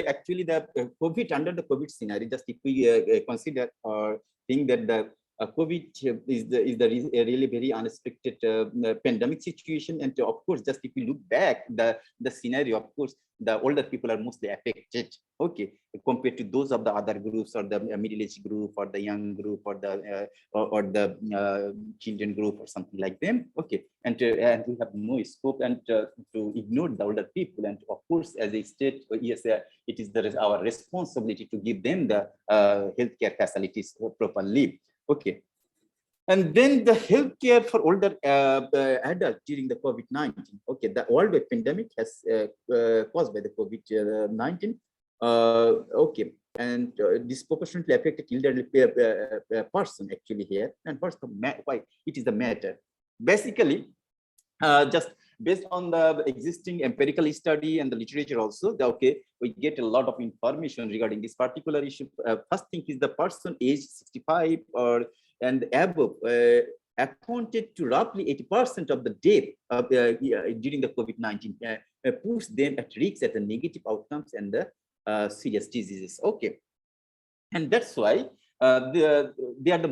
actually the COVID, under the COVID scenario. Just if we consider or think that the COVID is a really very unexpected pandemic situation, and of course, just if we look back the scenario, of course, the older people are mostly affected. Okay, compared to those of the other groups or the middle-aged group or the young group or the children group or something like them. Okay, and we have no scope and to ignore the older people, and of course, as a state, yes, it is our responsibility to give them the healthcare facilities properly. Okay, and then the healthcare for older adults during the COVID-19. Okay, the worldwide pandemic has caused by the COVID-19. Okay, and disproportionately affected elderly person actually here. And what's why it is the matter? Basically, just based on the existing empirical study and the literature also, okay, we get a lot of information regarding this particular issue. First thing is the person age 65 or and above accounted to roughly 80% of the death during the COVID-19, puts them at risk at the negative outcomes and the serious diseases. Okay, and that's why they are the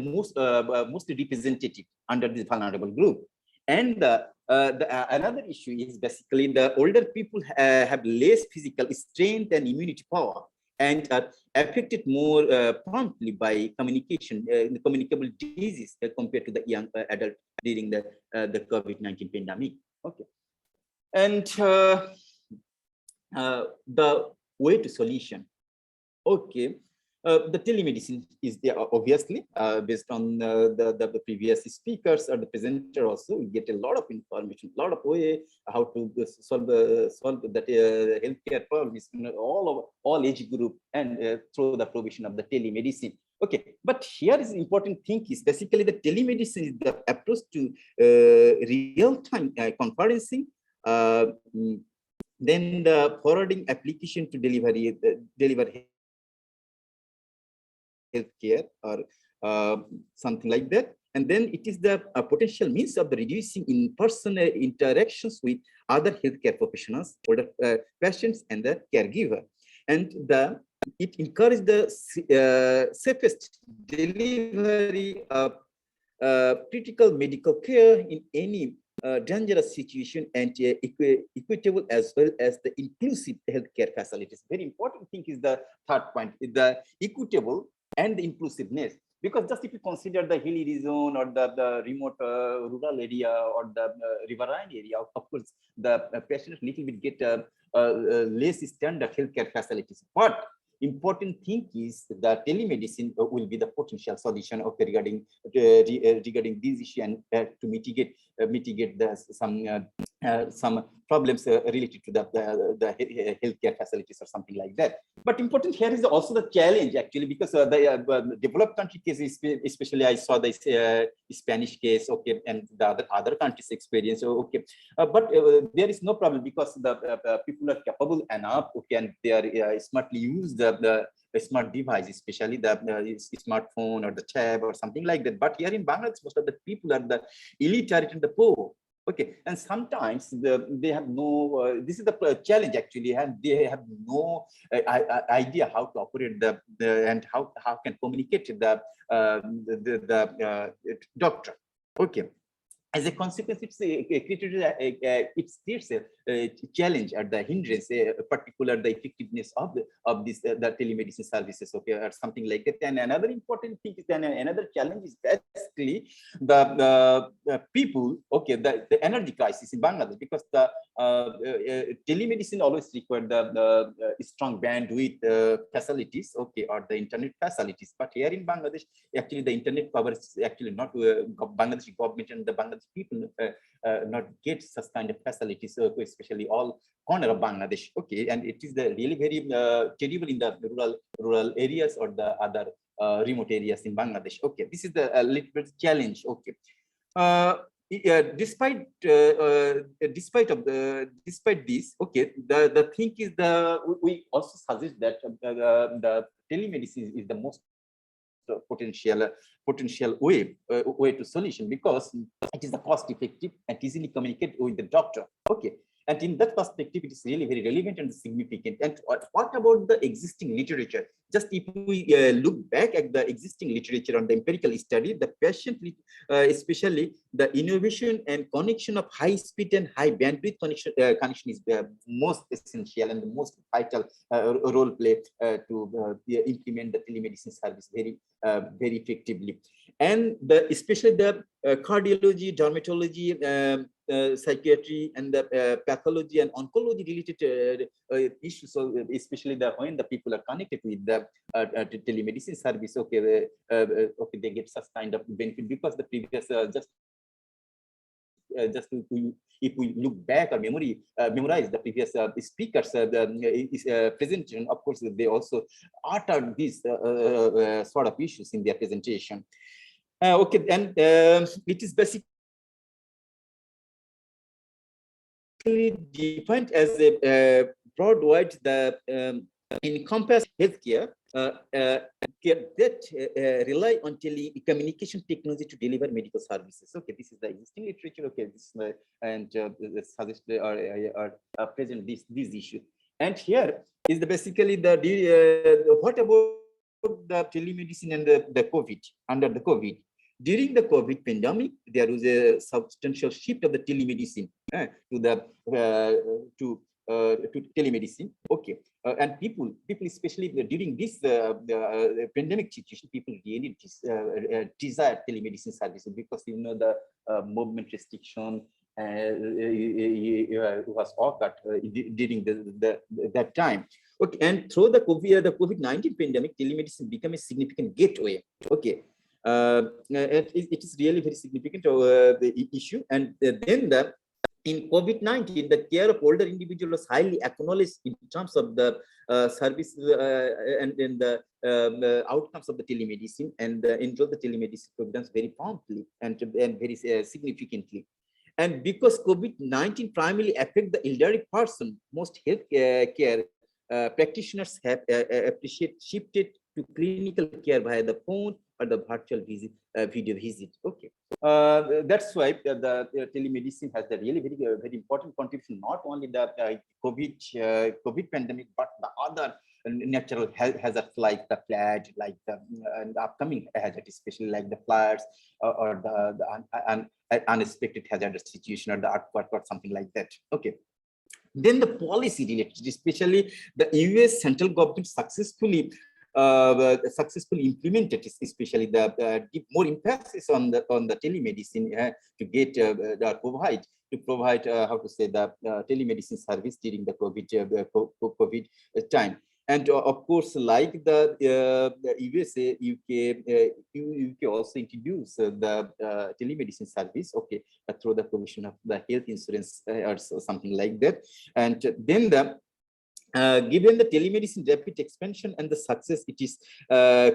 mostly representative under this vulnerable group. And another issue is basically the older people have less physical strength and immunity power, and are affected more promptly by communicable disease compared to the young adult during the COVID-19 pandemic. Okay, and the way to solution. Okay, the telemedicine is there, obviously, based on the previous speakers or the presenter also. We get a lot of information, a lot of way how to solve that healthcare problems in all age group, and through the provision of the telemedicine. Okay, but here is important thing is basically the telemedicine is the approach to real-time conferencing, then the forwarding application to deliver healthcare or something like that. And then it is the potential means of the reducing in-person interactions with other healthcare professionals, older patients, and the caregiver. And it encourages the safest delivery of critical medical care in any dangerous situation, and equitable as well as the inclusive healthcare facilities. Very important thing is the third point, the equitable and the inclusiveness. Because just if you consider the hilly region or the remote rural area or the riverine area, of course, the patients little bit get less standard healthcare facilities. But important thing is that telemedicine will be the potential solution of regarding this issue, and to mitigate some problems related to the healthcare facilities or something like that. But important here is also the challenge actually, because the developed country cases, especially I saw the Spanish case, okay, and the other countries experience, okay, but there is no problem because the people are capable enough, okay, and they are smartly use the smart device, especially the smartphone or the tab or something like that. But here in Bangladesh, most of the people are the illiterate and the poor. Okay, and sometimes they have no. This is the challenge actually, and they have no idea how to operate and how can communicate the doctor. Okay. As a consequence, it creates a challenge at the hindrance, particular the effectiveness of this the telemedicine services, okay, or something like that. And another important thing is, then another challenge is basically the people, okay, the energy crisis in Bangladesh, because the telemedicine always require the strong bandwidth facilities, okay, or the internet facilities. But here in Bangladesh, actually the internet coverage is actually not Bangladesh government and the Bangladesh people not get such kind of facilities, especially all corner of Bangladesh. Okay, and it is the really very terrible in the rural areas or the other remote areas in Bangladesh. Okay, this is the little bit challenge. Okay, despite this, okay, the thing is we also suggest that the telemedicine is the most potential way to solution, because it is the cost effective and easily communicate with the doctor. Okay, and in that perspective, it is really very relevant and significant. And what about the existing literature? Just if we look back at the existing literature on the empirical study, the patient, especially the innovation and connection of high speed and high bandwidth connection is the most essential and the most vital role play to implement the telemedicine service very effectively. And especially the cardiology, dermatology, psychiatry, and the pathology and oncology related issues. So especially when the people are connected with the telemedicine service, okay, okay, they get such kind of benefit, because the previous if we look back or memorize the previous speakers' presentation, of course, they also uttered these sort of issues in their presentation. Okay, and it is basically defined as a broad wide the encompass healthcare that rely on telecommunication technology to deliver medical services. Okay, this is the existing literature. Okay, this is the, and suggest or present this issue. And here is the basically what about the telemedicine and the COVID under the COVID. During the COVID pandemic, there was a substantial shift of the telemedicine to telemedicine. Okay, and people especially during this pandemic situation, people really desire telemedicine services because the movement restriction was occurred during that time. Okay, and through the COVID-19 pandemic, telemedicine became a significant gateway. Okay. It is really very significant the issue, and then in COVID-19, the care of older individuals was highly acknowledged in terms of the service and then the outcomes of the telemedicine, and enjoy the telemedicine programs very promptly and very significantly. And because COVID-19 primarily affect the elderly person, most health care practitioners have shifted to clinical care via the phone or the virtual visit, video visit. Okay, that's why the telemedicine has a really very important contribution, not only the COVID pandemic, but the other natural hazards like the flood, like the upcoming hazard, especially like the floods or the unexpected hazardous situation or the earthquake or something like that. Okay. Then the policy related, especially the US central government successfully implemented, especially the more emphasis on the telemedicine to get provide how to say the telemedicine service during the COVID time. And of course, like the USA, UK also introduced the telemedicine service, okay, through the provision of the health insurance or something like that. And then given the telemedicine rapid expansion and the success, it is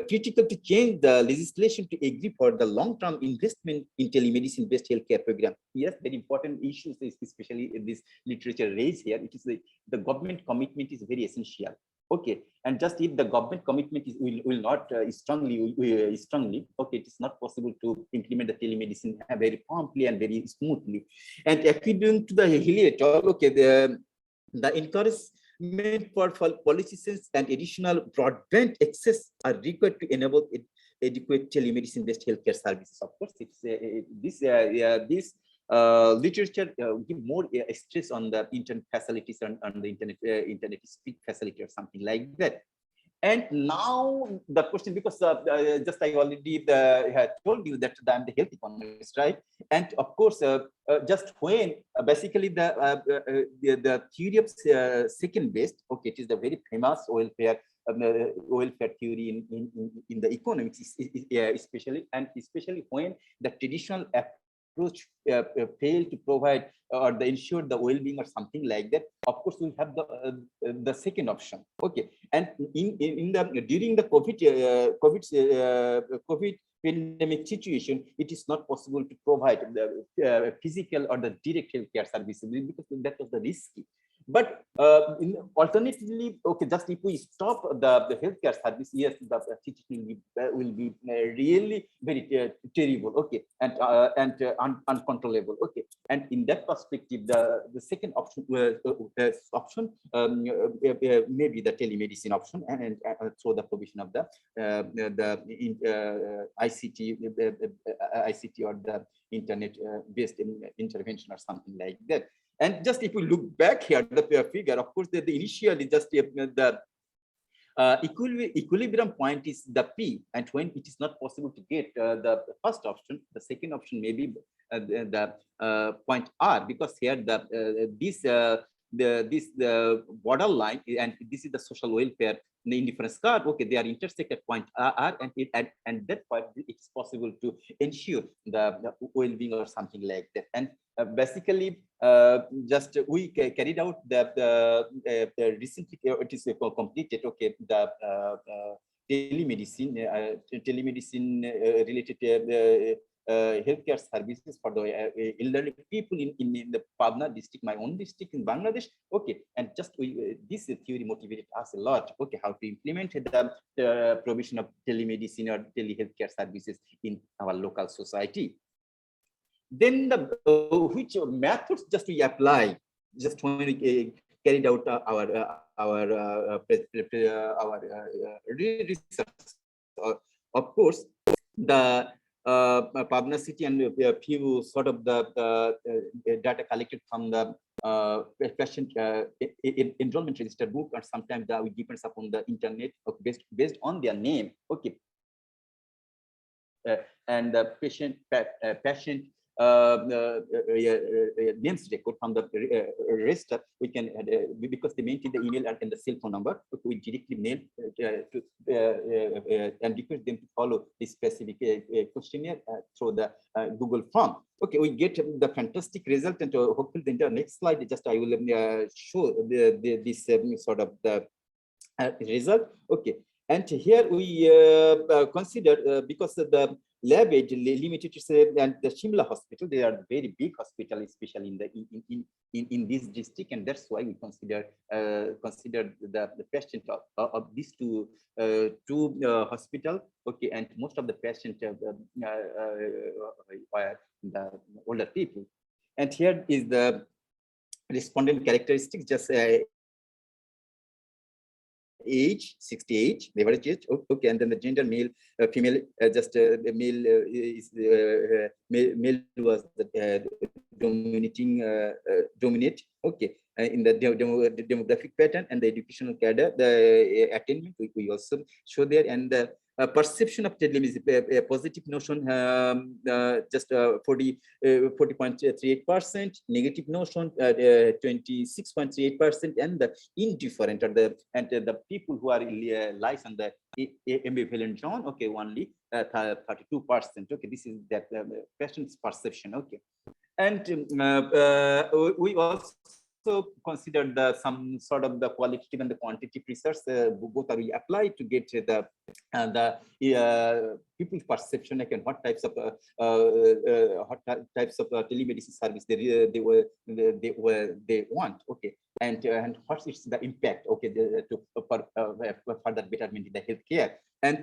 critical to change the legislation to agree for the long-term investment in telemedicine-based healthcare program. Yes, very important issues, especially in this literature raised here. It is the government commitment is very essential. Okay, and just if the government commitment will not strongly, okay, it is not possible to implement the telemedicine very promptly and very smoothly. And according to the Hilliard, okay, the encouragement for politicians and additional broadband access are required to enable adequate telemedicine-based healthcare services. Of course, it's this literature give more stress on the internet facilities and on the internet speed facility or something like that. And now the question, because just I already had told you that I'm the health economist, right? And of course, just when basically the theory of second best, okay, it is the very famous welfare theory in the economics, especially when the traditional approach failed to provide or the ensure the well-being or something like that. Of course, we have the second option. Okay, and during the COVID pandemic situation, it is not possible to provide the physical or the direct healthcare services because that was the risky. But alternatively, okay, just if we stop the healthcare service, yes, the situation will be really very terrible, okay, and uncontrollable, okay. And in that perspective, the second option maybe the telemedicine option, and through the provision of the ICT or the internet-based intervention or something like that. And just if we look back here, the figure, of course, the initial is just the equilibrium point is the P, and when it is not possible to get the first option, the second option may be the point R, because here this borderline, and this is the social welfare indifference curve. Okay, they are intersect at point R, and that point it's possible to ensure the well-being or something like that. And basically, just we carried out the recently it is completed. Okay, the telemedicine related healthcare services for the elderly people in the Pabna district, my own district in Bangladesh. Okay, and just this theory motivated us a lot. Okay, how to implement the provision of telemedicine or telehealthcare services in our local society. Then the which methods just we apply just when we carried out our research. Of course, the Pabna and a few sort of the data collected from the patient enrollment register book, or sometimes that depends upon the internet based on their name. Okay, and the patient names record from the register, we can because they maintain the email and the cell phone number, we directly mail and request them to follow this specific questionnaire through the Google form. Okay, we get the fantastic result, and hopefully in the next slide, just I will show this sort of the result. Okay, and here we consider because the lab age limited and the Shimla hospital, they are very big hospital, especially in this district, and that's why we consider the patient of these two hospital. Okay, and most of the patients are the older people, and here is the respondent characteristics, just age 68, the average age. Okay, and then the gender, male, female, just male is male was the dominate. Okay, in the demographic pattern and the educational cadre, the attainment we also show there, and the perception of telemedicine, a positive notion, just 40.38%, negative notion 26.38%, and the indifferent or the people who are lies on the ambivalent zone. Okay, only 32%. Okay, this is that patient's perception. Okay, and we also considered some sort of the qualitative and the quantitative research. Both are we applied to get the people's perception, like, and what types of telemedicine service they want. Okay, and what is the impact? Okay, for further betterment in the healthcare. And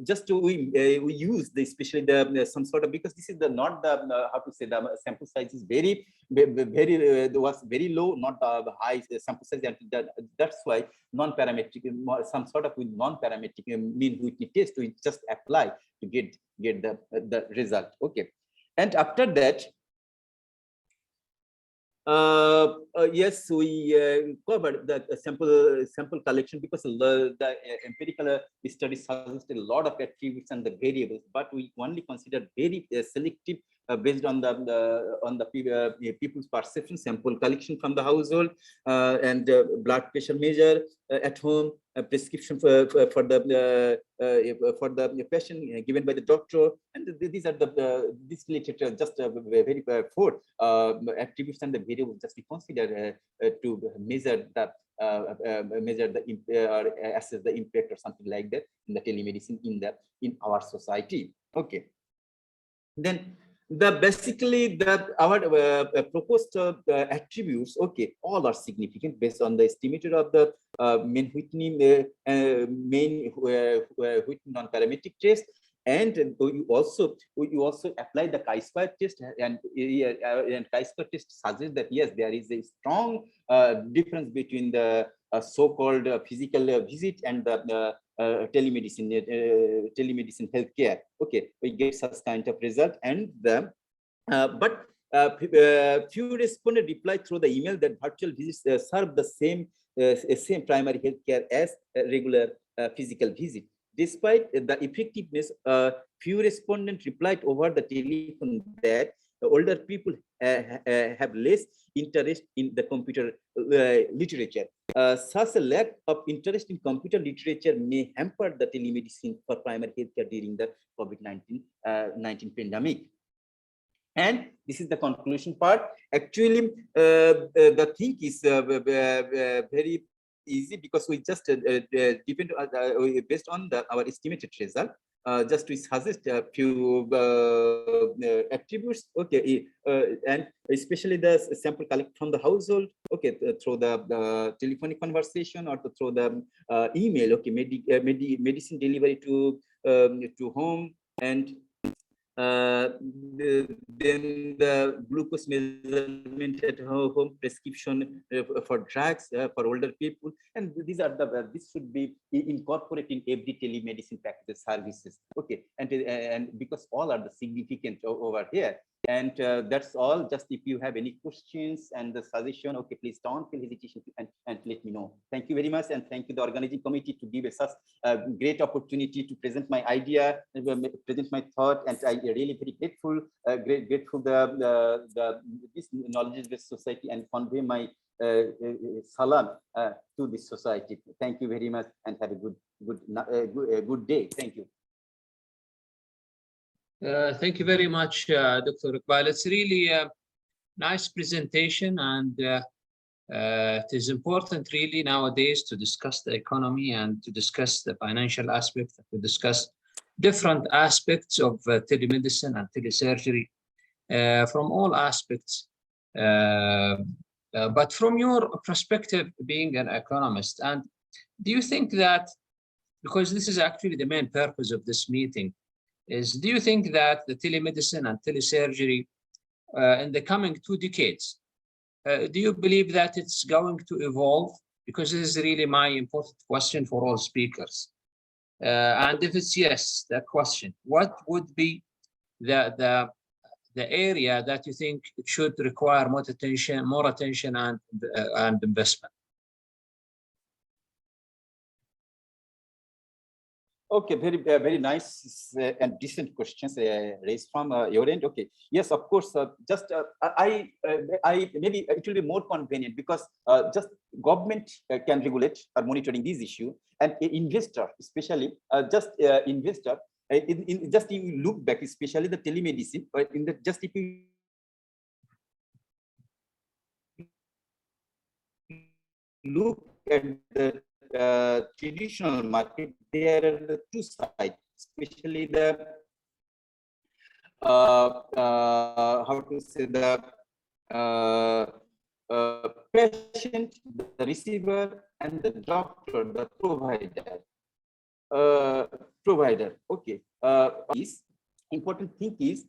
just to we use the especially the some sort of, because this is the not the how to say, the sample size is very was very low, not the high sample size, and that's why non-parametric, some sort of with non-parametric mean Whitney test we just apply to get the result. Okay, and after that, yes, we covered the sample collection, because the empirical studies suggest a lot of attributes and the variables, but we only consider very selective based on the people's perception, sample collection from the household, and blood pressure measure at home, prescription for the patient given by the doctor, and these are this literature just very four attributes and the variables just we consider to measure the or assess the impact or something like that in the telemedicine in our society. Okay, then basically our proposed attributes, okay, all are significant based on the estimator of the main Whitney non-parametric test, and you also apply the chi-square test, and chi-square test suggests that yes, there is a strong difference between the so-called physical visit and the telemedicine healthcare. Okay, we get such kind of result, and but few respondents replied through the email that virtual visits serve the same primary healthcare as a regular physical visit. Despite the effectiveness, few respondents replied over the telephone that older people have less interest in the computer literature. Such a lack of interest in computer literature may hamper the telemedicine for primary healthcare during the COVID-19 pandemic. And this is the conclusion part. Actually, the thing is very easy, because we just depend based on our estimated result. just to suggest a few attributes, okay, and especially the sample collect from the household, okay, through the telephonic conversation or through the email, okay, medicine delivery to home, and then the glucose measurement at home, prescription for drugs for older people, and these are the this should be incorporated in every telemedicine practice services. Okay, and because all are the significant over here. And that's all. Just if you have any questions and the suggestion, okay, please don't feel hesitation and let me know. Thank you very much, and thank you the organizing committee to give us such a great opportunity to present my idea, present my thought, and I really very grateful, grateful this knowledge-based society and convey my salam to this society. Thank you very much, and have a good day. Thank you. Thank you very much, Dr. Iqbal. It's really a nice presentation, and it is important really nowadays to discuss the economy and to discuss the financial aspect, to discuss different aspects of telemedicine and telesurgery from all aspects. But from your perspective, being an economist, and do you think that, because this is actually the main purpose of this meeting, do you think that the telemedicine and telesurgery in the coming 2 decades, do you believe that it's going to evolve? Because this is really my important question for all speakers. And if it's yes, that question, what would be the area that you think it should require more attention and investment? Okay, very nice and decent questions raised from your end. Okay, yes, of course. Just I maybe it will be more convenient because just government can regulate or monitoring this issue, and investor, especially just investor. Just you look back, especially the telemedicine, in the just if you look at the traditional market, there are the 2 sides, especially the how to say, the patient, the receiver, and the doctor, the provider. Okay, is important thing is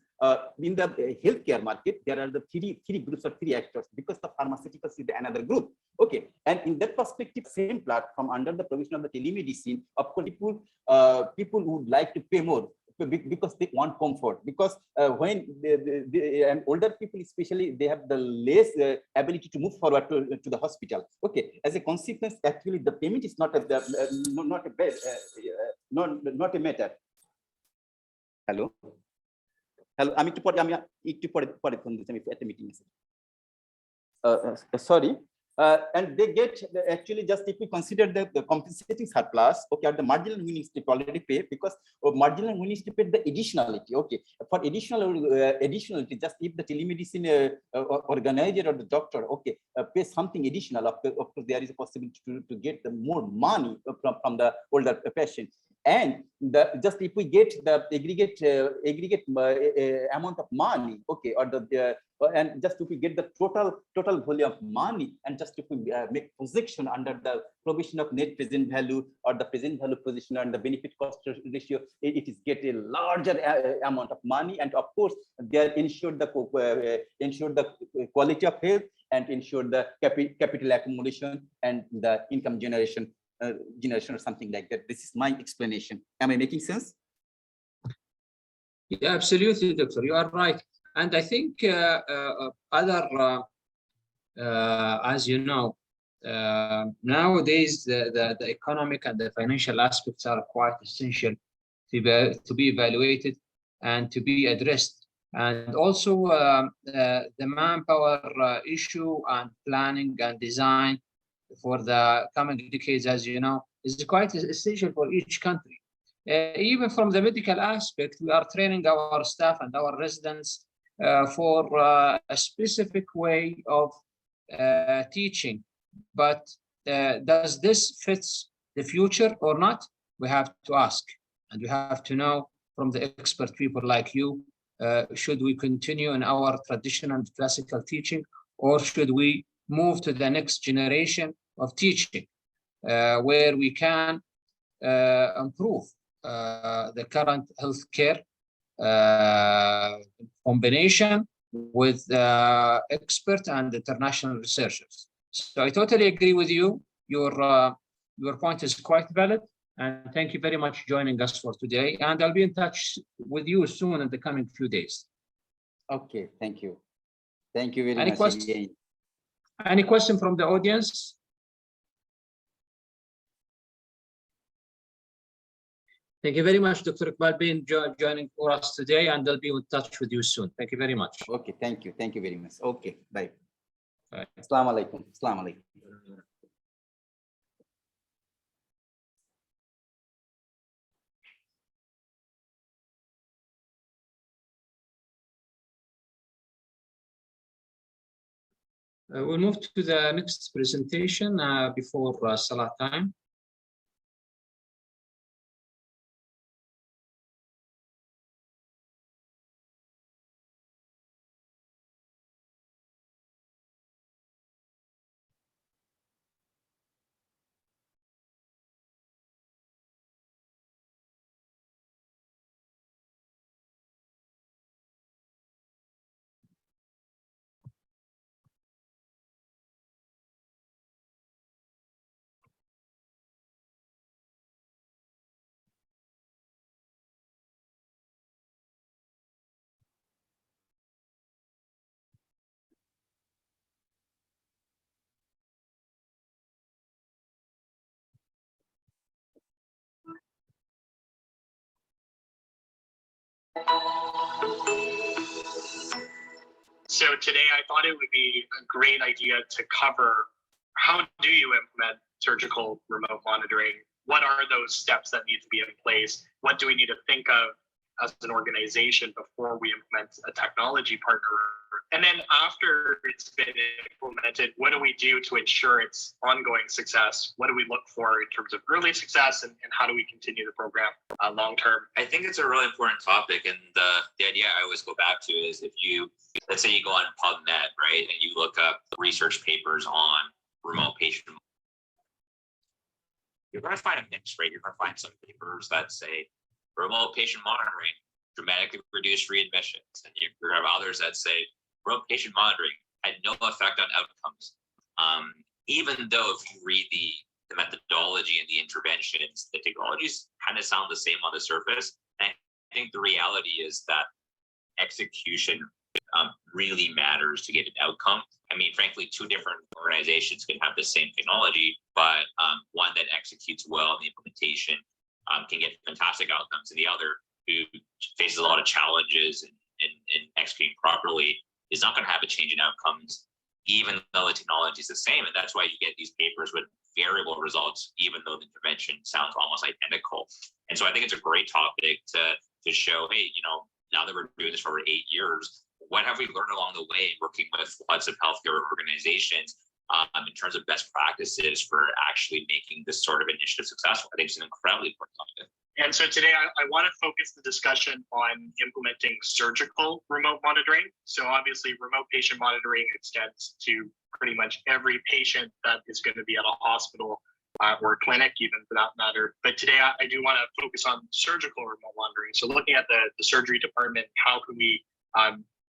in the healthcare market, there are the three groups or 3 actors, because the pharmaceuticals is another group. Okay, and in that perspective, same platform under the provision of the telemedicine, of course, people would like to pay more because they want comfort. Because when and older people, especially, they have the less ability to move forward to the hospital. Okay, as a consequence, actually, the payment is not a not a matter. Hello. আমি একটু পরে phone দিচ্ছি, আমি একটা meeting আছে। Sorry. And they get actually, just if we consider the compensating surplus, okay, or the marginal winnings to already pay, because marginal winnings to pay the additionality. Okay, for additionality, just if the telemedicine organizer or the doctor, okay, pay something additional, of course there is a possibility to get the more money from the older patient. And just if we get the aggregate amount of money, okay, or and just if we get the total volume of money, and just if we make projection under the provision of net present value or the present value position and the benefit cost ratio, it is get a larger amount of money, and of course they are ensure the quality of health and ensure the capital accumulation and the income generation or something like that. This is my explanation. Am I making sense? Yeah, absolutely, doctor. You are right. And I think as you know, nowadays the economic and the financial aspects are quite essential to be evaluated and to be addressed. And also the manpower issue and planning and design for the coming decades, as you know, is quite essential for each country. Even from the medical aspect, we are training our staff and our residents for a specific way of teaching. But does this fit the future or not? We have to ask. And we have to know from the expert people like you, should we continue in our traditional and classical teaching, or should we move to the next generation of teaching, where we can improve the current healthcare combination with expert and international researchers. So I totally agree with you. Your point is quite valid. And thank you very much for joining us for today. And I'll be in touch with you soon in the coming few days. Okay, thank you. Thank you very Any much. question? Any question from the audience? Thank you very much, Dr. Iqbal, being joining for us today, and I'll be in touch with you soon. Thank you very much. Okay, thank you. Thank you very much. Okay, bye. Bye. Assalamu alaikum. Assalamu alaikum. We'll move to the next presentation before Salah time. So today I thought it would be a great idea to cover how do you implement surgical remote monitoring? What are those steps that need to be in place? What do we need to think of as an organization before we implement a technology partner? And then after it's been implemented, what do we do to ensure its ongoing success? What do we look for in terms of early success, and how do we continue the program long term? I think it's a really important topic, and the idea I always go back to is if you, let's say you go on PubMed, right, and you look up research papers on remote patient, you're going to find a mix, right? You're going to find some papers that say remote patient monitoring dramatically reduced readmissions, and you're going to have others that say remote patient monitoring had no effect on outcomes. Even though if you read the methodology and the interventions, the technologies kind of sound the same on the surface. And I think the reality is that execution really matters to get an outcome. I mean, frankly, two different organizations can have the same technology, but one that executes well in the implementation can get fantastic outcomes, and the other, who faces a lot of challenges in executing properly, is not going to have a change in outcomes, even though the technology is the same. And that's why you get these papers with variable results, even though the intervention sounds almost identical. And so I think it's a great topic to show, hey, you know, now that we're doing this for over 8 years, what have we learned along the way working with lots of healthcare organizations in terms of best practices for actually making this sort of initiative successful? I think it's an incredibly important topic. And so today I want to focus the discussion on implementing surgical remote monitoring. So obviously remote patient monitoring extends to pretty much every patient that is going to be at a hospital or clinic, even for that matter. But today I do want to focus on surgical remote monitoring. So looking at the surgery department, how can we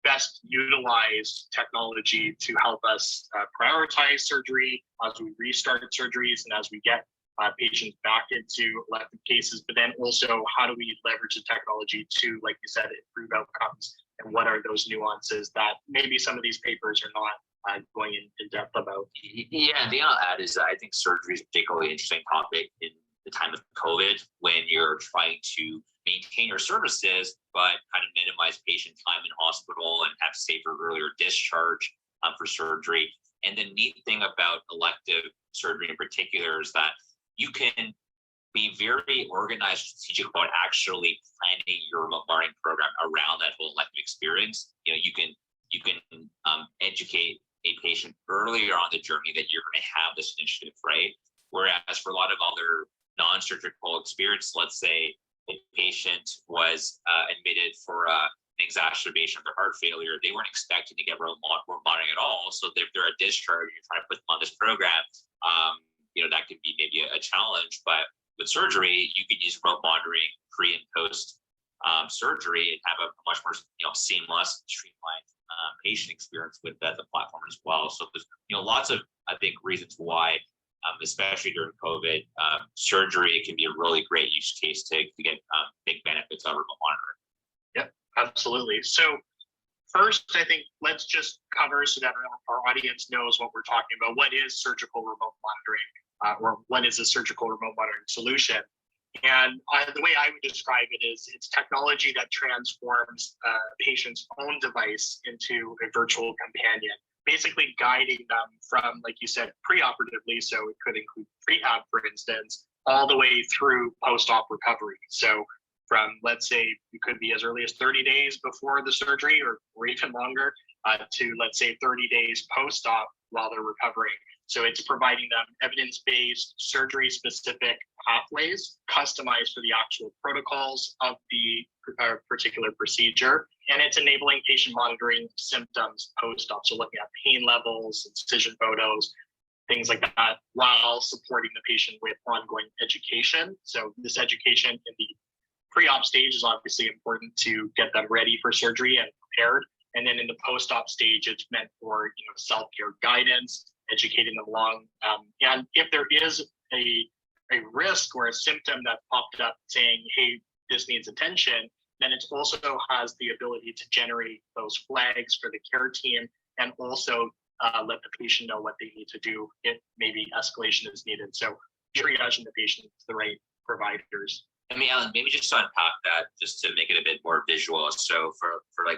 best utilize technology to help us prioritize surgery as we restart surgeries and as we get patients back into elective cases, but then also how do we leverage the technology to, like you said, improve outcomes, and what are those nuances that maybe some of these papers are not going in depth about? Yeah, and the thing I'll add is that I think surgery is a particularly interesting topic in the time of COVID, when you're trying to maintain your services, but kind of minimize patient time in hospital and have safer, earlier discharge for surgery. And the neat thing about elective surgery in particular is that you can be very organized, strategic about actually planning your remote monitoring program around that whole elective experience. You know, you can educate a patient earlier on the journey that you're going to have this initiative, right? Whereas for a lot of other non-surgical experience, let's say a patient was admitted for an exacerbation of their heart failure, they weren't expecting to get remote monitoring at all. So if they're a discharge, you're trying to put them on this program, that could be maybe a challenge. But with surgery, you can use remote monitoring pre and post surgery and have a much more seamless, streamlined patient experience with the platform as well. So there's lots of, I think, reasons why, especially during COVID, surgery can be a really great use case to get big benefits of remote monitoring. Yep, absolutely. So first, I think let's just cover so that our audience knows what we're talking about. What is surgical remote monitoring, or what is a surgical remote monitoring solution? And the way I would describe it is it's technology that transforms a patient's own device into a virtual companion, basically guiding them from, like you said, preoperatively, so it could include prehab, for instance, all the way through post-op recovery. So from, let's say, it could be as early as 30 days before the surgery or even longer, to, let's say, 30 days post-op while they're recovering. So it's providing them evidence-based, surgery-specific pathways customized for the actual protocols of the particular procedure. And it's enabling patient monitoring symptoms post-op. So looking at pain levels, incision photos, things like that, while supporting the patient with ongoing education. So this education in the pre-op stage is obviously important to get them ready for surgery and prepared. And then in the post-op stage, it's meant for self-care guidance, educating them along. And if there is a risk or a symptom that popped up saying, hey, this needs attention, then it also has the ability to generate those flags for the care team and also let the patient know what they need to do if maybe escalation is needed. So triaging the patient to the right providers. I mean, Alan, maybe just to unpack that, just to make it a bit more visual. So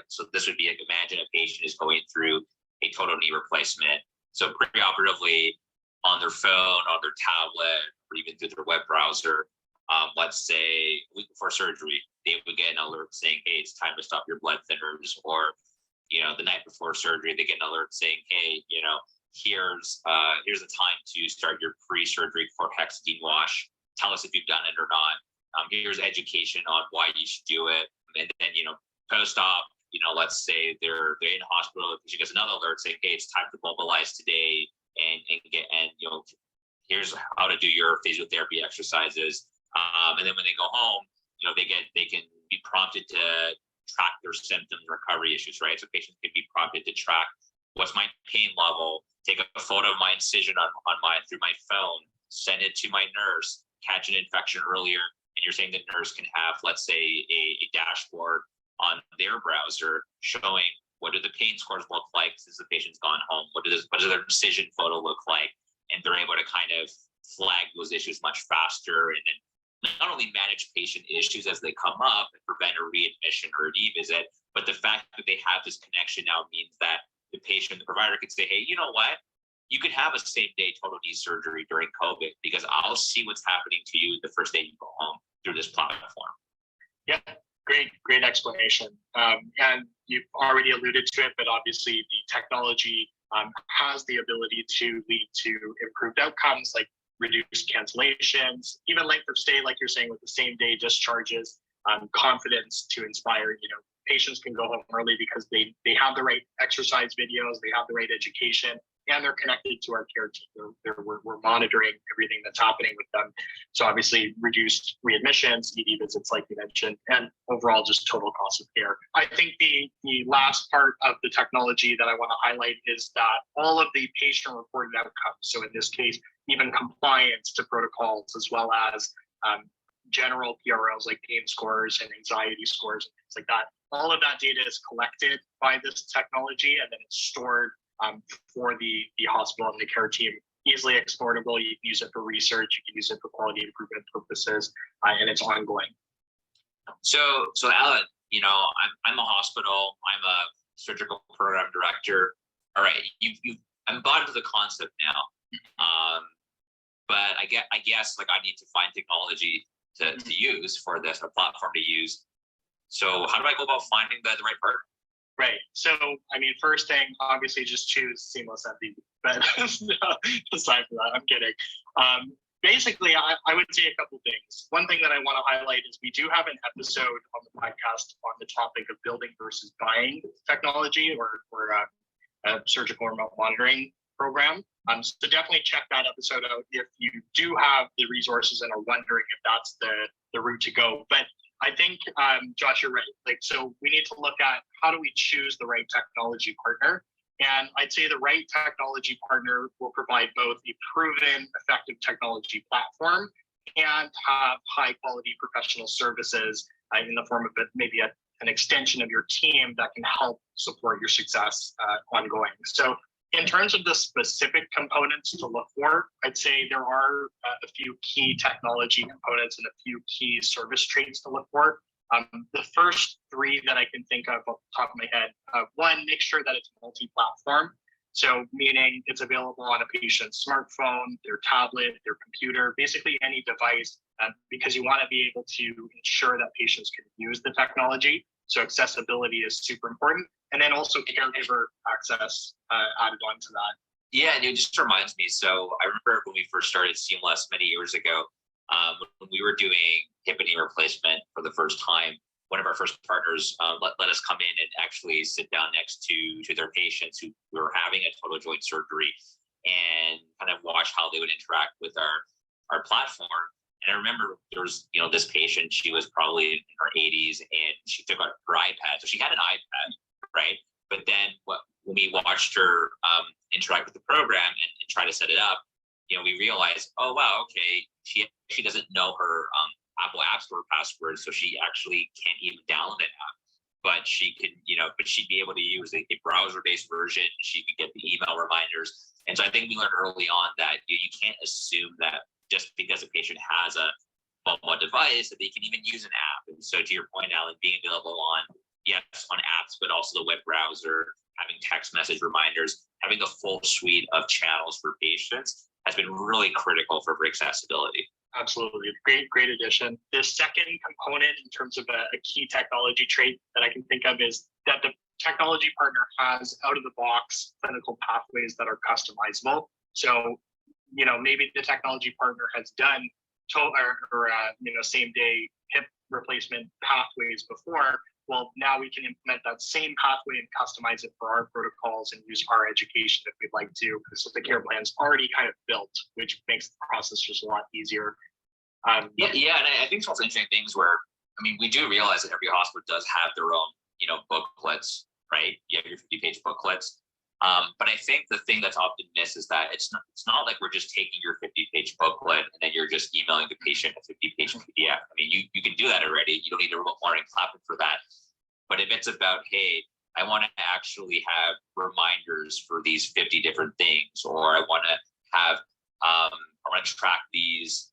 so this would be like, imagine a patient is going through a total knee replacement. So preoperatively on their phone, on their tablet, or even through their web browser, let's say a week before surgery, they would get an alert saying, hey, it's time to stop your blood thinners. Or, the night before surgery, they get an alert saying, hey, here's the time to start your pre-surgery chlorhexidine wash. Tell us if you've done it or not. Here's education on why you should do it. And then, post-op, let's say they're in hospital, she gets another alert saying, hey, it's time to mobilize today and here's how to do your physiotherapy exercises. And then when they go home, they can be prompted to track their symptoms, recovery issues, right? So patients can be prompted to track what's my pain level, take a photo of my incision through my phone, send it to my nurse, catch an infection earlier. And you're saying the nurse can have, let's say, a dashboard on their browser showing what do the pain scores look like since the patient's gone home, what does their incision photo look like, and they're able to kind of flag those issues much faster and then not only manage patient issues as they come up and prevent a readmission or an e-visit, but the fact that they have this connection now means that the patient, the provider can say, hey, you know what? You could have a same-day total knee surgery during COVID because I'll see what's happening to you the first day you go home through this platform. Yeah, great explanation. And you've already alluded to it, but obviously the technology has the ability to lead to improved outcomes like reduced cancellations, even length of stay, like you're saying, with the same-day discharges, confidence to inspire, patients can go home early because they have the right exercise videos, they have the right education, and they're connected to our care team. We're monitoring everything that's happening with them. So obviously reduced readmissions, ED visits, like you mentioned, and overall just total cost of care. I think the last part of the technology that I want to highlight is that all of the patient-reported outcomes, so in this case, even compliance to protocols, as well as general PROs like pain scores and anxiety scores and things like that, all of that data is collected by this technology and then it's stored for the hospital and the care team, easily exportable. You can use it for research, you can use it for quality improvement purposes, and it's ongoing. So Alan, I'm a hospital, I'm a surgical program director. All right, I'm bought into the concept now, but I guess like I need to find technology to use for this, a platform to use. So how do I go about finding the right partner? Right. So, I mean, first thing, obviously, just choose seamless MDD. But aside from that, I'm kidding. basically, I would say a couple things. One thing that I want to highlight is we do have an episode on the podcast on the topic of building versus buying technology or a surgical remote monitoring program. So definitely check that episode out if you do have the resources and are wondering if that's the route to go. But I think, Josh, you're right. Like, so we need to look at how do we choose the right technology partner? And I'd say the right technology partner will provide both a proven, effective technology platform and have high quality professional services in the form of maybe an extension of your team that can help support your success ongoing. So in terms of the specific components to look for, I'd say there are a few key technology components and a few key service traits to look for. The first three that I can think of off the top of my head, one, make sure that it's multi-platform. So meaning it's available on a patient's smartphone, their tablet, their computer, basically any device, because you want to be able to ensure that patients can use the technology. So accessibility is super important. And then also caregiver access added on to that. Yeah, and it just reminds me. So I remember when we first started Seamless many years ago, when we were doing hip and knee replacement for the first time, one of our first partners let us come in and actually sit down next to their patients who were having a total joint surgery and kind of watch how they would interact with our platform. And I remember there was, this patient, she was probably in her 80s and she took out her iPad. So she had an iPad, right? But then when we watched her interact with the program and try to set it up, we realized, oh, wow, okay, she doesn't know her Apple App Store password, so she actually can't even download an app. But she could, but she'd be able to use a browser-based version. She could get the email reminders. And so I think we learned early on that you can't assume that just because a patient has a mobile device that they can even use an app. And so to your point, Alan, being available on apps, but also the web browser, having text message reminders, having a full suite of channels for patients has been really critical for accessibility. Absolutely. Great addition. The second component in terms of a key technology trait that I can think of is that the technology partner has out of the box clinical pathways that are customizable. So, maybe the technology partner has done same day hip replacement pathways before. Well, now we can implement that same pathway and customize it for our protocols and use our education if we'd like to, because the care plan's already kind of built, which makes the process just a lot easier. And I think it's also interesting things where, we do realize that every hospital does have their own, booklets, right? You have your 50-page booklets. But I think the thing that's often missed is that it's not like we're just taking your 50-page booklet and then you're just emailing the patient a 50-page PDF. You can do that already. You don't need a remote monitoring platform for that. But if it's about, hey, I want to actually have reminders for these 50 different things, or I want to have, I want to track these,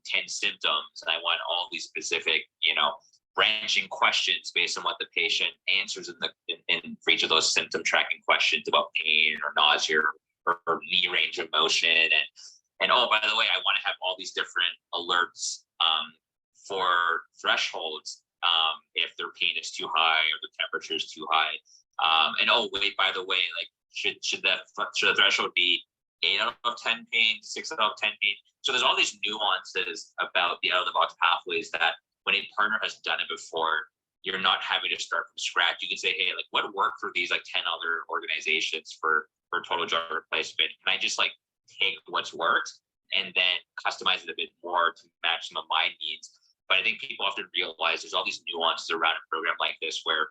10 symptoms, and I want all these specific, branching questions based on what the patient answers in for each of those symptom tracking questions about pain or nausea or knee range of motion. And oh, by the way, I want to have all these different alerts for thresholds if their pain is too high or the temperature is too high. And oh, wait, by the way, like should the threshold be 8 out of 10 pain, 6 out of 10 pain? So there's all these nuances about the out of the box pathways that when a partner has done it before, you're not having to start from scratch. You can say, hey, like what worked for these 10 other organizations for total joint replacement? Can I just take what's worked and then customize it a bit more to match some of my needs? But I think people often realize there's all these nuances around a program like this where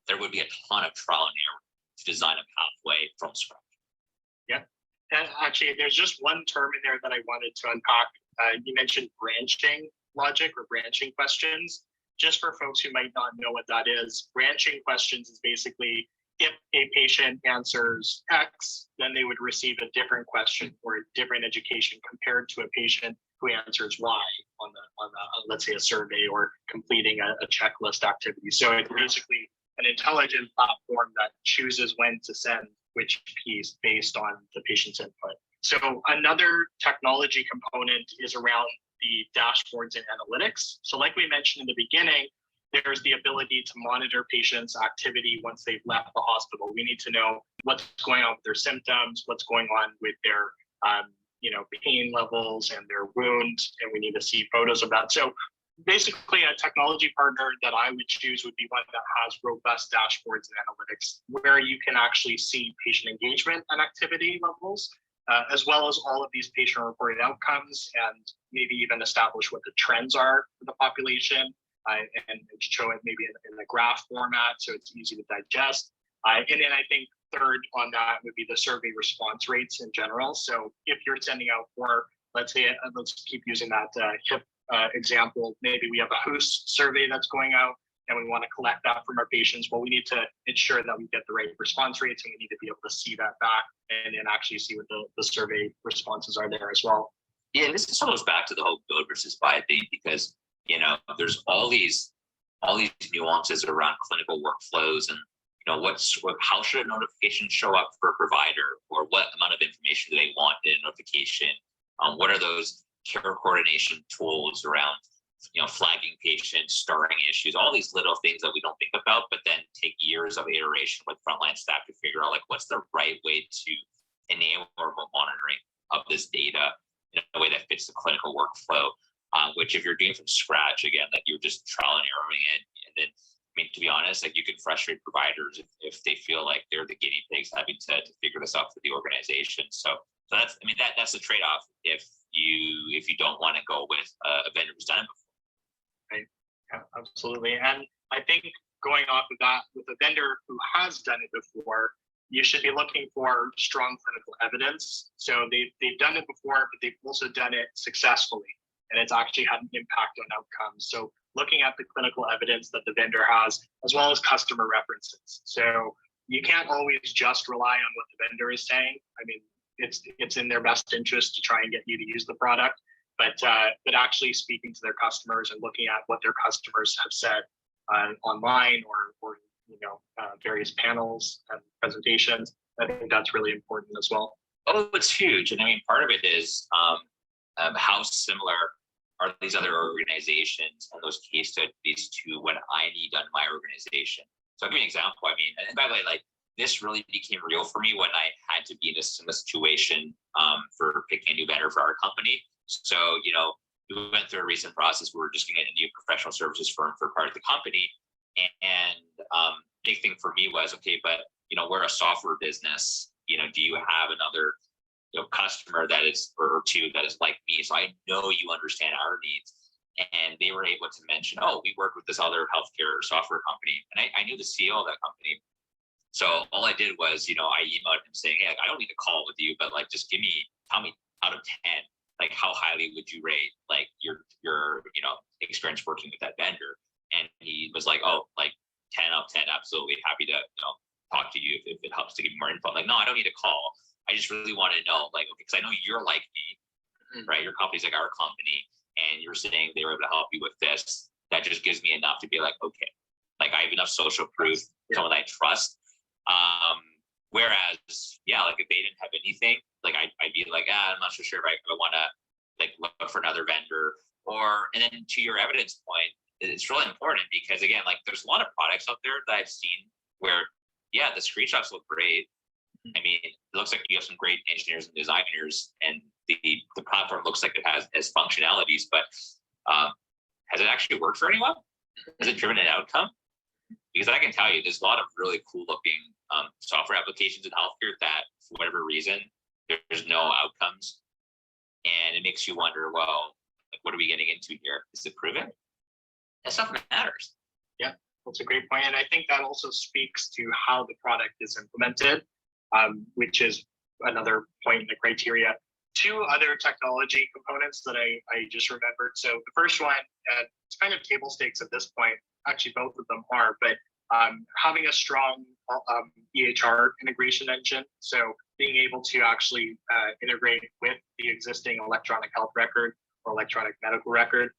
there would be a ton of trial and error to design a pathway from scratch. Yeah. And actually, there's just one term in there that I wanted to unpack. You mentioned branching logic or branching questions. Just for folks who might not know what that is, branching questions is basically if a patient answers X, then they would receive a different question or a different education compared to a patient who answers Y on let's say a survey or completing a checklist activity. So it's basically an intelligent platform that chooses when to send which piece based on the patient's input. So another technology component is around the dashboards and analytics. So like we mentioned in the beginning, there's the ability to monitor patients' activity once they've left the hospital. We need to know what's going on with their symptoms, what's going on with their pain levels and their wound, and we need to see photos of that. So basically, a technology partner that I would choose would be one that has robust dashboards and analytics, where you can actually see patient engagement and activity levels, as well as all of these patient-reported outcomes, and maybe even establish what the trends are for the population, and show it maybe in a graph format so it's easy to digest. And then I think third on that would be the survey response rates in general. So if you're sending out for, let's say, let's keep using that hip example, maybe we have a host survey that's going out and we want to collect that from our patients. Well, we need to ensure that we get the right response rates, and we need to be able to see that back and then actually see what the survey responses are there as well. Yeah, this goes back to the whole build versus buy thing, because there's all these nuances around clinical workflows, and how should a notification show up for a provider, or what amount of information do they want in a notification? What are those care coordination tools around flagging patients, starting issues, all these little things that we don't think about, but then take years of iteration with frontline staff to figure out what's the right way to enable remote monitoring of this data in a way that fits the clinical workflow, which if you're doing from scratch, again, you're just trial and erroring it. And then, to be honest, you can frustrate providers if they feel like they're the guinea pigs having to figure this out for the organization. So that's, that's the trade-off if you don't want to go with a vendor who's done it before. Right. Yeah, absolutely. And I think going off of that, with a vendor who has done it before, you should be looking for strong clinical evidence. So they've done it before, but they've also done it successfully, and it's actually had an impact on outcomes. So looking at the clinical evidence that the vendor has, as well as customer references. So you can't always just rely on what the vendor is saying. It's in their best interest to try and get you to use the product, but actually speaking to their customers and looking at what their customers have said online or various panels and presentations, I think that's really important as well. Oh, it's huge. And part of it is how similar are these other organizations and those case studies to what I need done in my organization. So I'll give you an example. And by the way, this really became real for me when I had to be in a similar situation for picking a new vendor for our company. So, we went through a recent process where we're just getting a new professional services firm for part of the company. And big thing for me was, okay, but, we're a software business. Do you have another customer that is, or two that is like me? So I know you understand our needs. And they were able to mention, oh, we work with this other healthcare software company. And I knew the CEO of that company. So all I did was, I emailed him saying, hey, I don't need to call with you, but just tell me out of 10, how highly would you rate your experience working with that vendor? And he was like, oh, 10 out of 10, absolutely happy to talk to you if it helps to give me more info. I'm like, no, I don't need to call. I just really want to know, okay, because I know you're like me, right? Your company's like our company, and you're saying they were able to help you with this. That just gives me enough to be like, okay, I have enough social proof, someone I trust. Whereas, if they didn't have anything, I'd be like, I'm not so sure if I want to look for another vendor. And then to your evidence point, it's really important because again, there's a lot of products out there that I've seen where, the screenshots look great. It looks like you have some great engineers and designers, and the platform looks like it has functionalities, but has it actually worked for anyone? Has it driven an outcome? Because I can tell you, there's a lot of really cool looking software applications in healthcare that, for whatever reason, there's no outcomes. And it makes you wonder, well, what are we getting into here? Is it proven? That stuff matters. Yeah, that's a great point. And I think that also speaks to how the product is implemented, which is another point in the criteria. Two other technology components that I just remembered. So the first one, it's kind of table stakes at this point. Actually, both of them are, but having a strong EHR integration engine. So being able to actually integrate with the existing electronic health record or electronic medical record.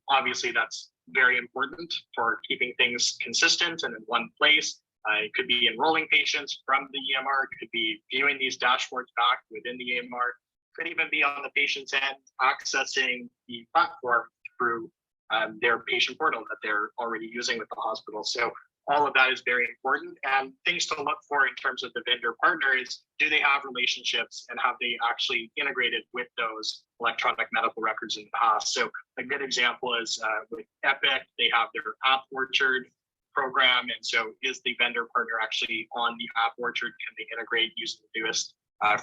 Obviously, that's very important for keeping things consistent and in one place. It could be enrolling patients from the EMR. It could be viewing these dashboards back within the EMR. It could even be on the patient's end, accessing the platform through their patient portal that they're already using with the hospital. So all of that is very important. And things to look for in terms of the vendor partner is, do they have relationships and have they actually integrated with those electronic medical records in the past? So a good example is with Epic, they have their App Orchard program. And so is the vendor partner actually on the App Orchard? Can they integrate using the newest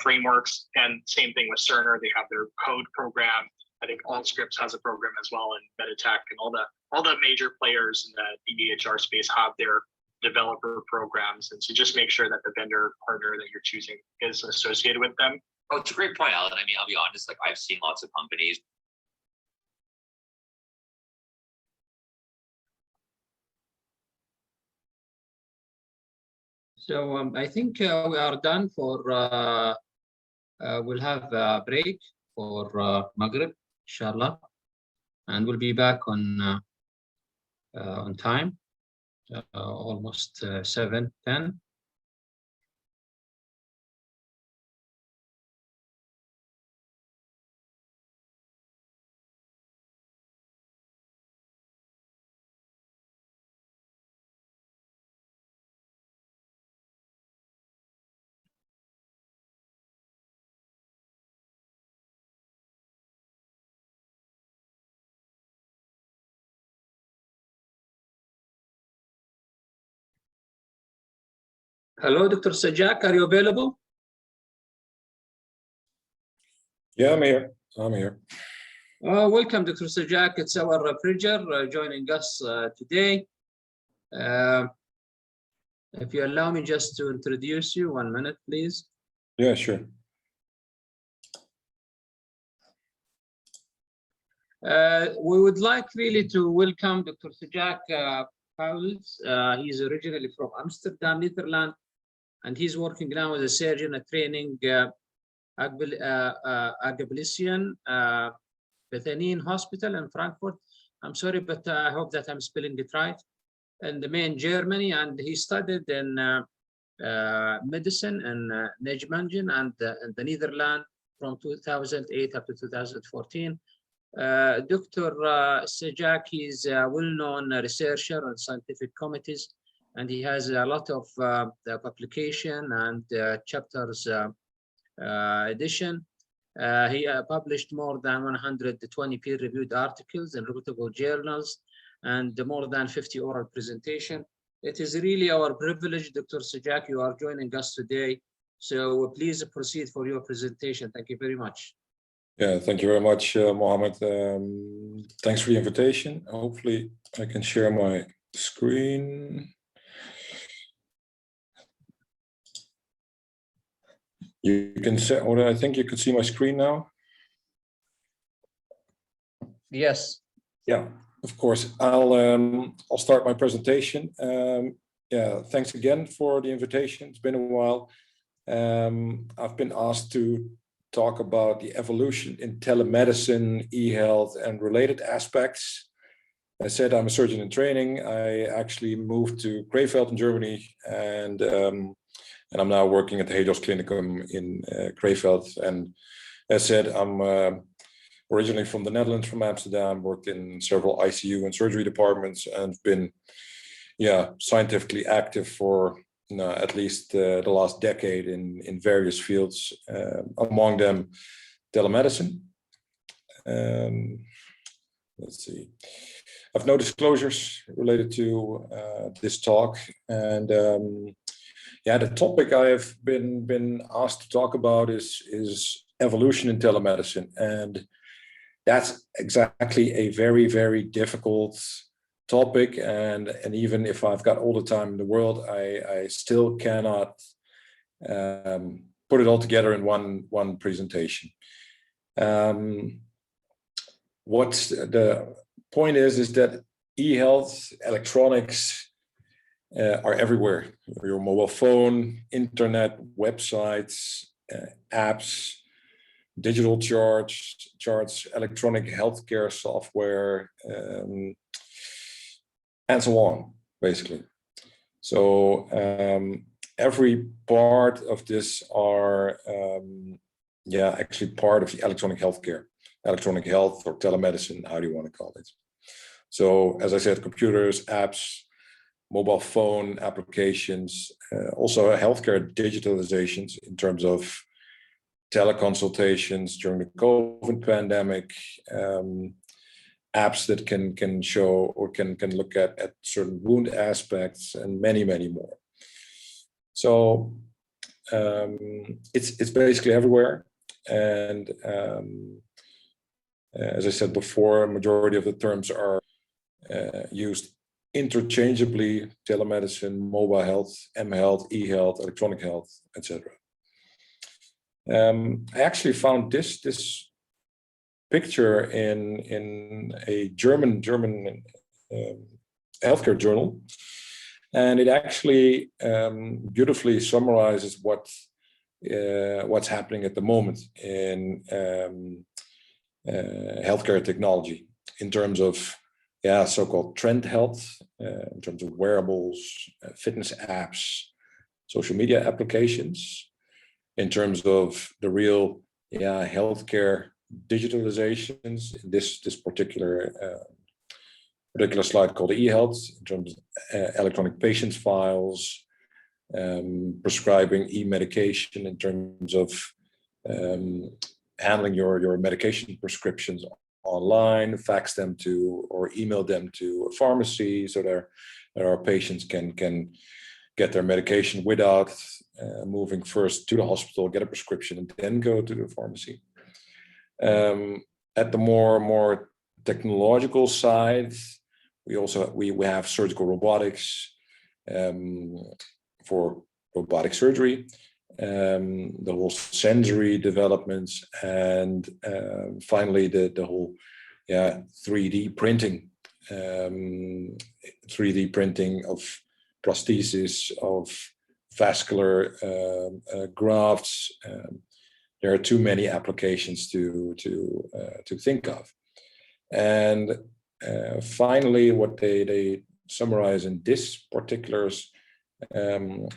frameworks? And same thing with Cerner, they have their code program. I think Allscripts has a program as well, and Meditech, and all the major players in the EHR space have their developer programs. And so just make sure that the vendor partner that you're choosing is associated with them. Oh, it's a great point, Alan. I mean, I'll be honest, like I've seen lots of companies. So I think we are done for, we'll have a break for Maghrib, inshallah, and we'll be back on time, almost 7:10. Hello, Dr. Sajak, are you available? Yeah, I'm here. I'm here. Welcome, Dr. Sajak. It's our pleasure joining us today. If you allow me just to introduce you, 1 minute, please. Yeah, sure. We would like really to welcome Dr. Sajak Pauwels. He's originally from Amsterdam, Netherlands, and he's working now as a surgeon at training Agabilisian Bethanian Hospital in Frankfurt. I'm sorry, but I hope that I'm spelling it right. In the main Germany, and he studied in medicine in Nijmegen and in the Netherlands from 2008 up to 2014. Dr. Sajak is a well-known researcher on scientific committees, and he has a lot of publication and chapters edition. He published more than 120 peer-reviewed articles in reputable journals and more than 50 oral presentations. It is really our privilege, Dr. Sajak, you are joining us today. So please proceed for your presentation. Thank you very much. Yeah, thank you very much, Mohammed. Thanks for the invitation. Hopefully I can share my screen. You can say, or I think you can see my screen now. Yes. Yeah, of course. I'll start my presentation. Yeah, thanks again for the invitation. It's been a while. I've been asked to talk about the evolution in telemedicine, e-health, and related aspects. I said I'm a surgeon in training. I actually moved to Krefeld in Germany, and I'm now working at the Helios Clinicum in Krefeld. And as said, I'm originally from the Netherlands, from Amsterdam, worked in several ICU and surgery departments, and been, yeah, scientifically active for at least the last decade in various fields, among them telemedicine. Let's see. I've no disclosures related to this talk, and yeah, the topic I have been asked to talk about is evolution in telemedicine, and that's exactly a very, very difficult topic, and even if I've got all the time in the world, I still cannot put it all together in one presentation. What's the point is that e-health, electronics are everywhere. Your mobile phone, internet, websites, apps, digital charts, electronic healthcare software, and so on, basically. So every part of this are, yeah, actually part of the electronic healthcare, electronic health or telemedicine, how do you want to call it? So as I said, computers, apps, mobile phone applications, also healthcare digitalizations in terms of teleconsultations during the COVID pandemic, apps that can show or can look at certain wound aspects, and many more. So it's basically everywhere, and as I said before, a majority of the terms are used interchangeably: telemedicine, mobile health, mHealth, eHealth, electronic health, etc. I actually found this picture in a German healthcare journal, and it actually beautifully summarizes what's happening at the moment in healthcare technology in terms of so-called trend health, in terms of wearables, fitness apps, social media applications, in terms of the real healthcare digitalizations. In this particular slide called eHealth, in terms of electronic patients files, prescribing e-medication, in terms of handling your medication prescriptions online, fax them to or email them to a pharmacy so that our patients can get their medication without moving first to the hospital, get a prescription, and then go to the pharmacy. At the more technological side, we have surgical robotics for robotic surgery, the whole sensory developments, and finally the whole 3D printing, 3D printing of prosthesis, of vascular grafts. There are too many applications to think of. And finally, what they summarize in this particular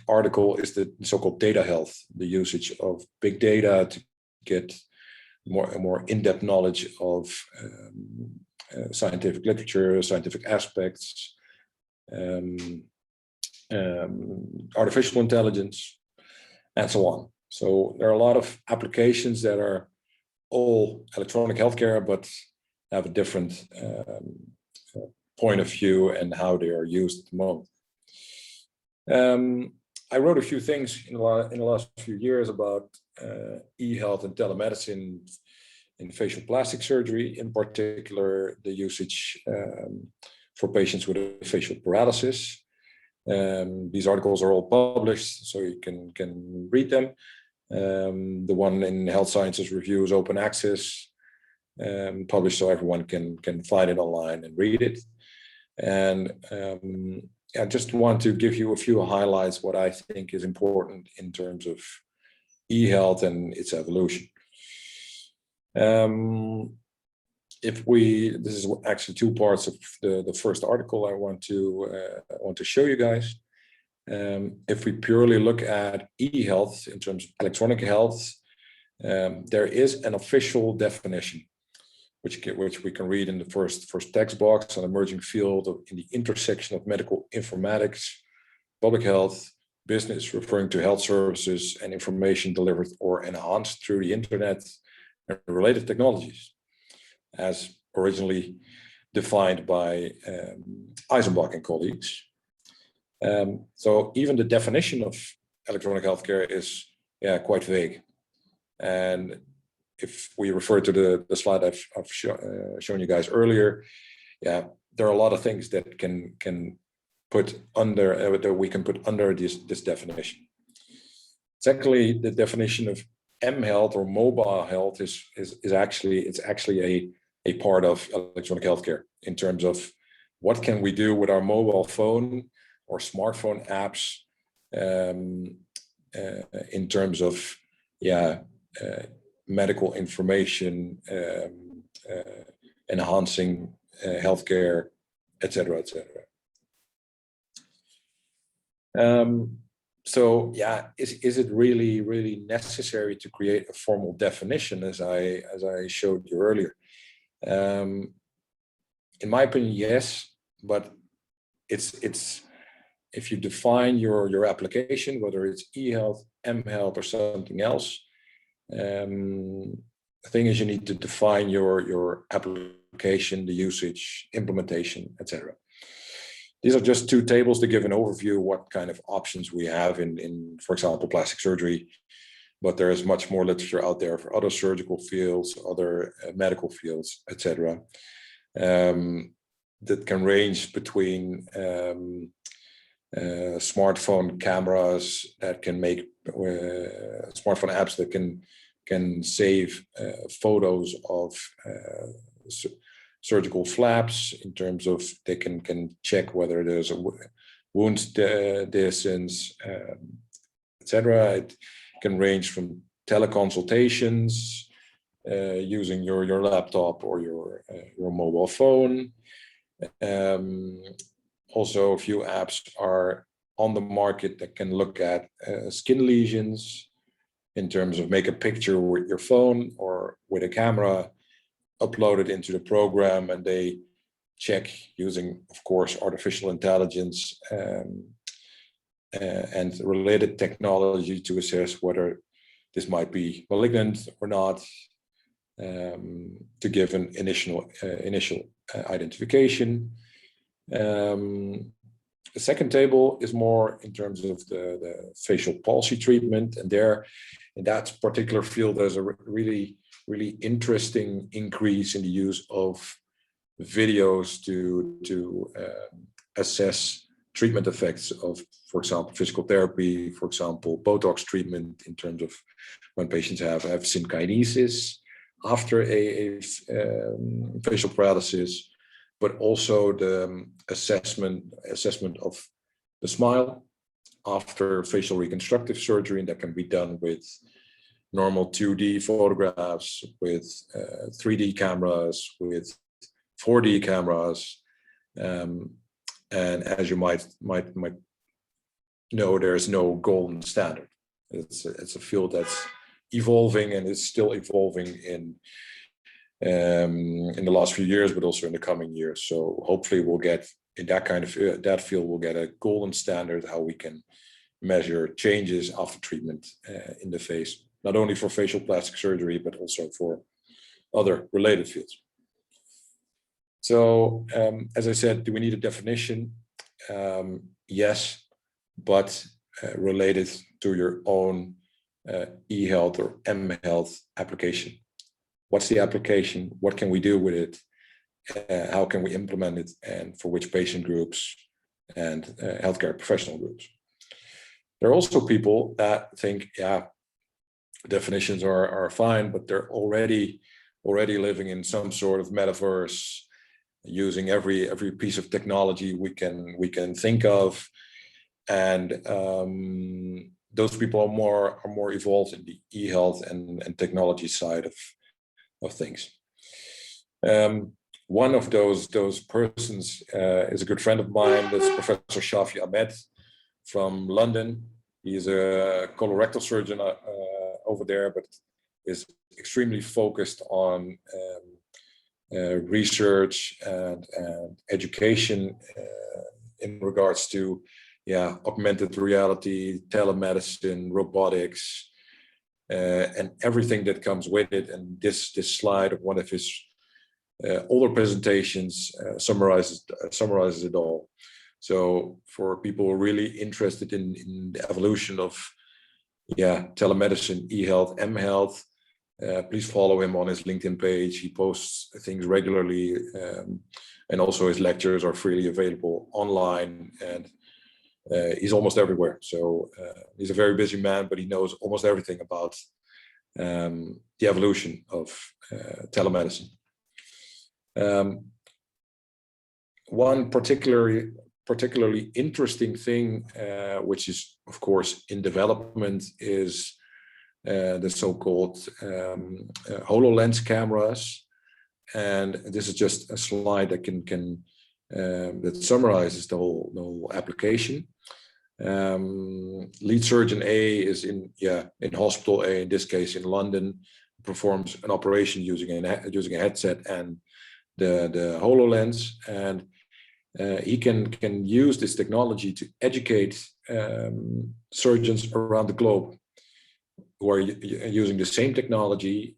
article is the so-called data health, the usage of big data to get more in-depth knowledge of scientific literature, scientific aspects, artificial intelligence, and so on. So there are a lot of applications that are all electronic healthcare, but have a different point of view and how they are used at the moment. I wrote a few things in the last few years about e-health and telemedicine in facial plastic surgery, in particular the usage for patients with facial paralysis. These articles are all published, so you can read them. The one in Health Sciences Review is open access, published so everyone can find it online and read it. And I just want to give you a few highlights what I think is important in terms of e-health and its evolution. This is actually two parts of the first article I want to show you guys. If we purely look at e-health in terms of electronic health, there is an official definition, which we can read in the first text box: an emerging field in the intersection of medical informatics, public health, business, referring to health services and information delivered or enhanced through the internet and related technologies, as originally defined by Eisenbach and colleagues. So even the definition of electronic healthcare is quite vague. And if we refer to the slide I've shown you guys earlier, there are a lot of things that can put under that we can put under this definition. Secondly, the definition of mHealth or mobile health is actually a part of electronic healthcare in terms of what can we do with our mobile phone or smartphone apps in terms of medical information, enhancing healthcare, etc., etc. So is it really necessary to create a formal definition, as I showed you earlier? In my opinion, yes, but it's if you define your application, whether it's eHealth, mHealth, or something else, the thing is you need to define your application, the usage, implementation, etc. These are just two tables to give an overview what kind of options we have in for example, plastic surgery. But there is much more literature out there for other surgical fields, other medical fields, etc. That can range between smartphone cameras that can make smartphone apps that can save photos of surgical flaps in terms of they can check whether there's a wound distance, etc. It can range from teleconsultations using your laptop or your mobile phone. Also, a few apps are on the market that can look at skin lesions in terms of make a picture with your phone or with a camera, upload it into the program, and they check using, of course, artificial intelligence and related technology to assess whether this might be malignant or not, to give an initial identification. The second table is more in terms of the facial palsy treatment, and there, in that particular field, there's a really interesting increase in the use of videos to assess treatment effects of, for example, physical therapy, for example, Botox treatment in terms of when patients have synkinesis after a facial paralysis, but also the assessment of the smile after facial reconstructive surgery, and that can be done with normal 2D photographs, with 3D cameras, with 4D cameras. And as you might know, there is no golden standard. It's a field that's evolving, and it's still evolving in the last few years, but also in the coming years. So hopefully we'll get in that field, we'll get a golden standard how we can measure changes after treatment in the face, not only for facial plastic surgery, but also for other related fields. So as I said, do we need a definition? Yes, but related to your own eHealth or mHealth application. What's the application? What can we do with it? How can we implement it? And for which patient groups and healthcare professional groups? There are also people that think, yeah, definitions are fine, but they're already living in some sort of metaverse, using every piece of technology we can think of, and those people are more evolved in the eHealth and technology side of things. One of those persons is a good friend of mine. That's Professor Shafi Ahmed from London. He's a colorectal surgeon over there, but is extremely focused on research and education in regards to augmented reality, telemedicine, robotics, and everything that comes with it. And this slide of one of his older presentations summarizes it all. So for people really interested in the evolution of telemedicine, eHealth, mHealth, please follow him on his LinkedIn page. He posts things regularly, and also his lectures are freely available online, and he's almost everywhere. So he's a very busy man, but he knows almost everything about the evolution of telemedicine. One particularly interesting thing, which is of course in development, is the so-called HoloLens cameras. And this is just a slide that that summarizes the whole application. Lead surgeon A is in hospital A, in this case in London, performs an operation using a headset and the HoloLens, and he can use this technology to educate surgeons around the globe who are using the same technology,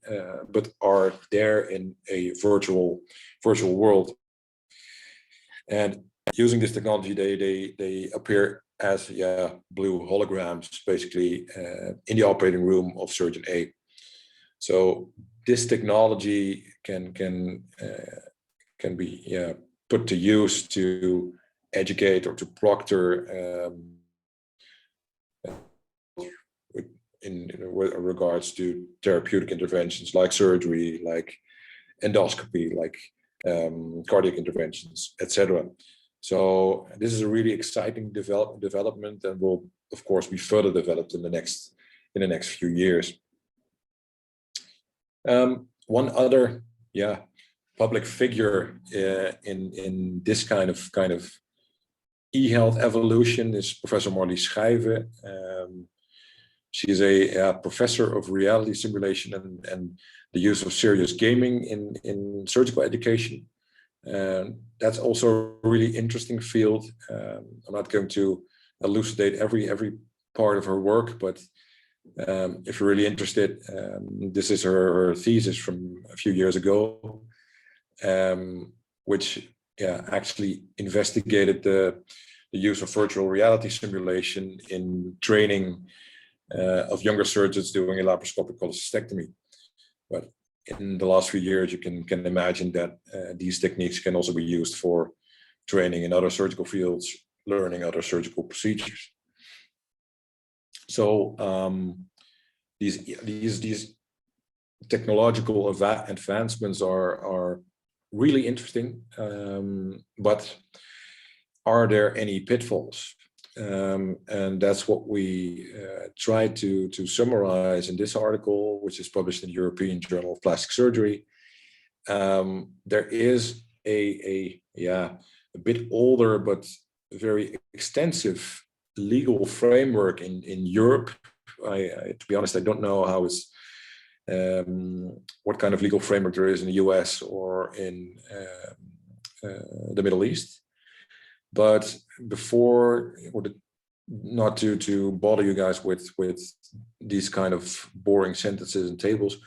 but are there in a virtual world. And using this technology, they appear as blue holograms, basically, in the operating room of surgeon A. So this technology can be put to use to educate or to proctor in regards to therapeutic interventions like surgery, like endoscopy, like cardiac interventions, etc. So this is a really exciting development, and will of course be further developed in the next few years. One other public figure in this kind of e-health evolution is Professor Marlies Schijven. She's a professor of reality simulation and the use of serious gaming in surgical education. That's also a really interesting field. I'm not going to elucidate every part of her work, but if you're really interested, this is her thesis from a few years ago, which actually investigated the use of virtual reality simulation in training of younger surgeons doing a laparoscopic cholecystectomy. But in the last few years, you can imagine that these techniques can also be used for training in other surgical fields, learning other surgical procedures. So these technological advancements are really interesting, but are there any pitfalls? And that's what we try to summarize in this article, which is published in the European Journal of Plastic Surgery. There is a bit older but very extensive legal framework in Europe. To be honest, I don't know how it's what kind of legal framework there is in the US or in the Middle East. But before, not to bother you guys with these kind of boring sentences and tables,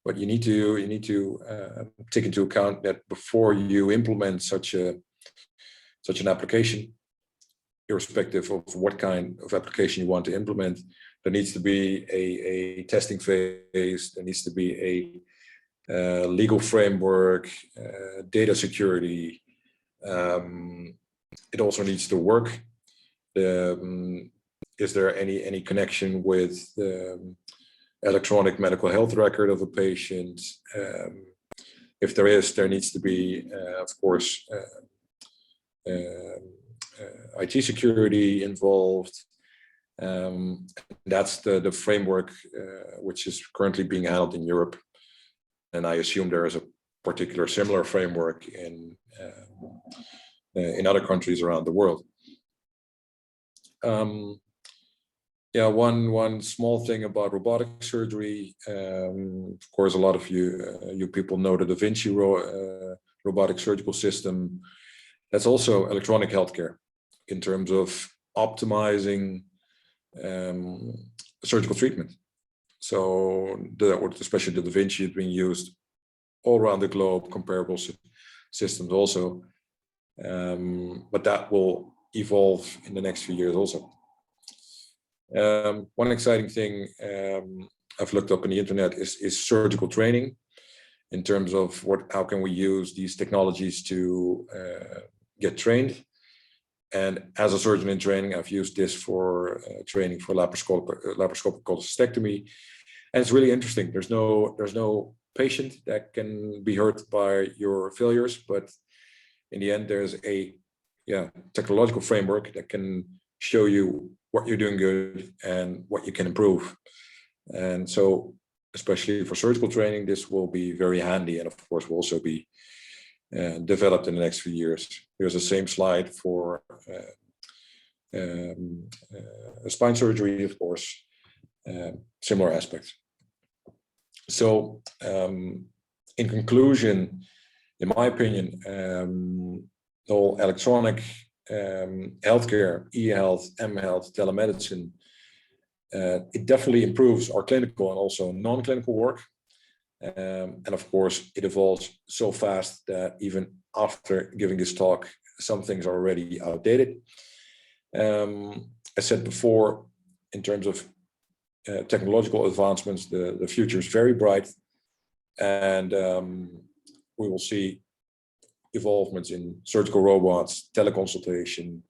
but you need to take into account that before you implement such an application, irrespective of what kind of application you want to implement, there needs to be a testing phase. There needs to be a legal framework, data security. It also needs to work. Is there any connection with the electronic medical health record of a patient? If there is, there needs to be, of course, IT security involved. That's the framework which is currently being handled in Europe. And I assume there is a particular similar framework in other countries around the world. One small thing about robotic surgery. Of course, a lot of you people know the Da Vinci robotic surgical system. That's also electronic healthcare in terms of optimizing surgical treatment. So especially the Da Vinci is being used all around the globe, comparable systems also. But that will evolve in the next few years also. One exciting thing I've looked up on the internet is surgical training, in terms of how can we use these technologies to get trained. And as a surgeon in training, I've used this for training for laparoscopic cholecystectomy, and it's really interesting. There's no patient that can be hurt by your failures, but in the end, there's a technological framework that can show you what you're doing good and what you can improve. And so, especially for surgical training, this will be very handy, and of course will also be developed in the next few years. Here's the same slide for spine surgery, of course, similar aspects. So, in conclusion, in my opinion, the whole electronic healthcare, e-health, m-health, telemedicine, it definitely improves our clinical and also non-clinical work. And of course, it evolves so fast that even after giving this talk, some things are already outdated. As said before, in terms of technological advancements, the future is very bright, and we will see evolvements in surgical robots, teleconsultation,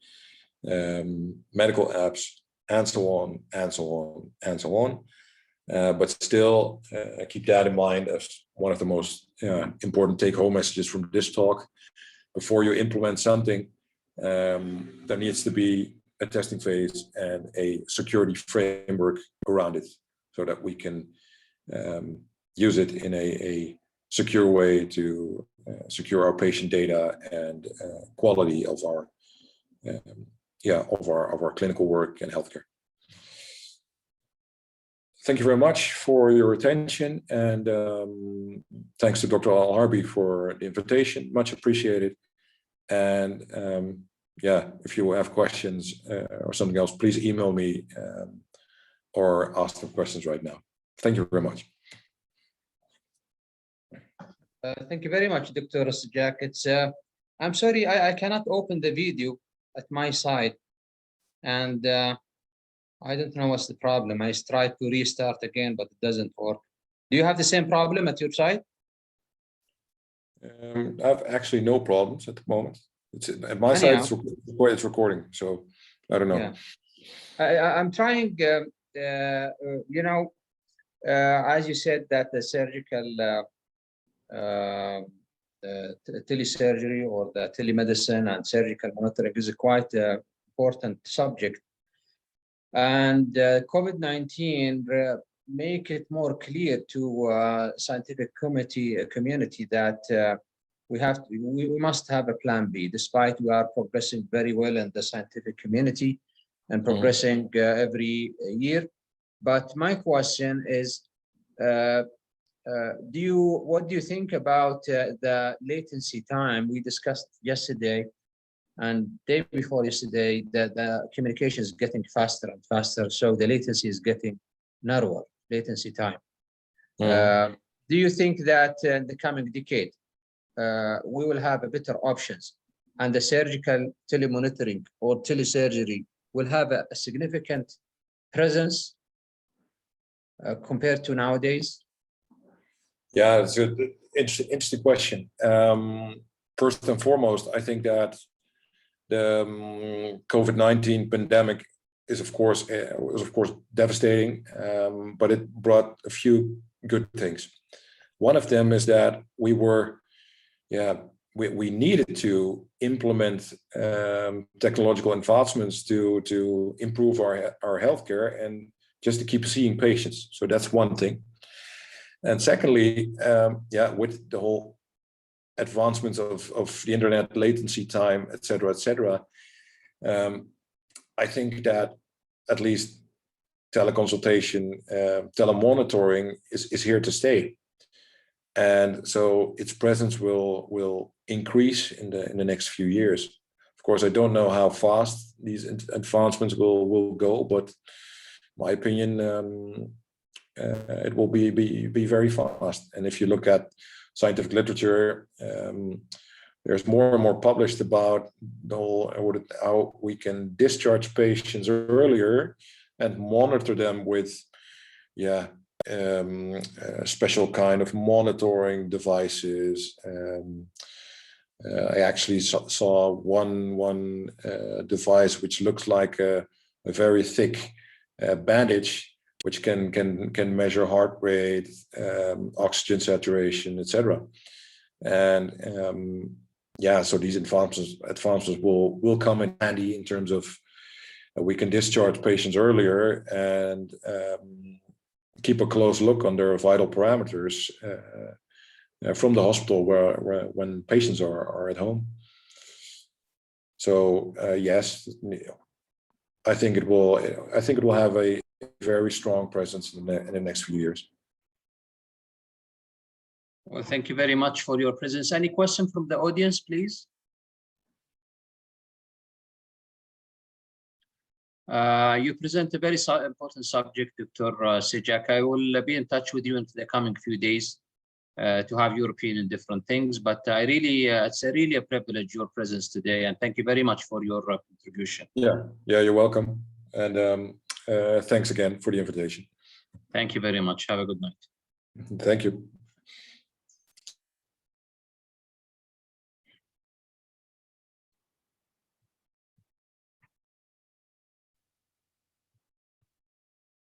medical apps, and so on, and so on, and so on. But still, keep that in mind as one of the most important take-home messages from this talk. Before you implement something, there needs to be a testing phase and a security framework around it, so that we can use it in a secure way to secure our patient data and quality of our clinical work and healthcare. Thank you very much for your attention, and thanks to Dr. Al-Harbi for the invitation, much appreciated. And if you have questions or something else, please email me or ask the questions right now. Thank you very much. Thank you very much, Dr. Sajak. I'm sorry, I cannot open the video at my side, and I don't know what's the problem. I tried to restart again, but it doesn't work. Do you have the same problem at your side? I have actually no problems at the moment. It's at my side. It's recording, so I don't know. Yeah. I'm trying. As you said, that the surgical telesurgery or the telemedicine and surgical monitoring is a quite important subject, and COVID-19 make it more clear to scientific community that we must have a plan B, despite we are progressing very well in the scientific community and progressing every year. But my question is, what do you think about the latency time we discussed yesterday and day before yesterday, that the communication is getting faster and faster, so the latency is getting narrower, latency time. Do you think that in the coming decade, we will have a better options and the surgical telemonitoring or telesurgery will have a significant presence compared to nowadays? Yeah, it's an interesting question. First and foremost, I think that the COVID-19 pandemic was of course devastating, but it brought a few good things. One of them is that we needed to implement technological advancements to improve our healthcare and just to keep seeing patients. So that's one thing. And secondly, with the whole advancements of the internet, latency time, et cetera, I think that at least teleconsultation, telemonitoring is here to stay. And so its presence will increase in the next few years. Of course, I don't know how fast these advancements will go, but my opinion, it will be very fast. And if you look at scientific literature, there's more and more published about the whole how we can discharge patients earlier and monitor them with special kind of monitoring devices. I actually saw one device which looks like a very thick bandage, which can measure heart rate, oxygen saturation, etc. And so these advancements will come in handy in terms of we can discharge patients earlier and keep a close look on their vital parameters from the hospital when patients are at home. So yes, I think it will have a very strong presence in the next few years. Well, thank you very much for your presence. Any question from the audience, please? You present a very important subject, Dr. Sejak. I will be in touch with you in the coming few days to have your opinion on different things. But I really, it's really a privilege, your presence today. And thank you very much for your contribution. Yeah, you're welcome. And thanks again for the invitation. Thank you very much. Have a good night. Thank you.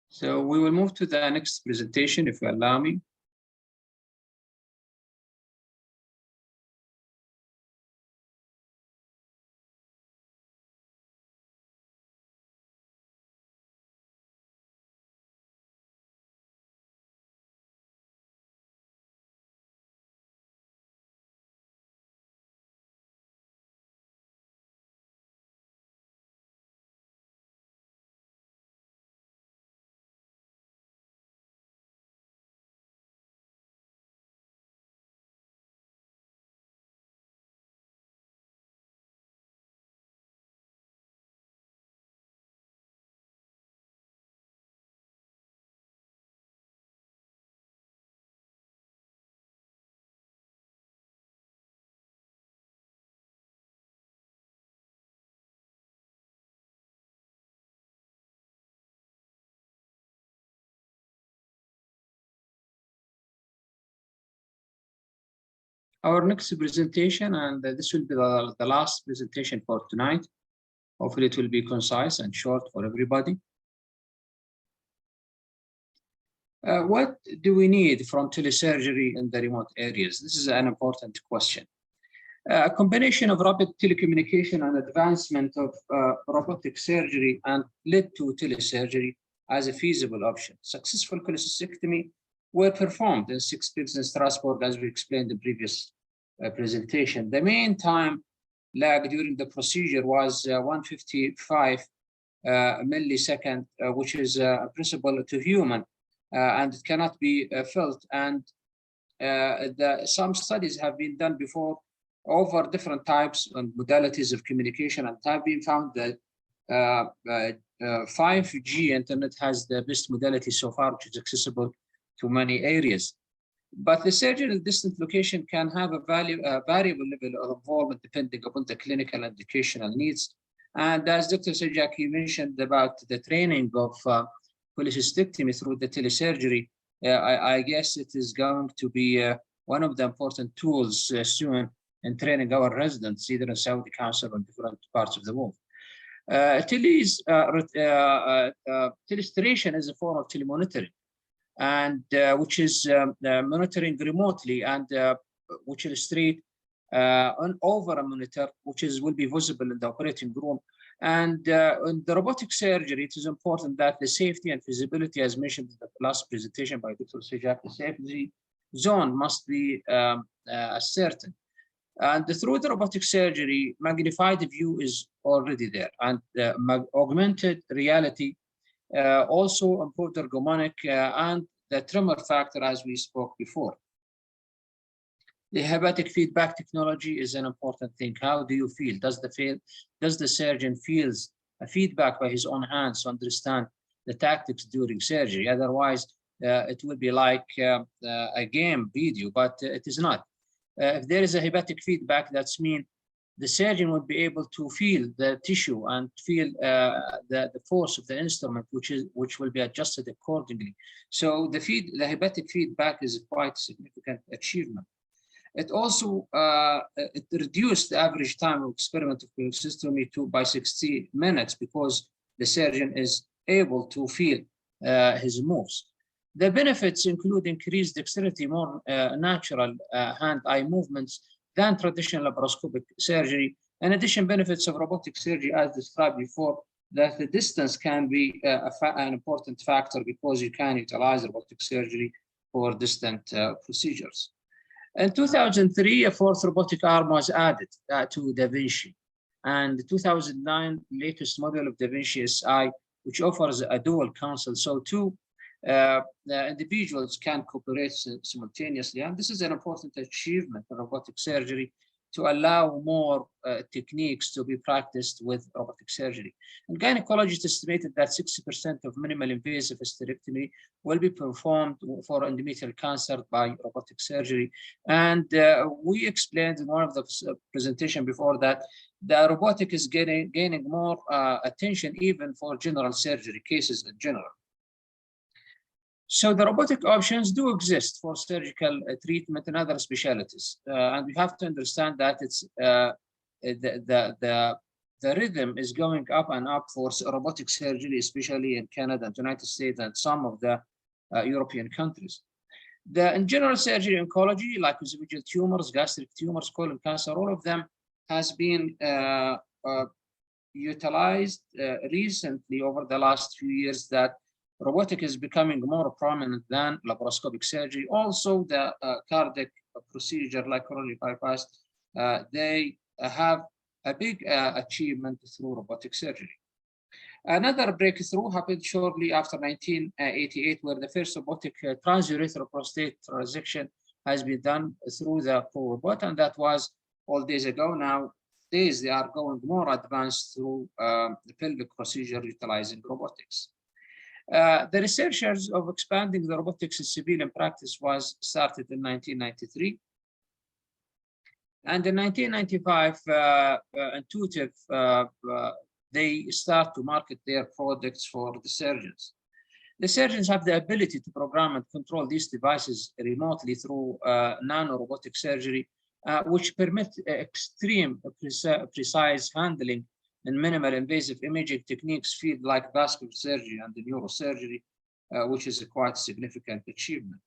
So we will move to the next presentation, if you allow me. Our next presentation, and this will be the last presentation for tonight. Hopefully it will be concise and short for everybody. What do we need from telesurgery in the remote areas? This is an important question. A combination of rapid telecommunication and advancement of robotic surgery and led to telesurgery as a feasible option. Successful cholecystectomy were performed in 6 pigs in Strasbourg, as we explained in the previous presentation. The main time lag during the procedure was 155 millisecond, which is applicable to human, and it cannot be felt. And some studies have been done before over different types and modalities of communication, and have been found that 5G internet has the best modality so far, which is accessible to many areas. But the surgery in distant location can have a variable level of involvement depending upon the clinical and educational needs. And as Dr. Sejaki mentioned about the training of cholecystectomy through the telesurgery, I guess it is going to be one of the important tools soon in training our residents, either in Saudi Council or different parts of the world. Telestoration is a form of telemonitoring, and which is monitoring remotely, and which illustrate over a monitor, which will be visible in the operating room. And in the robotic surgery, it is important that the safety and feasibility, as mentioned in the last presentation by Dr. Sejak, the safety zone must be ascertained. And through the robotic surgery, magnified view is already there, and augmented reality also improved ergonomic and the tremor factor, as we spoke before. The hepatic feedback technology is an important thing. How do you feel? Does the surgeon feels a feedback by his own hands to understand the tactics during surgery? Otherwise, it will be like a game video, but it is not. If there is a hepatic feedback, that's mean the surgeon would be able to feel the tissue and feel the force of the instrument, which will be adjusted accordingly. So the hepatic feedback is quite significant achievement. It also it reduced the average time of experimental cholecystectomy by 60 minutes because the surgeon is able to feel his moves. The benefits include increased dexterity, more natural hand-eye movements than traditional laparoscopic surgery. In addition, benefits of robotic surgery, as described before, that the distance can be an important factor because you can utilize robotic surgery for distant procedures. In 2003, a 4th robotic arm was added to Da Vinci. And 2009, latest model of Da Vinci SI, which offers a dual console. So two individuals can cooperate simultaneously. And this is an important achievement in robotic surgery to allow more techniques to be practiced with robotic surgery. And gynecologists estimated that 60% of minimal invasive hysterectomy will be performed for endometrial cancer by robotic surgery. And we explained in one of the presentation before that the robotic is gaining more attention even for general surgery cases in general. So the robotic options do exist for surgical treatment and other specialties. And we have to understand that it's the rhythm is going up and up for robotic surgery, especially in Canada and United States and some of the European countries. In general surgery oncology, like esophageal tumors, gastric tumors, colon cancer, all of them has been utilized recently over the last few years, that robotic is becoming more prominent than laparoscopic surgery. Also, the cardiac procedure like coronary bypass, they have a big achievement through robotic surgery. Another breakthrough happened shortly after 1988, where the first robotic transurethral prostate resection has been done through the robot, and that was all days ago. Nowadays, they are going more advanced through the pelvic procedure utilizing robotics. The researchers of expanding the robotics in civilian practice was started in 1993. And in 1995, Intuitive, they start to market their products for the surgeons. The surgeons have the ability to program and control these devices remotely through nano-robotic surgery, which permit extreme precise handling and minimal invasive imaging techniques field like vascular surgery and the neurosurgery, which is a quite significant achievement.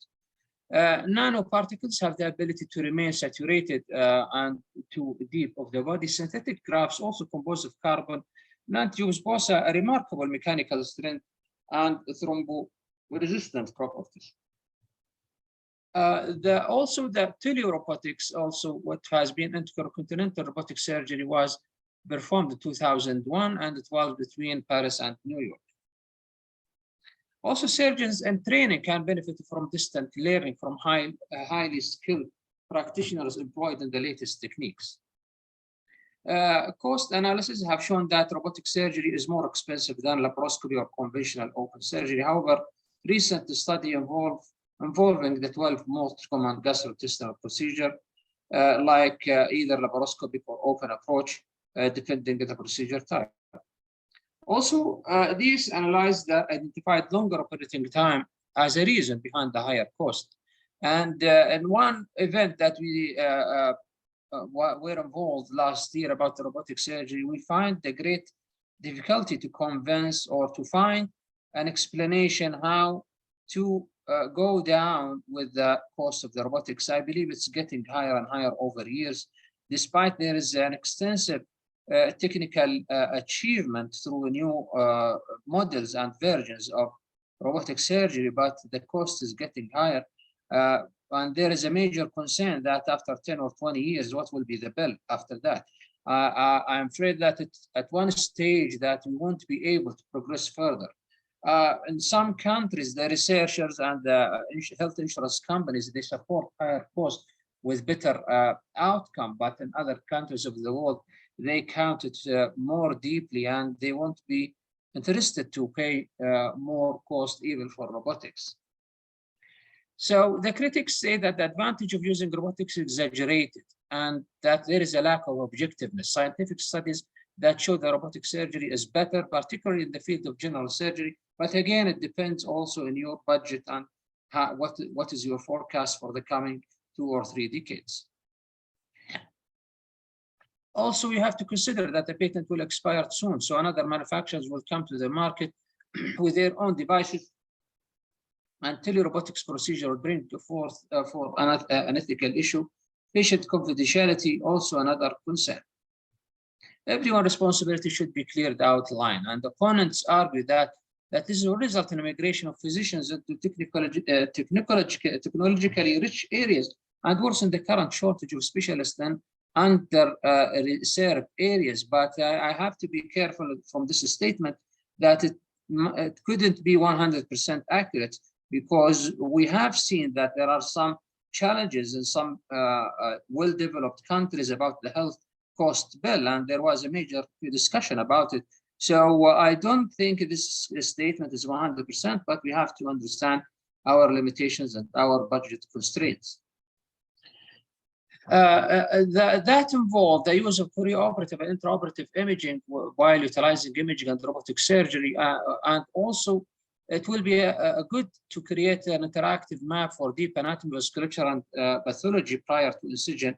Nanoparticles have the ability to remain saturated and to deep of the body. Synthetic grafts, also composed of carbon nanotubes, boast a remarkable mechanical strength and thrombo-resistant properties. Also, the telerobotics, also what has been intercontinental robotic surgery, was performed in 2001, and it was between Paris and New York. Also, surgeons and training can benefit from distant learning from highly skilled practitioners employed in the latest techniques. Cost analysis have shown that robotic surgery is more expensive than laparoscopy or conventional open surgery. However, recent study involving the 12 most common gastrointestinal procedure, like either laparoscopic or open approach, depending on the procedure type. Also, these analyzed the identified longer operating time as a reason behind the higher cost. And in one event that we were involved last year about the robotic surgery, we find the great difficulty to convince or to find an explanation how to go down with the cost of the robotics. I believe it's getting higher and higher over years, despite there is an extensive technical achievement through new models and versions of robotic surgery, but the cost is getting higher. And there is a major concern that after 10 or 20 years, what will be the bill after that? I'm afraid that at one stage that we won't be able to progress further. In some countries, the researchers and the health insurance companies, they support higher cost with better outcome, but in other countries of the world, they count it more deeply, and they won't be interested to pay more cost even for robotics. So the critics say that the advantage of using robotics is exaggerated and that there is a lack of objectiveness. Scientific studies that show that robotic surgery is better, particularly in the field of general surgery. But again, it depends also on your budget and what is your forecast for the coming 2 or 3 decades. Also, you have to consider that the patent will expire soon, so another manufacturers will come to the market with their own devices, and telerobotics procedure will bring forth for an ethical issue. Patient confidentiality, also another concern. Everyone's responsibility should be cleared outline, and opponents argue that this will result in a migration of physicians into technologically rich areas and worsen the current shortage of specialists in underserved areas. But I have to be careful from this statement that it couldn't be 100% accurate, because we have seen that there are some challenges in some well-developed countries about the health cost bill, and there was a major discussion about it. So I don't think this statement is 100%, but we have to understand our limitations and our budget constraints. That involved the use of preoperative and intraoperative imaging while utilizing imaging and robotic surgery, and also it will be a good to create an interactive map for deep anatomy, vasculature, and pathology prior to incision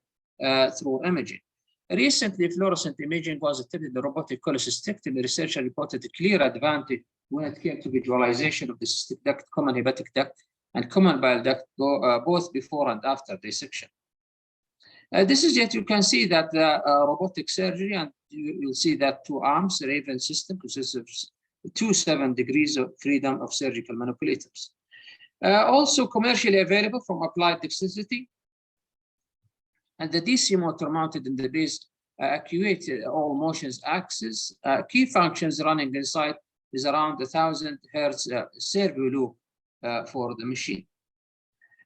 through imaging. Recently, fluorescent imaging was attempted in the robotic cholecystectomy. Researchers reported a clear advantage when it came to visualization of the cystic duct, common hepatic duct, and common bile duct, both before and after dissection. This is yet you can see that the robotic surgery, and you'll see that 2 arms, Raven system consists of 7 degrees of freedom of surgical manipulators. Also commercially available from Applied Dexterity, and the DC motor mounted in the base actuates all motions axis. Key functions running inside is around 1,000 Hertz servo loop for the machine.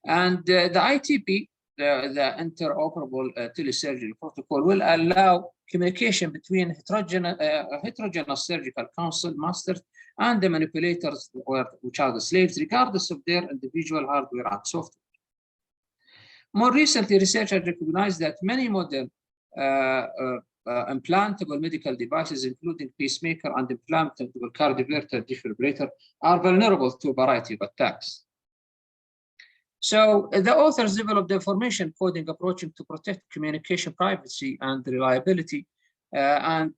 And the ITP, the interoperable telesurgery protocol, will allow communication between heterogeneous surgical counsel masters and the manipulators, which are the slaves, regardless of their individual hardware and software. More recently, researchers recognized that many modern implantable medical devices, including pacemaker and implantable cardioverter defibrillator, are vulnerable to a variety of attacks. So the authors developed the information coding approach to protect communication privacy and reliability. Again,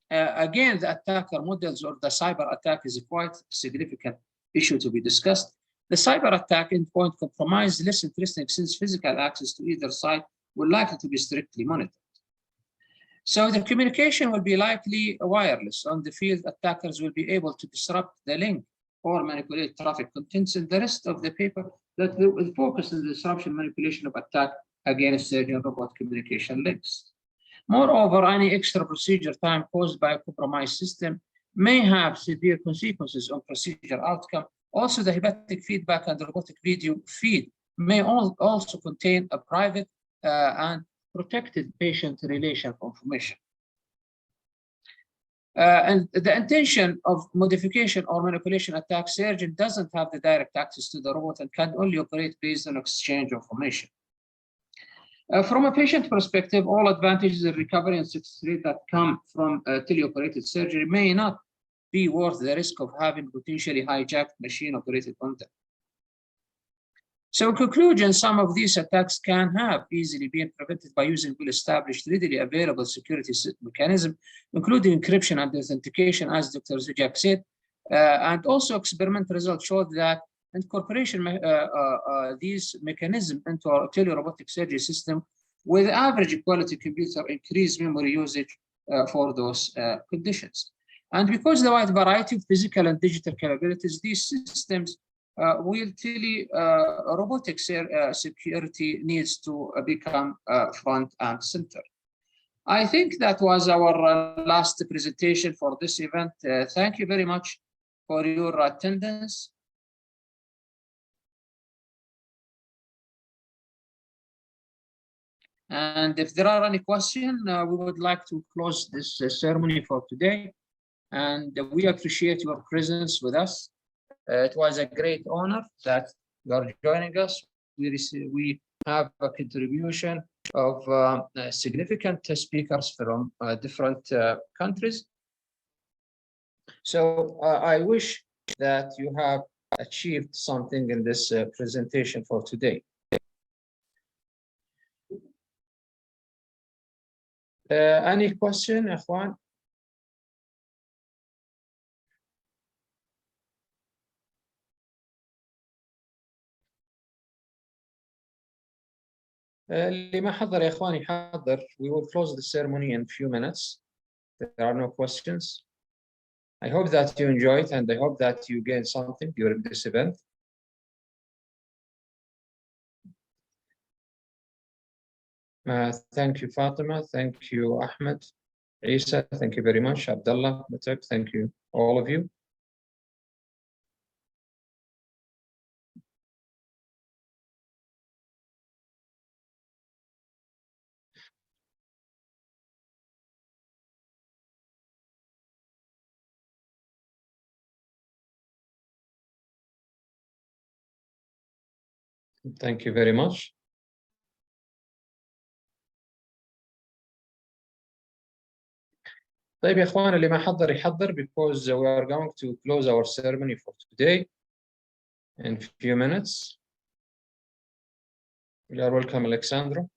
the attacker models or the cyber attack is a quite significant issue to be discussed. The cyber attack endpoint compromise less interesting since physical access to either side will likely to be strictly monitored. So the communication will be likely wireless. On the field, attackers will be able to disrupt the link or manipulate traffic contents. In the rest of the paper, that will focus on the disruption manipulation of attack against surgeon-robot communication links. Moreover, any extra procedure time caused by a compromised system may have severe consequences on procedure outcome. Also, the hepatic feedback and the robotic video feed may also contain a private and protected patient relation information. And the intention of modification or manipulation attack, surgeon doesn't have the direct access to the robot and can only operate based on exchange of information. From a patient perspective, all advantages of recovery and success rate that come from teleoperated surgery may not be worth the risk of having potentially hijacked machine operated on them. So in conclusion, some of these attacks can have easily been prevented by using well-established, readily available security mechanism, including encryption and authentication, as Dr. Zujak said. And also experimental results showed that incorporation these mechanisms into our telerobotic surgery system with average quality computer increased memory usage for those conditions. And because of the wide variety of physical and digital capabilities, these systems will robotic security needs to become front and center. I think that was our last presentation for this event. Thank you very much for your attendance. And if there are any questions, we would like to close this ceremony for today. And we appreciate your presence with us. It was a great honor that you are joining us. We have a contribution of significant speakers from different countries. So I wish that you have achieved something in this presentation for today. Any question, Ikhwan? اللي ما حضر يا إخواني يحضر. We will close the ceremony in a few minutes. There are no questions. I hope that you enjoyed and I hope that you gained something during this event. Thank you, Fatima. Thank you, Ahmed. Isa, thank you very much. Abdullah, Matek, thank you, all of you. Thank you very much. طيب يا اخوان اللي ما حضر يحضر because we are going to close our ceremony for today in a few minutes. You are welcome, Alexandra.